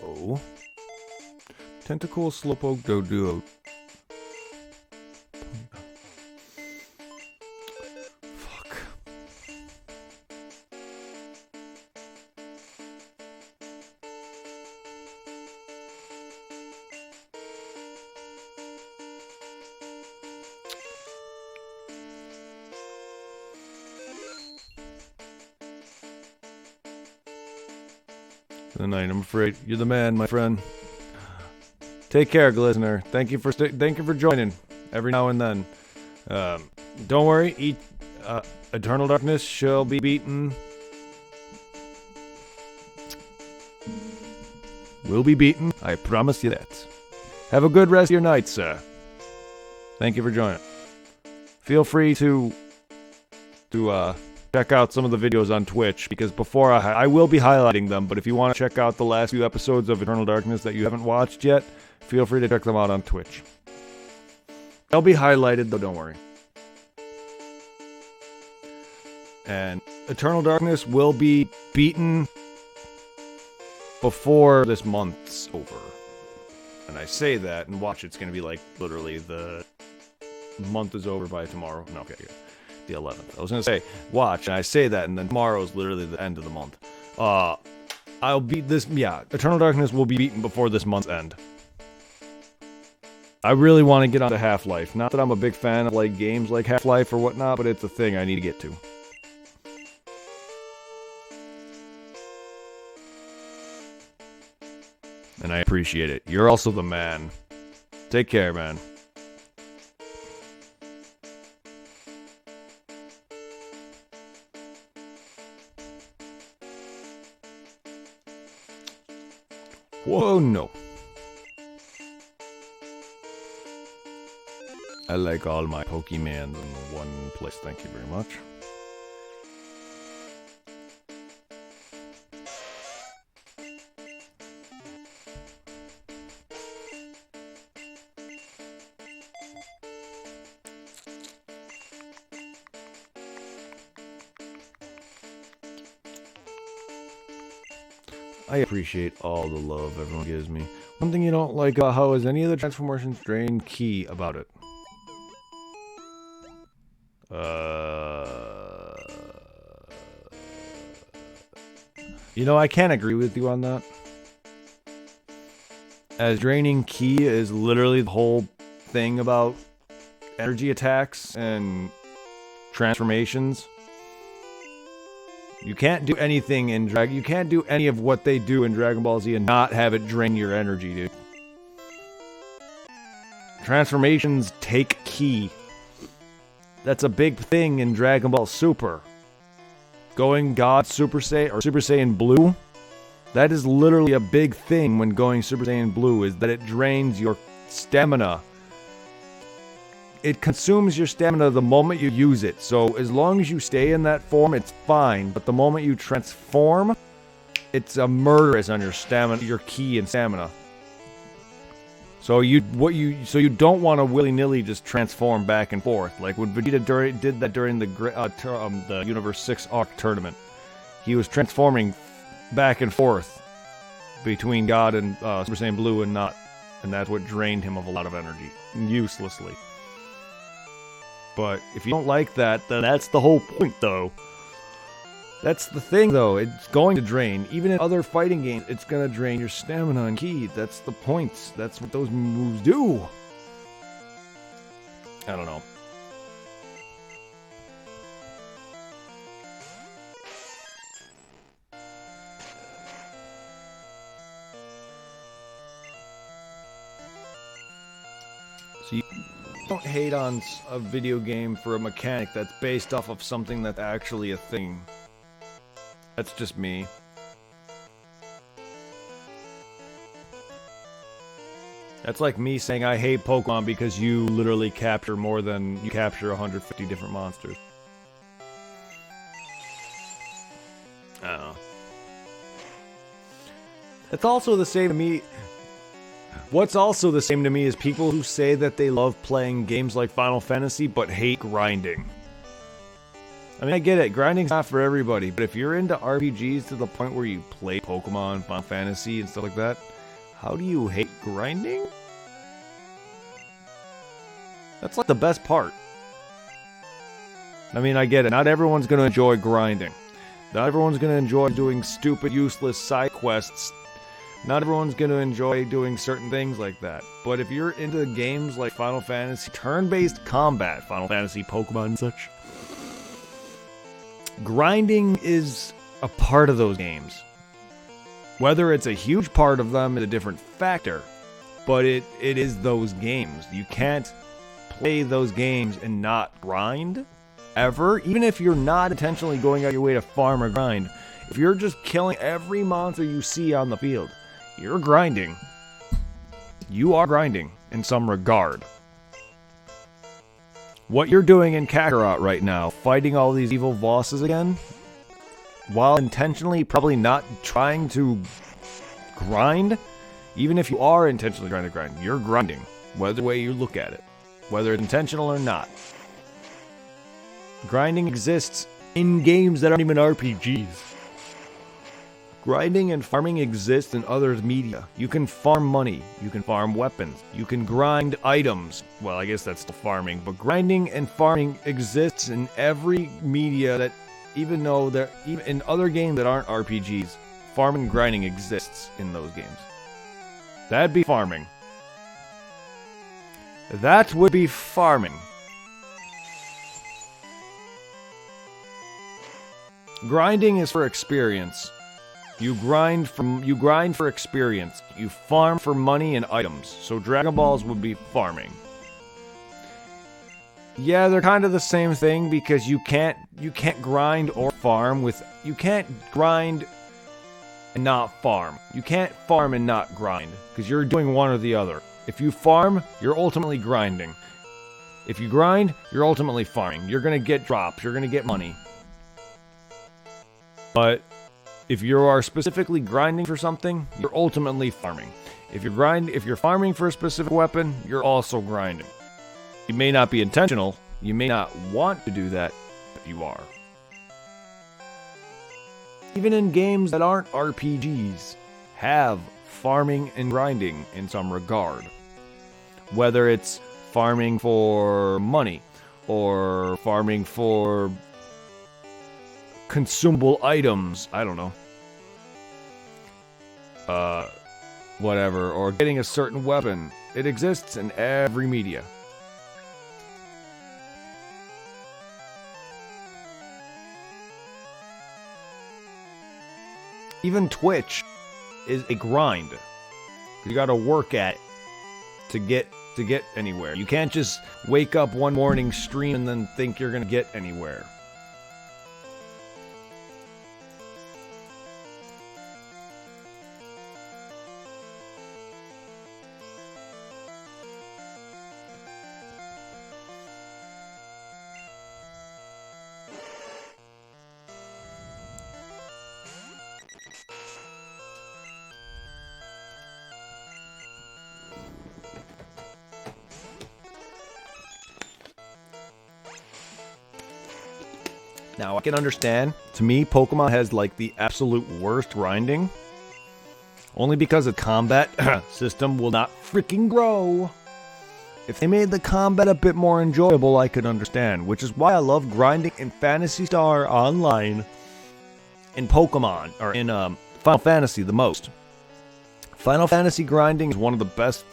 Oh. Tentacle Slowpoke Doduo. Fuck. Good night. I'm afraid you're the man, my friend. Take care, Glistener. Thank you for joining every now and then. Don't worry. Eternal Darkness shall be beaten. Will be beaten. I promise you that. Have a good rest of your night, sir. Thank you for joining. Feel free to check out some of the videos on Twitch, because before I will be highlighting them, but if you want to check out the last few episodes of Eternal Darkness that you haven't watched yet, feel free to check them out on Twitch. They'll be highlighted, though, don't worry. And Eternal Darkness will be beaten before this month's over. And I say that, and watch, it's going to be like, literally, the month is over by tomorrow. No, okay, yeah. The 11th. I was going to say, watch, and I say that, and then tomorrow's literally the end of the month. I'll beat this, yeah, Eternal Darkness will be beaten before this month's end. I really want to get onto Half-Life. Not that I'm a big fan of, like, games like Half-Life or whatnot, but it's a thing I need to get to. And I appreciate it. You're also the man. Take care, man. Whoa, no. I like all my Pokemans in one place. Thank you very much. I appreciate all the love everyone gives me. One thing you don't like about how is any of the transformations drain key about it? You know, I can't agree with you on that. As draining key is literally the whole thing about energy attacks and transformations. You can't do anything in you can't do any of what they do in Dragon Ball Z and not have it drain your energy, dude. Transformations take ki. That's a big thing in Dragon Ball Super. Going God Super Saiyan or Super Saiyan Blue, that is literally a big thing when going Super Saiyan Blue, is that it drains your stamina. It consumes your stamina the moment you use it. So as long as you stay in that form, it's fine. But the moment you transform, it's a murderous on your stamina, your ki and stamina. So you don't want to willy-nilly just transform back and forth. Like when Vegeta did that during the Universe 6 Arc tournament. He was transforming back and forth between God and Super Saiyan Blue and not. And that's what drained him of a lot of energy. Uselessly. But if you don't like that, then that's the whole point, though. That's the thing, though. It's going to drain. Even in other fighting games, it's going to drain your stamina and ki. That's the point. That's what those moves do. I don't know. So you don't hate on a video game for a mechanic that's based off of something that's actually a thing. That's just me. That's like me saying I hate Pokemon because you literally capture 150 different monsters. I don't know. That's also the same to me. What's also the same to me is people who say that they love playing games like Final Fantasy but hate grinding. I mean, I get it, grinding's not for everybody, but if you're into RPGs to the point where you play Pokemon, Final Fantasy, and stuff like that, how do you hate grinding? That's like the best part. I mean, I get it, not everyone's gonna enjoy grinding. Not everyone's gonna enjoy doing stupid, useless side quests. Not everyone's gonna enjoy doing certain things like that. But if you're into games like Final Fantasy, turn-based combat, Final Fantasy, Pokemon, and such, grinding is a part of those games. Whether it's a huge part of them is a different factor, but it is those games. You can't play those games and not grind, ever. Even if you're not intentionally going out your way to farm or grind, if you're just killing every monster you see on the field, you're grinding. You are grinding in some regard. What you're doing in Kakarot right now, fighting all these evil bosses again, while intentionally probably not trying to grind, even if you are intentionally trying to grind, you're grinding, whether way you look at it, whether it's intentional or not. Grinding exists in games that aren't even RPGs. Grinding and farming exists in other media. You can farm money, you can farm weapons, you can grind items. Well, I guess that's still farming, but grinding and farming exists in every media that, even though they're even in other games that aren't RPGs, farming and grinding exists in those games. That'd be farming. That would be farming. Grinding is for experience. You grind for experience. You farm for money and items. So Dragon Balls would be farming. Yeah, they're kind of the same thing because you can't grind or farm with you can't grind and not farm. You can't farm and not grind because you're doing one or the other. If you farm, you're ultimately grinding. If you grind, you're ultimately farming. You're going to get drops, you're going to get money. But if you are specifically grinding for something, you're ultimately farming. If you're farming for a specific weapon, you're also grinding. You may not be intentional, you may not want to do that, but you are. Even in games that aren't RPGs, have farming and grinding in some regard. Whether it's farming for money, or farming for consumable items, I don't know. Whatever, or getting a certain weapon. It exists in every media. Even Twitch is a grind. You gotta work at it to get anywhere. You can't just wake up one morning, stream, and then think you're gonna get anywhere. Now, I can understand. To me, Pokemon has, like, the absolute worst grinding. Only because the combat system will not freaking grow. If they made the combat a bit more enjoyable, I could understand. Which is why I love grinding in Phantasy Star Online. In Pokemon, or in Final Fantasy the most. Final Fantasy grinding is one of the best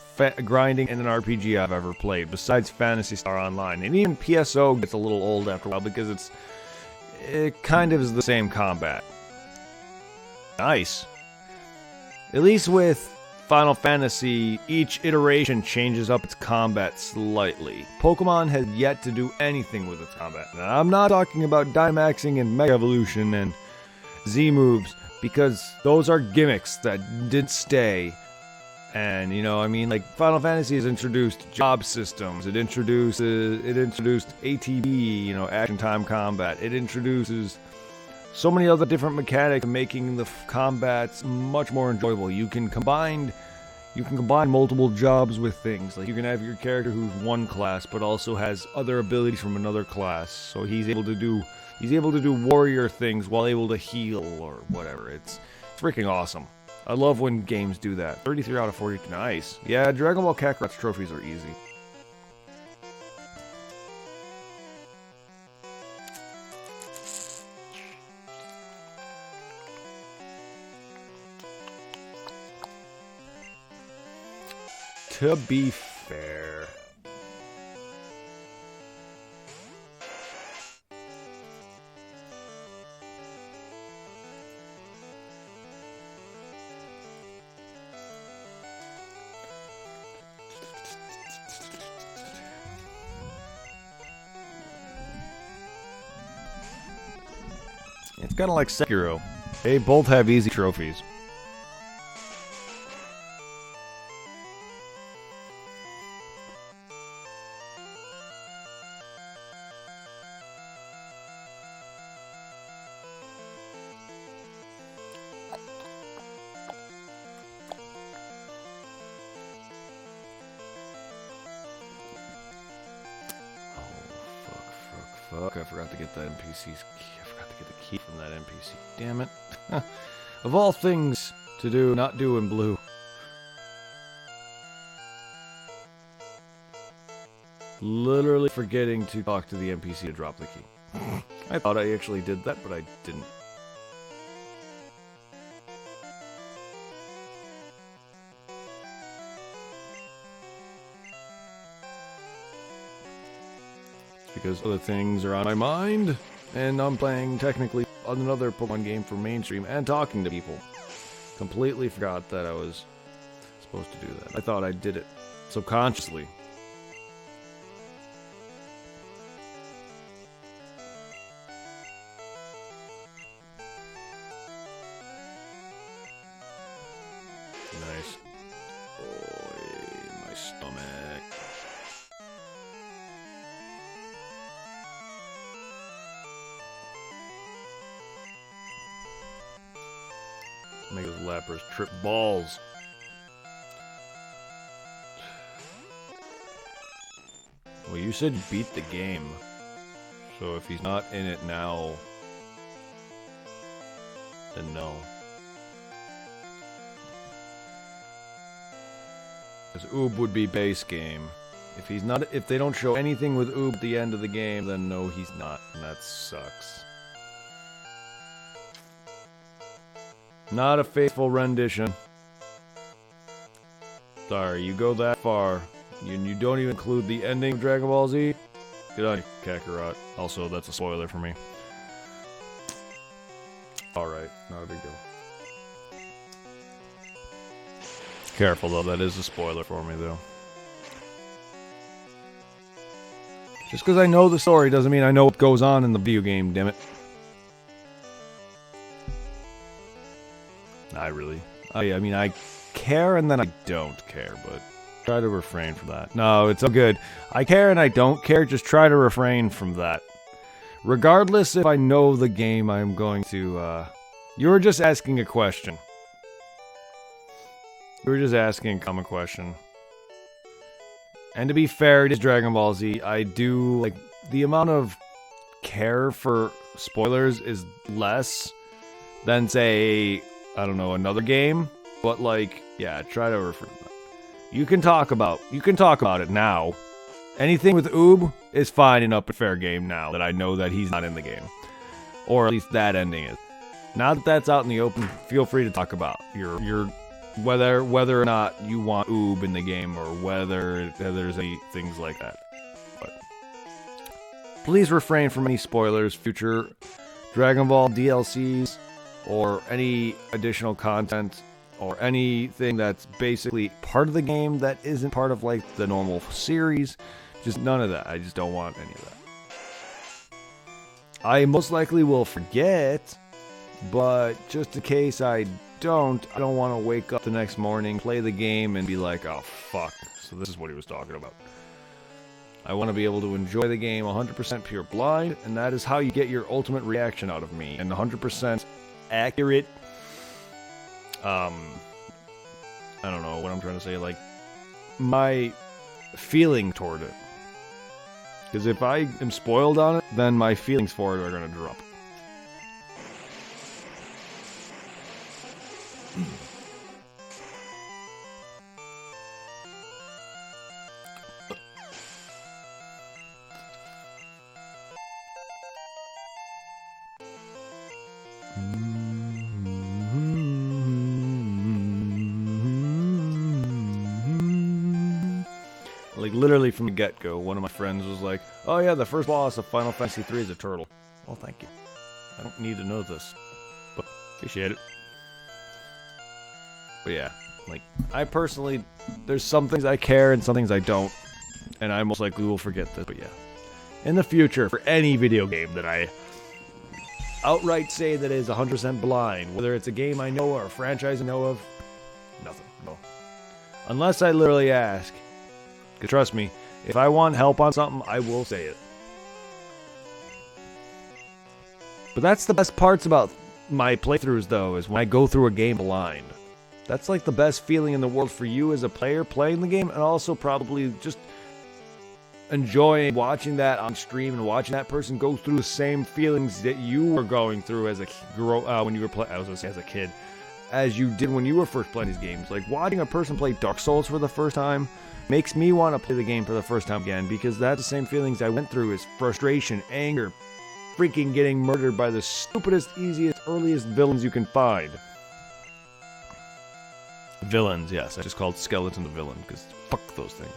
grinding in an RPG I've ever played, besides Phantasy Star Online. And even PSO gets a little old after a while because it kind of is the same combat. Nice. At least with Final Fantasy, each iteration changes up its combat slightly. Pokemon has yet to do anything with its combat. Now, I'm not talking about Dynamaxing and Mega Evolution and Z-moves, because those are gimmicks that didn't stay. And, you know, I mean, like, Final Fantasy has introduced job systems. It introduced ATB, you know, action time combat. It introduces so many other different mechanics, making the combats much more enjoyable. You can combine multiple jobs with things. Like you can have your character who's one class, but also has other abilities from another class. So he's able to do warrior things while able to heal or whatever. It's freaking awesome. I love when games do that. 33 out of 40. Nice. Yeah, Dragon Ball Kakarot's trophies are easy. To be fair, it's kind of like Sekiro. They both have easy trophies. Fuck, I forgot to get that NPC's key. I forgot to get the key from that NPC. Damn it. Of all things to do, not do in blue. Literally forgetting to talk to the NPC to drop the key. I thought I actually did that, but I didn't. Because other things are on my mind, and I'm playing technically another Pokemon game for mainstream and talking to people. Completely forgot that I was supposed to do that. I thought I did it subconsciously. Nice. Oh, my stomach. Make those lappers trip balls. Well, you said beat the game. So if he's not in it now, then no. Because Oob would be base game. If they don't show anything with Oob at the end of the game, then no, he's not, and that sucks. Not a faithful rendition. Sorry, you go that far. You don't even include the ending of Dragon Ball Z? Good on you, Kakarot. Also, that's a spoiler for me. Alright, not a big deal. Careful though, that is a spoiler for me though. Just because I know the story doesn't mean I know what goes on in the video game, damn it. I mean, I care and then I don't care, but try to refrain from that. No, it's all good. I care and I don't care, just try to refrain from that. Regardless if I know the game, I'm going to, you were just asking a question. You were just asking a common question. And to be fair, it is Dragon Ball Z. I do, like, the amount of care for spoilers is less than, say, I don't know, another game. But, like, yeah, try to refer to that. You can talk about it now. Anything with Oob is fine and up and fair game now that I know that he's not in the game. Or at least that ending is. Now that that's out in the open, feel free to talk about your whether or not you want Oob in the game or whether there's any things like that. But please refrain from any spoilers, future Dragon Ball DLCs, or any additional content, or anything that's basically part of the game that isn't part of like the normal series. Just none of that. I just don't want any of that. I most likely will forget, but just in case I don't want to wake up the next morning, play the game, and be like, oh fuck, so this is what he was talking about. I want to be able to enjoy the game 100% pure blind, and that is how you get your ultimate reaction out of me. And 100% accurate, I don't know what I'm trying to say, like, my feeling toward it. Because if I am spoiled on it, then my feelings for it are going to drop. Like, literally from the get-go, one of my friends was like, oh yeah, the first boss of Final Fantasy III is a turtle. Well, thank you. I don't need to know this, but appreciate it. But yeah, like, I personally, there's some things I care and some things I don't, and I most likely will forget this, but yeah. In the future, for any video game that I outright say that is 100% blind, whether it's a game I know or a franchise I know of, nothing, no. Unless I literally ask. Because trust me, if I want help on something, I will say it. But that's the best parts about my playthroughs, though, is when I go through a game blind. That's like the best feeling in the world for you as a player playing the game, and also probably just enjoying watching that on stream and watching that person go through the same feelings that you were going through as a when you were playing. I was gonna say as a kid, as you did when you were first playing these games. Like watching a person play Dark Souls for the first time makes me want to play the game for the first time again, because that's the same feelings I went through: is frustration, anger, freaking getting murdered by the stupidest, easiest, earliest villains you can find. Villains, yes. I just called Skeleton the villain, because fuck those things.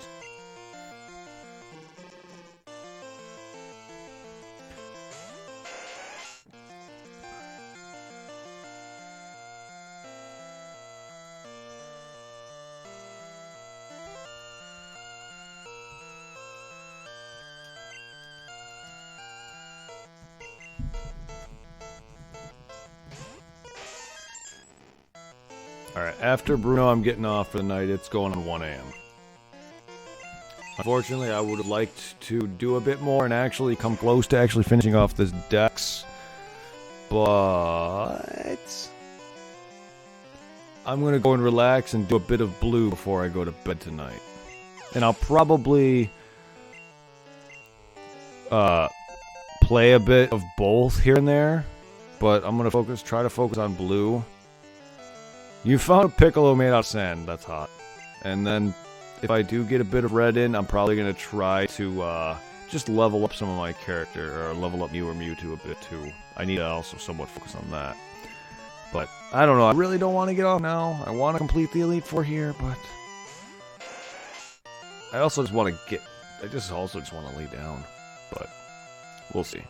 Alright, after Bruno, I'm getting off for the night. It's going on 1 a.m. Unfortunately, I would have liked to do a bit more and actually come close to actually finishing off this dex. But I'm going to go and relax and do a bit of blue before I go to bed tonight. And I'll probably play a bit of both here and there. But I'm going to try to focus on blue. You found a piccolo made out of sand. That's hot. And then, if I do get a bit of red in, I'm probably going to try to just level up some of my character, or level up Mew or Mewtwo a bit too. I need to also somewhat focus on that. But, I don't know, I really don't want to get off now. I want to complete the Elite Four here, but I also just want to also just want to lay down. But, we'll see.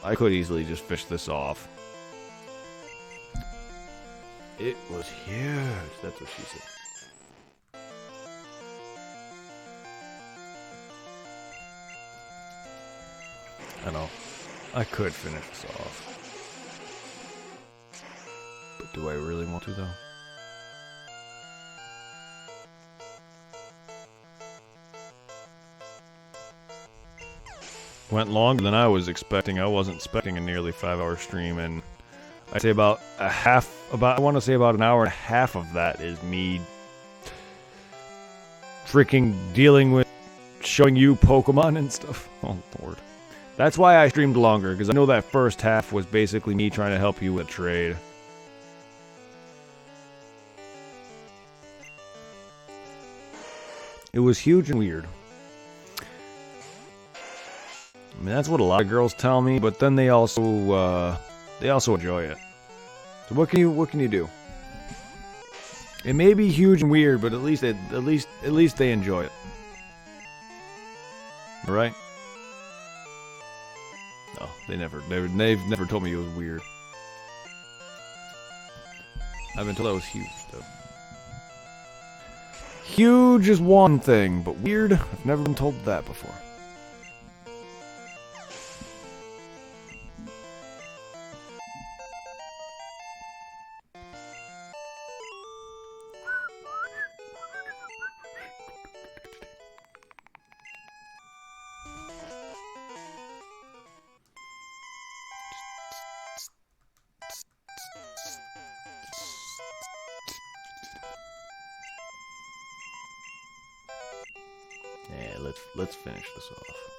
I could easily just fish this off. It was huge. That's what she said. I know. I could finish this off. But do I really want to, though? Went longer than I was expecting. I wasn't expecting a nearly 5-hour stream, and I'd say about I want to say about an hour and a half of that is me freaking dealing with showing you Pokemon and stuff. Oh, Lord. That's why I streamed longer, because I know that first half was basically me trying to help you with a trade. It was huge and weird. I mean, that's what a lot of girls tell me, but then they also enjoy it. So what can you do? It may be huge and weird, but at least they enjoy it. All right? No, they've never told me it was weird. I've been told I was huge, though. Huge is one thing, but weird, I've never been told that before. Yeah, let's finish this off.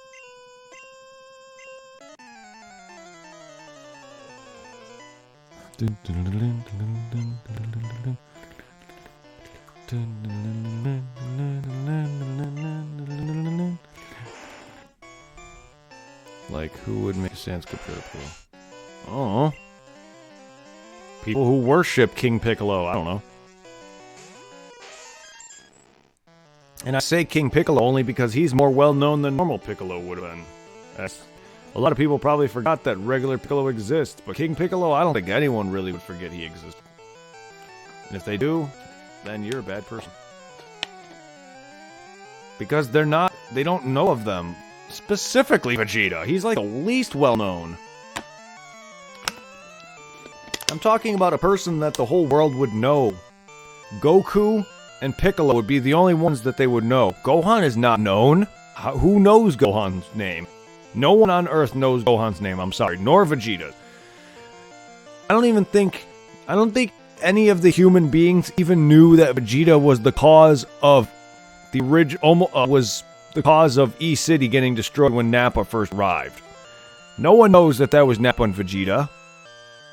Like, who would make sense compared to Piccolo? Oh, people who worship King Piccolo. I don't know. And I say King Piccolo only because he's more well-known than normal Piccolo would have been. A lot of people probably forgot that regular Piccolo exists, but King Piccolo, I don't think anyone really would forget he existed. And if they do, then you're a bad person. Because they don't know of them. Specifically Vegeta. He's like the least well-known. I'm talking about a person that the whole world would know. Goku and Piccolo would be the only ones that they would know. Gohan is not known. Who knows Gohan's name? No one on Earth knows Gohan's name, I'm sorry. Nor Vegeta. I don't think any of the human beings even knew that Vegeta was the cause of the original, was the cause of E-City getting destroyed when Nappa first arrived. No one knows that was Nappa and Vegeta.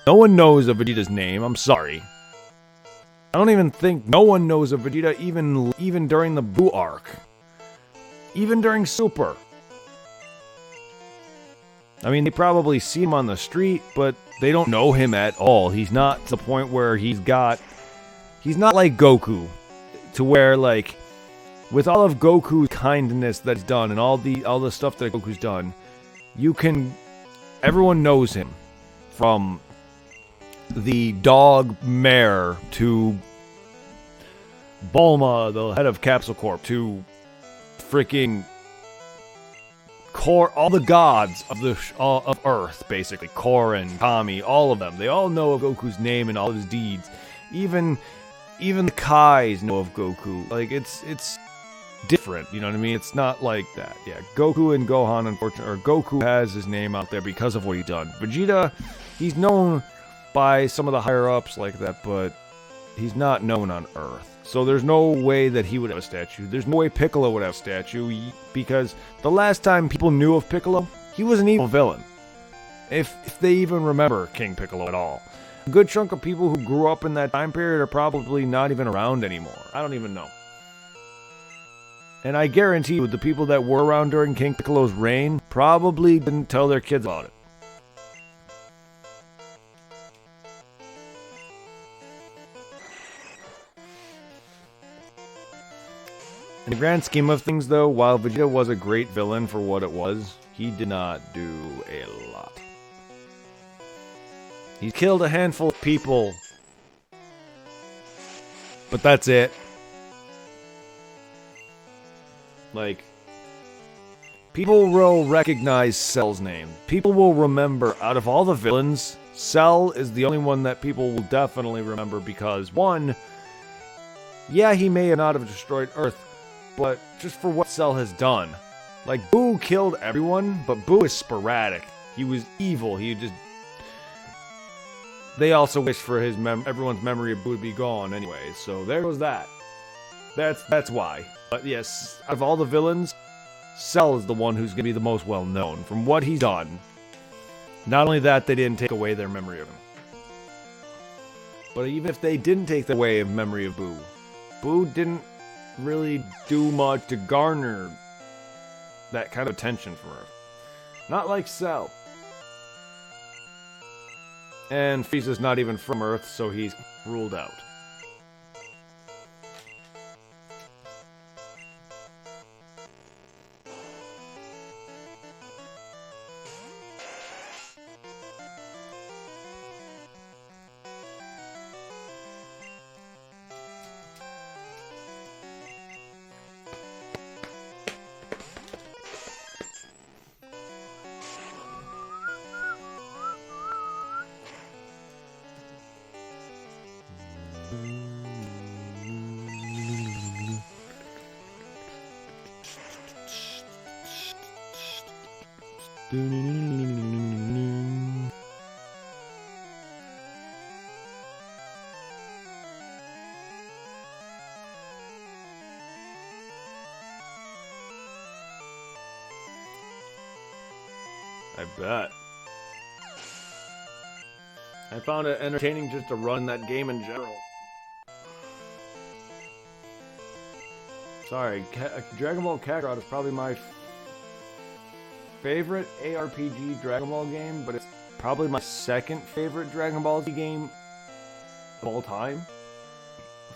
No one knows of Vegeta's name, I'm sorry. I don't even think no one knows of Vegeta even during the Buu arc. Even during Super. I mean, they probably see him on the street, but they don't know him at all. He's not to the point where he's not like Goku, to where, like, with all of Goku's kindness that's done and all the stuff that Goku's done, everyone knows him. From the dog mare to Bulma, the head of Capsule Corp, to freaking all the gods of Earth, basically. Korin, Kami, all of them. They all know of Goku's name and all his deeds. Even the Kais know of Goku. Like, it's different, you know what I mean? It's not like that. Yeah, Goku and Gohan, unfortunately, or Goku has his name out there because of what he's done. Vegeta, he's known by some of the higher-ups like that, but he's not known on Earth. So there's no way that he would have a statue. There's no way Piccolo would have a statue, because the last time people knew of Piccolo, he was an evil villain. If they even remember King Piccolo at all. A good chunk of people who grew up in that time period are probably not even around anymore. I don't even know. And I guarantee you, the people that were around during King Piccolo's reign probably didn't tell their kids about it. In the grand scheme of things, though, while Vegeta was a great villain for what it was, he did not do a lot. He killed a handful of people. But that's it. Like, people will recognize Cell's name. People will remember, out of all the villains, Cell is the only one that people will definitely remember because, one, yeah, he may not have destroyed Earth, but just for what Cell has done. Like, Boo killed everyone, but Boo is sporadic. He was evil. They also wish for everyone's memory of Boo to be gone anyway, so there goes that. That's why. But yes, out of all the villains, Cell is the one who's going to be the most well-known from what he's done. Not only that, they didn't take away their memory of him. But even if they didn't take away the memory of Boo, Boo didn't really do much to garner that kind of attention from Earth. Not like Cell. And Frieza's not even from Earth, so he's ruled out. I bet. I found it entertaining just to run that game in general. Sorry, Dragon Ball Kakarot is probably my favorite ARPG Dragon Ball game, but it's probably my second favorite Dragon Ball Z game of all time,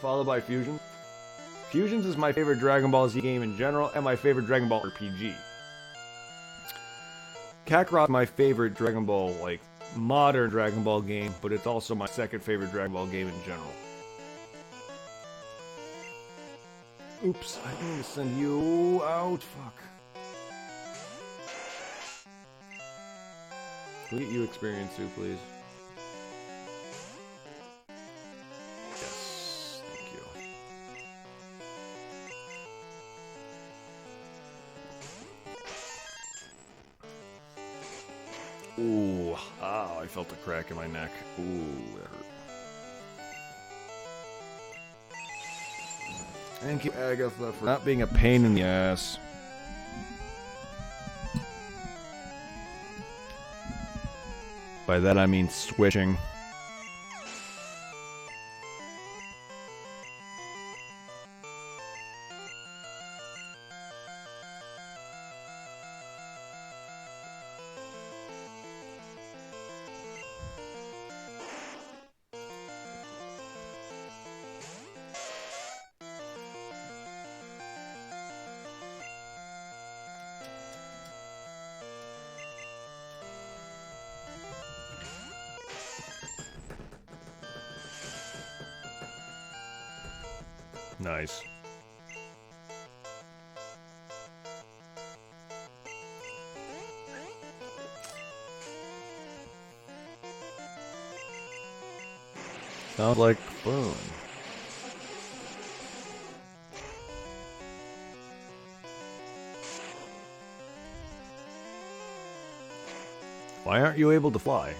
followed by Fusion. Fusions is my favorite Dragon Ball Z game in general, and my favorite Dragon Ball RPG. Kakarot is my favorite Dragon Ball, like, modern Dragon Ball game, but it's also my second favorite Dragon Ball game in general. Oops, I didn't mean to send you out. Fuck. Can we get you experience too, please? Yes, thank you. Ooh, I felt a crack in my neck. Ooh, that hurt. Thank you, Agatha, for not being a pain in the ass. By that I mean switching. Nice. Sounds like fun. Why aren't you able to fly?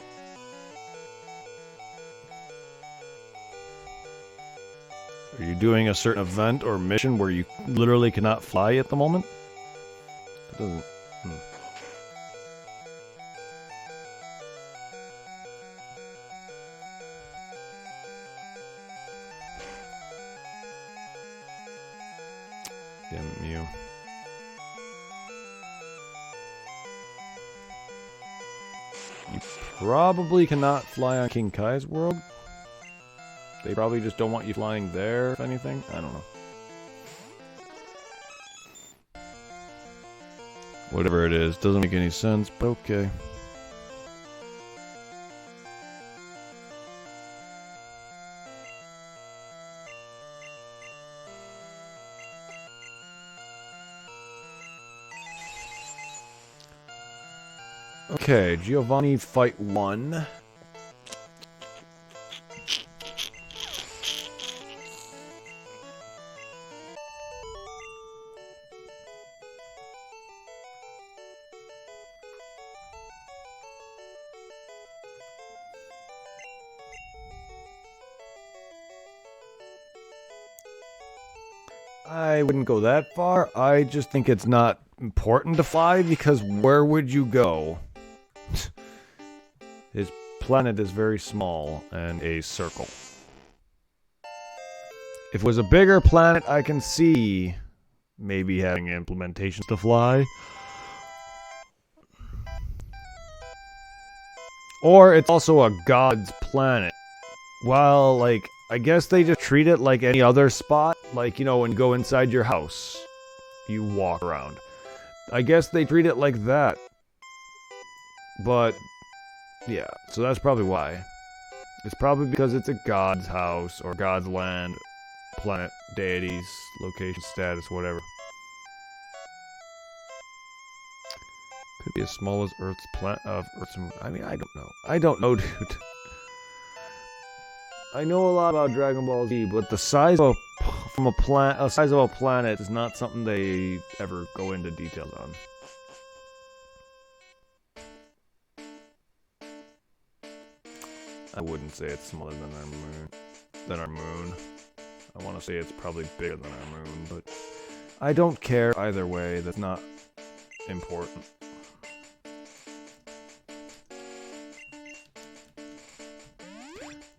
Are you doing a certain event or mission where you literally cannot fly at the moment? It doesn't... Damn you. You probably cannot fly on King Kai's world. They probably just don't want you flying there, if anything. I don't know. Whatever it is, doesn't make any sense, but okay. Okay, Giovanni fight 1. I wouldn't go that far. I just think it's not important to fly because where would you go? His planet is very small and a circle. If it was a bigger planet, I can see maybe having implementations to fly. Or it's also a god's planet. Well, like, I guess they just treat it like any other spot. Like, you know, when you go inside your house, you walk around. I guess they treat it like that. But, yeah, so that's probably why. It's probably because it's a god's house, or god's land, planet, deities, location, status, whatever. Could be as small as Earth's planet, Earth's moon. I mean, I don't know. I don't know, dude. I know a lot about Dragon Ball Z, but the size of size of a planet is not something they ever go into details on. I wouldn't say it's smaller than our moon. I want to say it's probably bigger than our moon, but I don't care either way. That's not important.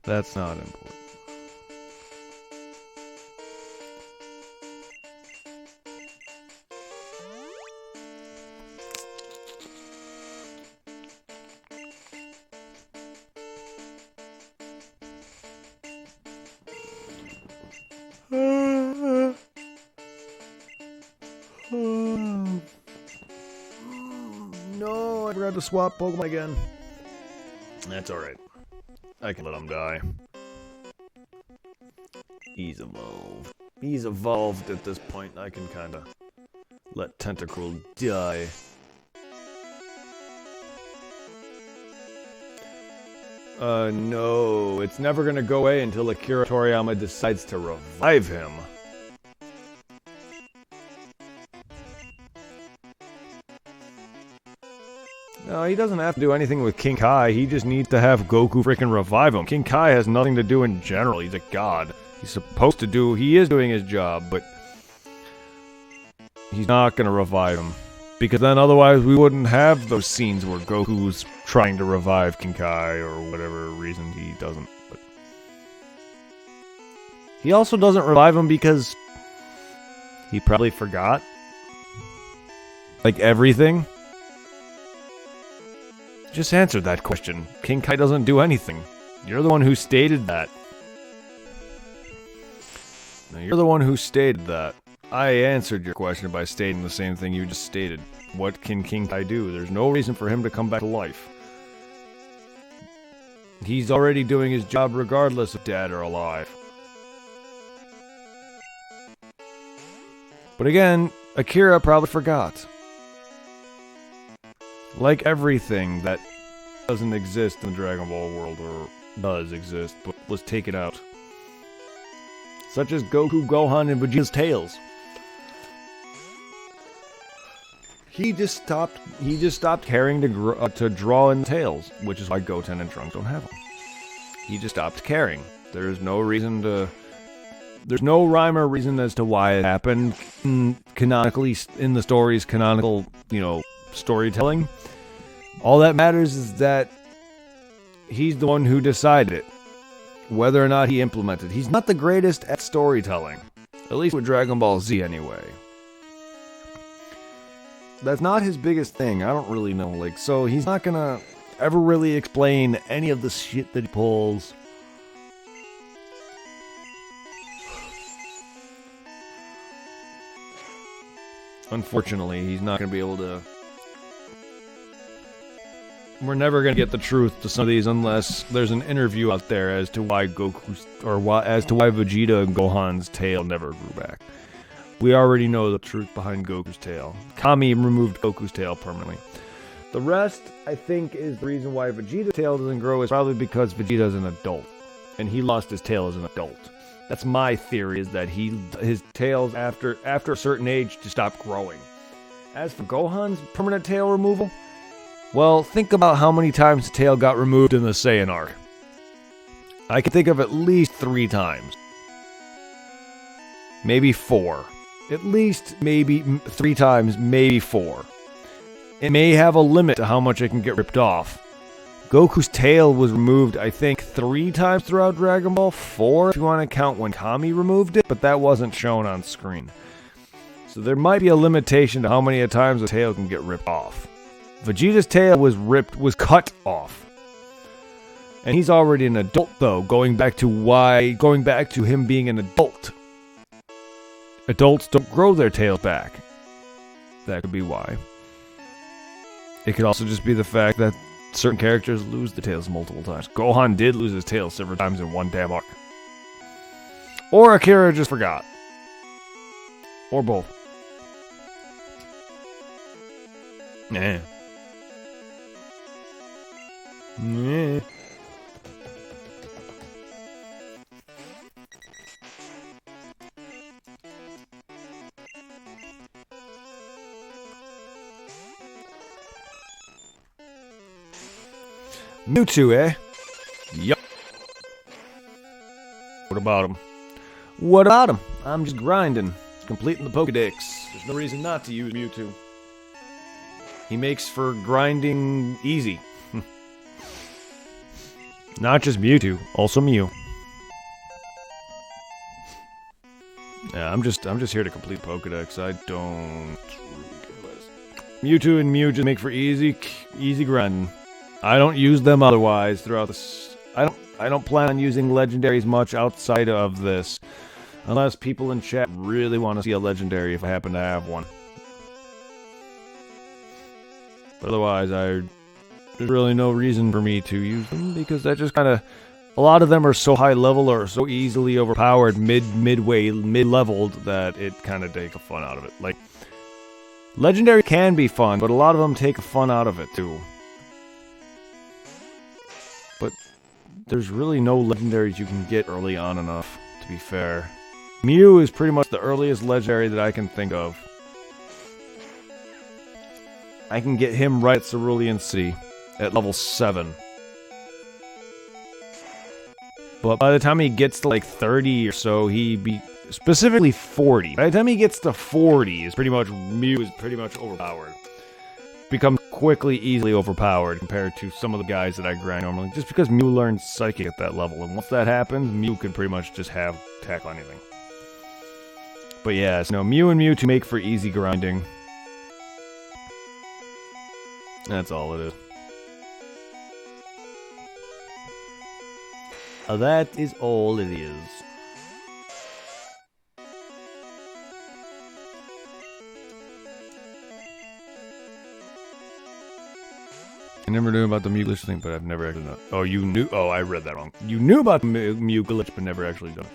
That's not important. No, I forgot to swap Pokemon again. That's alright. I can let him die. He's evolved. He's evolved at this point. I can kinda let Tentacruel die. No. It's never gonna go away until Akira Toriyama decides to revive him. No, he doesn't have to do anything with King Kai. He just needs to have Goku freaking revive him. King Kai has nothing to do in general. He's a god. He's supposed to do... He is doing his job, but... he's not gonna revive him. Because then otherwise we wouldn't have those scenes where Goku's trying to revive King Kai or whatever reason he doesn't. But he also doesn't revive him because... he probably forgot. Like everything. Just answered that question. King Kai doesn't do anything. You're the one who stated that. No, you're the one who stated that. I answered your question by stating the same thing you just stated. What can King Kai do? There's no reason for him to come back to life. He's already doing his job regardless if Dad are alive. But again, Akira probably forgot. Like everything that doesn't exist in the Dragon Ball world, or does exist, but was taken out. Such as Goku, Gohan, and Vegeta's tails. He just stopped caring to draw in tails, which is why Goten and Trunks don't have them. He just stopped caring. There's no reason to... there's no rhyme or reason as to why it happened. Canonically, in the story's canonical, storytelling. All that matters is that he's the one who decided it. Whether or not he implemented. He's not the greatest at storytelling. At least with Dragon Ball Z anyway. That's not his biggest thing. I don't really know. So he's not gonna ever really explain any of the shit that he pulls. Unfortunately, he's not gonna be able to... we're never gonna get the truth to some of these unless there's an interview out there as to why as to why Vegeta and Gohan's tail never grew back. We already know the truth behind Goku's tail. Kami removed Goku's tail permanently. The rest, I think, is the reason why Vegeta's tail doesn't grow is probably because Vegeta's an adult. And he lost his tail as an adult. That's my theory, is that his tails after a certain age just stopped growing. As for Gohan's permanent tail removal, well, think about how many times the tail got removed in the Saiyan arc. I can think of at least 3 times. Maybe 4. At least maybe 3 times, maybe 4. It may have a limit to how much it can get ripped off. Goku's tail was removed, I think, 3 times throughout Dragon Ball. 4 if you want to count when Kami removed it, but that wasn't shown on screen. So there might be a limitation to how many times a tail can get ripped off. Vegeta's tail was cut off. And he's already an adult though, going back to him being an adult. Adults don't grow their tails back. That could be why. It could also just be the fact that certain characters lose the tails multiple times. Gohan did lose his tail several times in one damn arc. Or Akira just forgot. Or both. Nah. Nah. Mewtwo, eh? Yup. What about him? What about him? I'm just grinding. Completing the pokedex. There's no reason not to use Mewtwo. He makes for grinding easy. Not just Mewtwo, also Mew. Yeah, I'm just here to complete Pokedex. I don't really care less. Mewtwo and Mew just make for easy grind. I don't use them otherwise throughout this. I don't plan on using legendaries much outside of this, unless people in chat really want to see a legendary if I happen to have one. But otherwise, there's really no reason for me to use them because that just kind of. A lot of them are so high level or so easily overpowered mid-leveled that it kind of takes the fun out of it. Like, legendary can be fun, but a lot of them take the fun out of it too. But there's really no legendaries you can get early on enough, to be fair. Mew is pretty much the earliest legendary that I can think of. I can get him right at Cerulean City at level 7. But by the time he gets to like 30 or so, specifically 40. By the time he gets to 40, Mew is pretty much overpowered. Becomes easily overpowered compared to some of the guys that I grind normally. Just because Mew learns Psychic at that level, and once that happens, Mew can pretty much just tackle anything. But yeah, so Mew and Mewtwo make for easy grinding. That's all it is. That is all it is. I never knew about the Mew glitch thing, but I've never actually done it. Oh, you knew? Oh, I read that wrong. You knew about the Mew glitch, but never actually done it.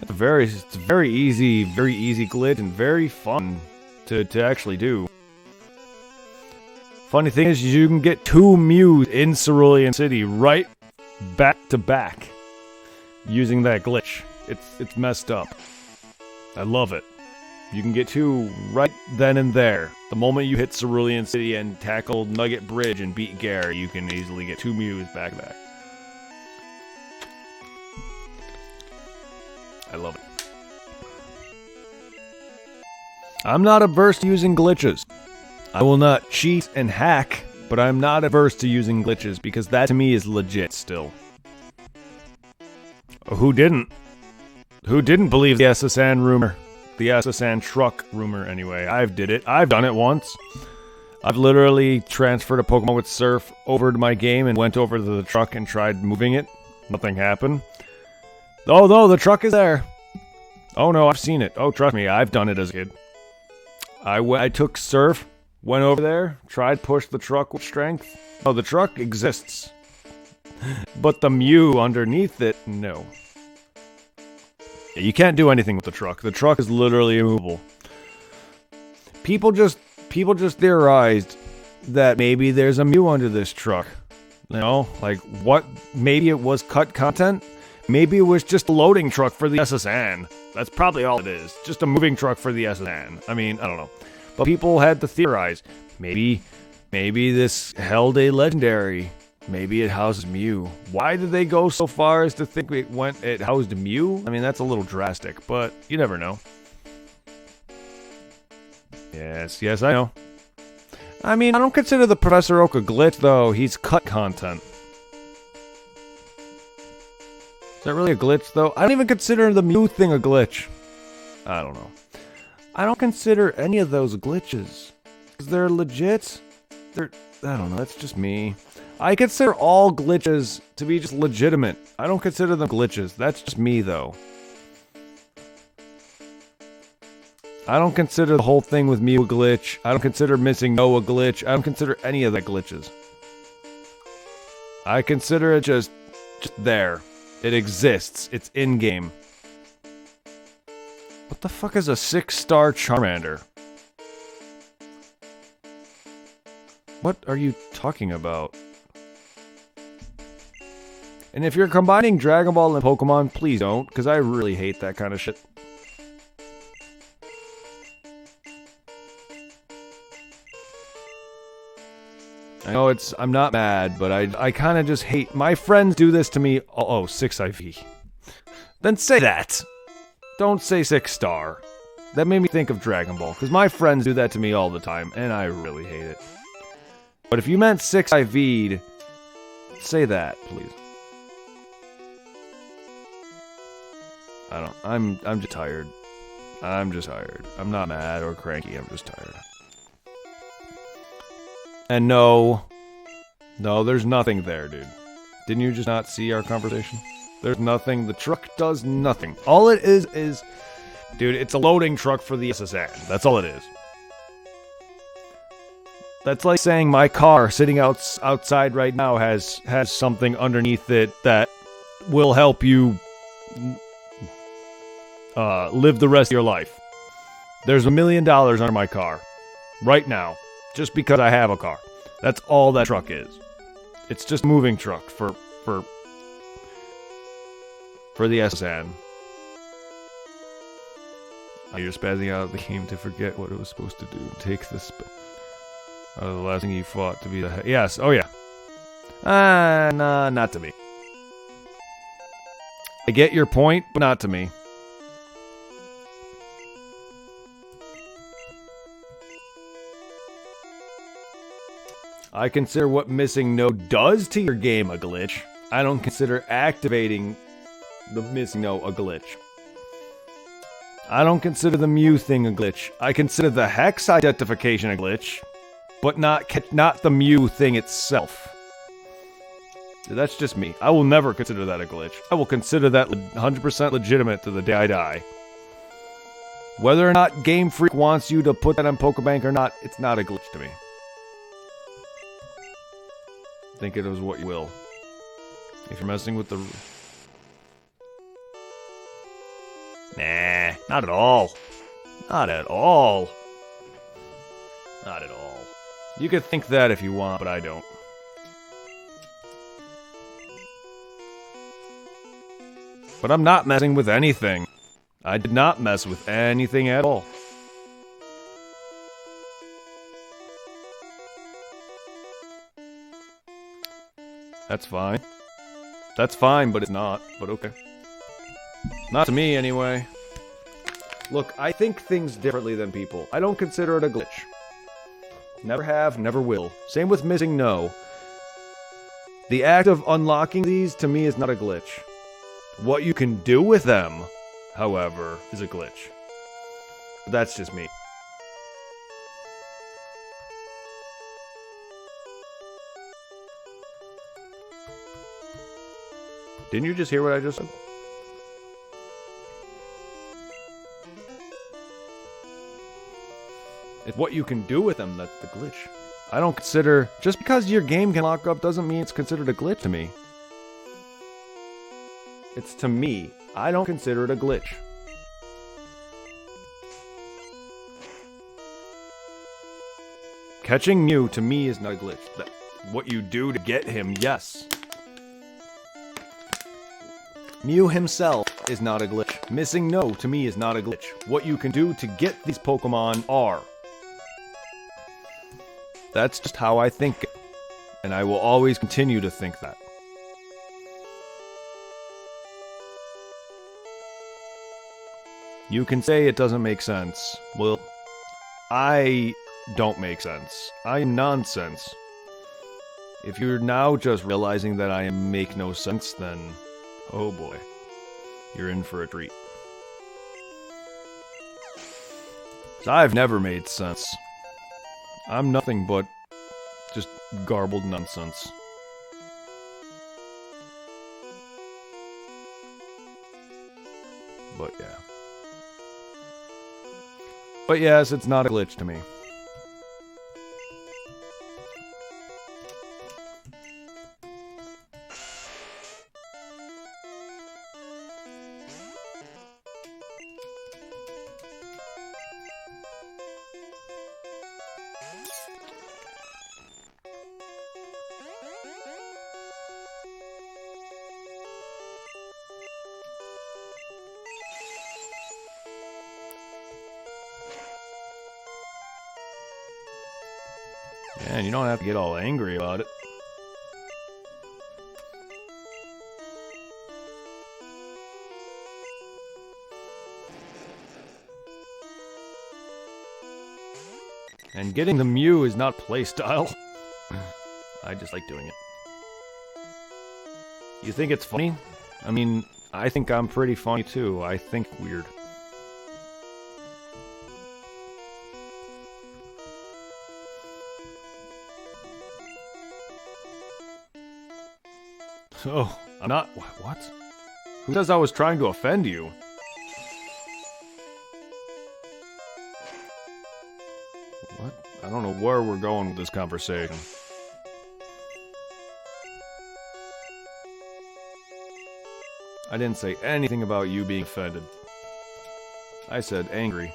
It's a very easy glitch and very fun to actually do. Funny thing is, you can get 2 Mews in Cerulean City right back to back using that glitch. It's messed up. I love it. You can get 2 right then and there. The moment you hit Cerulean City and tackle Nugget Bridge and beat Gary, you can easily get 2 Mews back to back. I love it. I'm not averse to using glitches. I will not cheat and hack, but I'm not averse to using glitches because that to me is legit still. Who didn't? Who didn't believe the SSN rumor? The SSN truck rumor anyway. I've done it once. I've literally transferred a Pokemon with Surf over to my game and went over to the truck and tried moving it. Nothing happened. Oh no, the truck is there. Oh no, I've seen it. Oh, trust me, I've done it as a kid. I took Surf, went over there, tried push the truck with strength. Oh, the truck exists. But the Mew underneath it, no. You can't do anything with the truck. The truck is literally immovable. People just theorized that maybe there's a Mew under this truck. You know, like what? Maybe it was cut content. Maybe it was just a loading truck for the SSN. That's probably all it is. Just a moving truck for the SSN. I mean, I don't know. But people had to theorize. Maybe this held a legendary. Maybe it housed Mew. Why did they go so far as to think it housed Mew? I mean, that's a little drastic, but you never know. Yes, I know. I mean, I don't consider the Professor Oak a glitch, though. He's cut content. Is that really a glitch, though? I don't even consider the Mew thing a glitch. I don't know. I don't consider any of those glitches. Because they're legit. I don't know, that's just me. I consider all glitches to be just legitimate. I don't consider them glitches. That's just me, though. I don't consider the whole thing with Mew a glitch. I don't consider missing No a glitch. I don't consider any of that glitches. I consider it just there. It exists. It's in-game. What the fuck is a 6-star Charmander? What are you talking about? And if you're combining Dragon Ball and Pokemon, please don't, because I really hate that kind of shit. I know I'm not mad, but I kind of just hate, my friends do this to me. Oh, 6 IV. Then say that. Don't say 6-star. That made me think of Dragon Ball, because my friends do that to me all the time, and I really hate it. But if you meant 6 IV'd, say that, please. I'm just tired. I'm just tired. I'm not mad or cranky, I'm just tired. And no, there's nothing there, dude. Didn't you just not see our conversation? There's nothing. The truck does nothing. All it is, dude, it's a loading truck for the SSN. That's all it is. That's like saying my car sitting outside right now has something underneath it that will help you live the rest of your life. There's $1 million under my car right now, just because I have a car. That's all that truck is. It's just a moving truck for the SSN. You're spazzing out of the game to forget what it was supposed to do. Take this. The last thing you fought to be the yes. Oh yeah. Nah, not to me. I get your point, but not to me. I consider what missing node does to your game a glitch. I don't consider activating the missing node a glitch. I don't consider the Mew thing a glitch. I consider the hex identification a glitch, but not the Mew thing itself. That's just me. I will never consider that a glitch. I will consider that 100% legitimate to the day I die. Whether or not Game Freak wants you to put that on Pokebank or not, it's not a glitch to me. Think it was what you will. If you're messing with the... Nah, not at all. Not at all. Not at all. You could think that if you want, but I don't. But I'm not messing with anything. I did not mess with anything at all. That's fine. That's fine, but it's not. But okay. Not to me, anyway. Look, I think things differently than people. I don't consider it a glitch. Never have, never will. Same with missing no. The act of unlocking these, to me, is not a glitch. What you can do with them, however, is a glitch. But that's just me. Didn't you just hear what I just said? It's what you can do with them that's the glitch. I don't consider... Just because your game can lock up doesn't mean it's considered a glitch to me. It's to me. I don't consider it a glitch. Catching Mew, to me, is not a glitch. What you do to get him, yes. Mew himself is not a glitch. Missing no, to me, is not a glitch. What you can do to get these Pokemon are. That's just how I think it. And I will always continue to think that. You can say it doesn't make sense. Well, I don't make sense. I am nonsense. If you're now just realizing that I make no sense, then... oh boy. You're in for a treat. 'Cause I've never made sense. I'm nothing but just garbled nonsense. But yeah. But yes, it's not a glitch to me. Yeah, and you don't have to get all angry about it. And getting the Mew is not playstyle. I just like doing it. You think it's funny? I mean, I think I'm pretty funny too. I think weird. Oh, I'm not. What? Who says I was trying to offend you? What? I don't know where we're going with this conversation. I didn't say anything about you being offended. I said angry.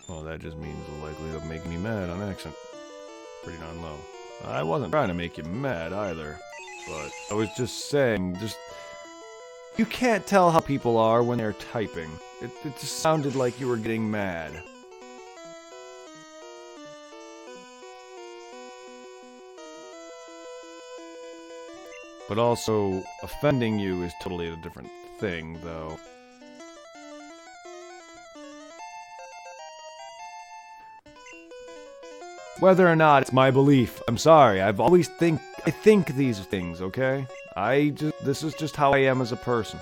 Well, that just means the likelihood of making me mad on accident. Pretty darn low. I wasn't trying to make you mad either, but I was just saying, you can't tell how people are when they're typing. It just sounded like you were getting mad. But also, offending you is totally a different thing, though. Whether or not it's my belief, I'm sorry. I think these things, okay? This is just how I am as a person.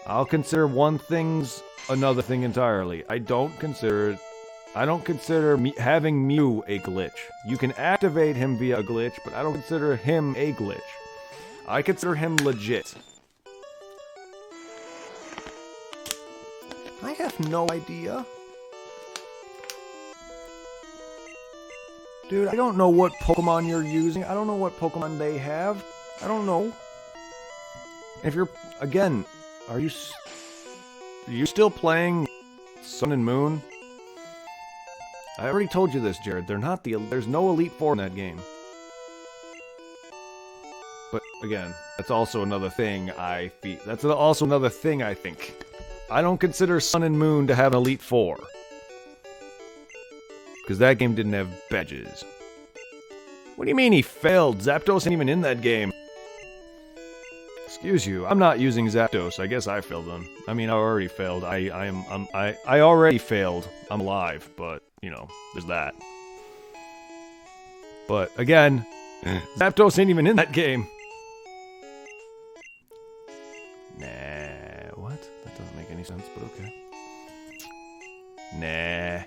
I'll consider one thing's another thing entirely. I don't consider having Mew a glitch. You can activate him via a glitch, but I don't consider him a glitch. I consider him legit. I have no idea. Dude, I don't know what Pokemon you're using. I don't know what Pokemon they have. I don't know. If you're... Again, are you still playing Sun and Moon? I already told you this, Jared. There's no Elite Four in that game. But, again, that's also another thing I think. I don't consider Sun and Moon to have an Elite Four. Because that game didn't have badges. What do you mean he failed? Zapdos ain't even in that game. Excuse you, I'm not using Zapdos. I guess I failed then. I mean, I already failed. I already failed. I'm alive, but, you know, there's that. But, again, Zapdos ain't even in that game. Nah, what? That doesn't make any sense, but okay. Nah.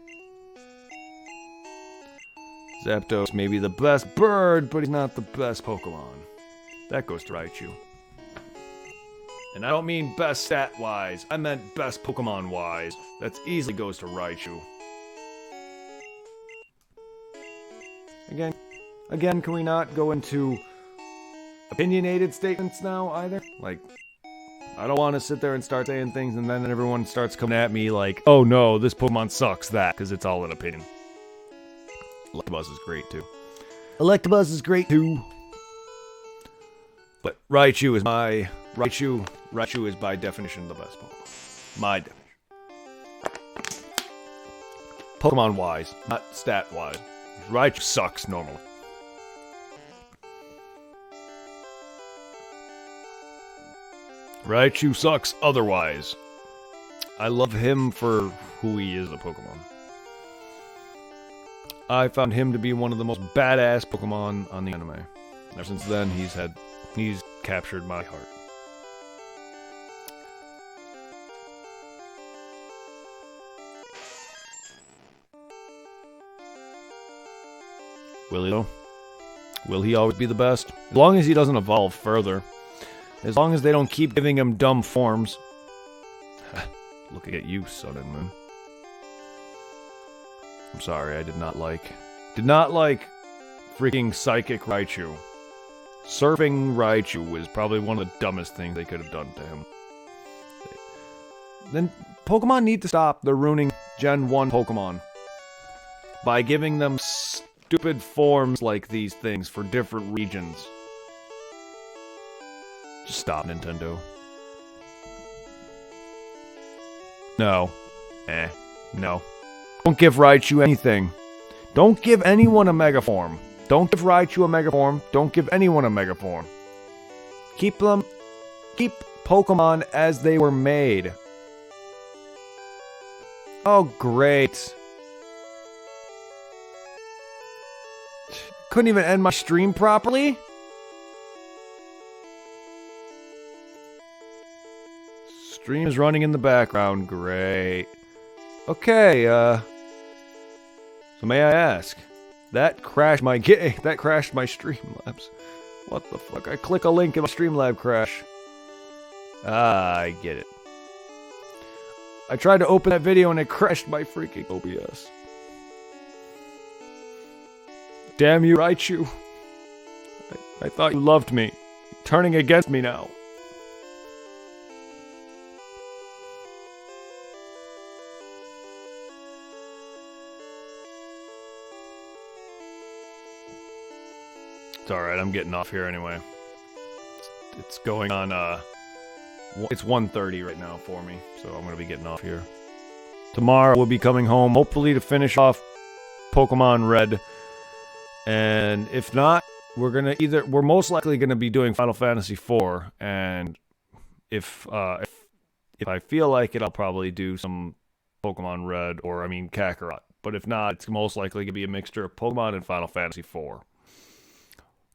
Zapdos may be the best bird, but he's not the best Pokemon. That goes to Raichu. And I don't mean best stat-wise, I meant best Pokemon-wise. That easily goes to Raichu. Again, can we not go into opinionated statements now, either? Like, I don't want to sit there and start saying things and then everyone starts coming at me like, oh no, this Pokemon sucks, because it's all an opinion. Electabuzz is great, too. But Raichu is Raichu is by definition the best Pokemon. My definition. Pokemon-wise, not stat-wise. Raichu sucks normally. Raichu sucks otherwise. I love him for who he is, a Pokemon. I found him to be one of the most badass Pokemon on the anime. Ever since then, he's captured my heart. Will he though? Will he always be the best? As long as he doesn't evolve further. As long as they don't keep giving him dumb forms. Look at you, Sun and Moon. I'm sorry, I did not like freaking Psychic Raichu. Surfing Raichu was probably one of the dumbest things they could have done to him. Then Pokemon need to stop the ruining Gen 1 Pokemon by giving them stupid forms like these things for different regions. Just stop, Nintendo. No. No. Don't give Raichu anything. Don't give anyone a Mega Form. Don't give Raichu a Mega Form. Don't give anyone a Mega Form. Keep Pokemon as they were made. Oh, great. Couldn't even end my stream properly? Stream is running in the background. Great. Okay, so may I ask, that crashed my Streamlabs. What the fuck? I click a link and my Streamlab crash. Ah, I get it. I tried to open that video and it crashed my freaking OBS. Damn you, Raichu. I thought you loved me. You're turning against me now. It's alright, I'm getting off here anyway. It's going on, it's 1:30 right now for me, so I'm gonna be getting off here. Tomorrow we'll be coming home, hopefully to finish off Pokemon Red. And if not, we're most likely gonna be doing Final Fantasy IV, and if I feel like it, I'll probably do some Pokemon Red, or I mean Kakarot. But if not, it's most likely gonna be a mixture of Pokemon and Final Fantasy IV.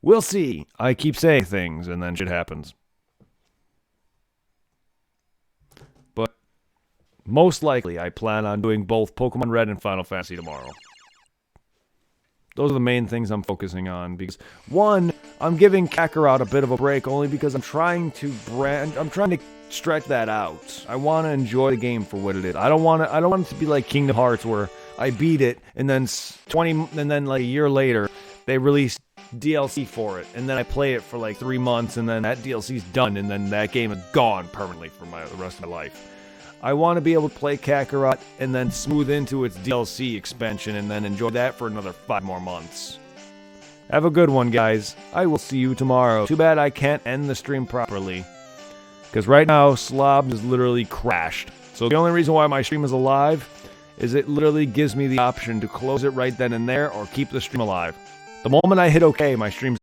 We'll see. I keep saying things, and then shit happens. But most likely, I plan on doing both Pokemon Red and Final Fantasy tomorrow. Those are the main things I'm focusing on, because one, I'm giving Kakarot a bit of a break only because I'm trying to stretch that out. I want to enjoy the game for what it is. I don't want it to be like Kingdom Hearts where I beat it and then like a year later they release DLC for it, and then I play it for like 3 months, and then that DLC's done, and then that game is gone permanently for the rest of my life. I want to be able to play Kakarot and then smooth into its DLC expansion and then enjoy that for another 5 more months. Have a good one, guys. I will see you tomorrow. Too bad I can't end the stream properly, because right now Slob is literally crashed. So the only reason why my stream is alive is it literally gives me the option to close it right then and there or keep the stream alive. The moment I hit OK, my stream's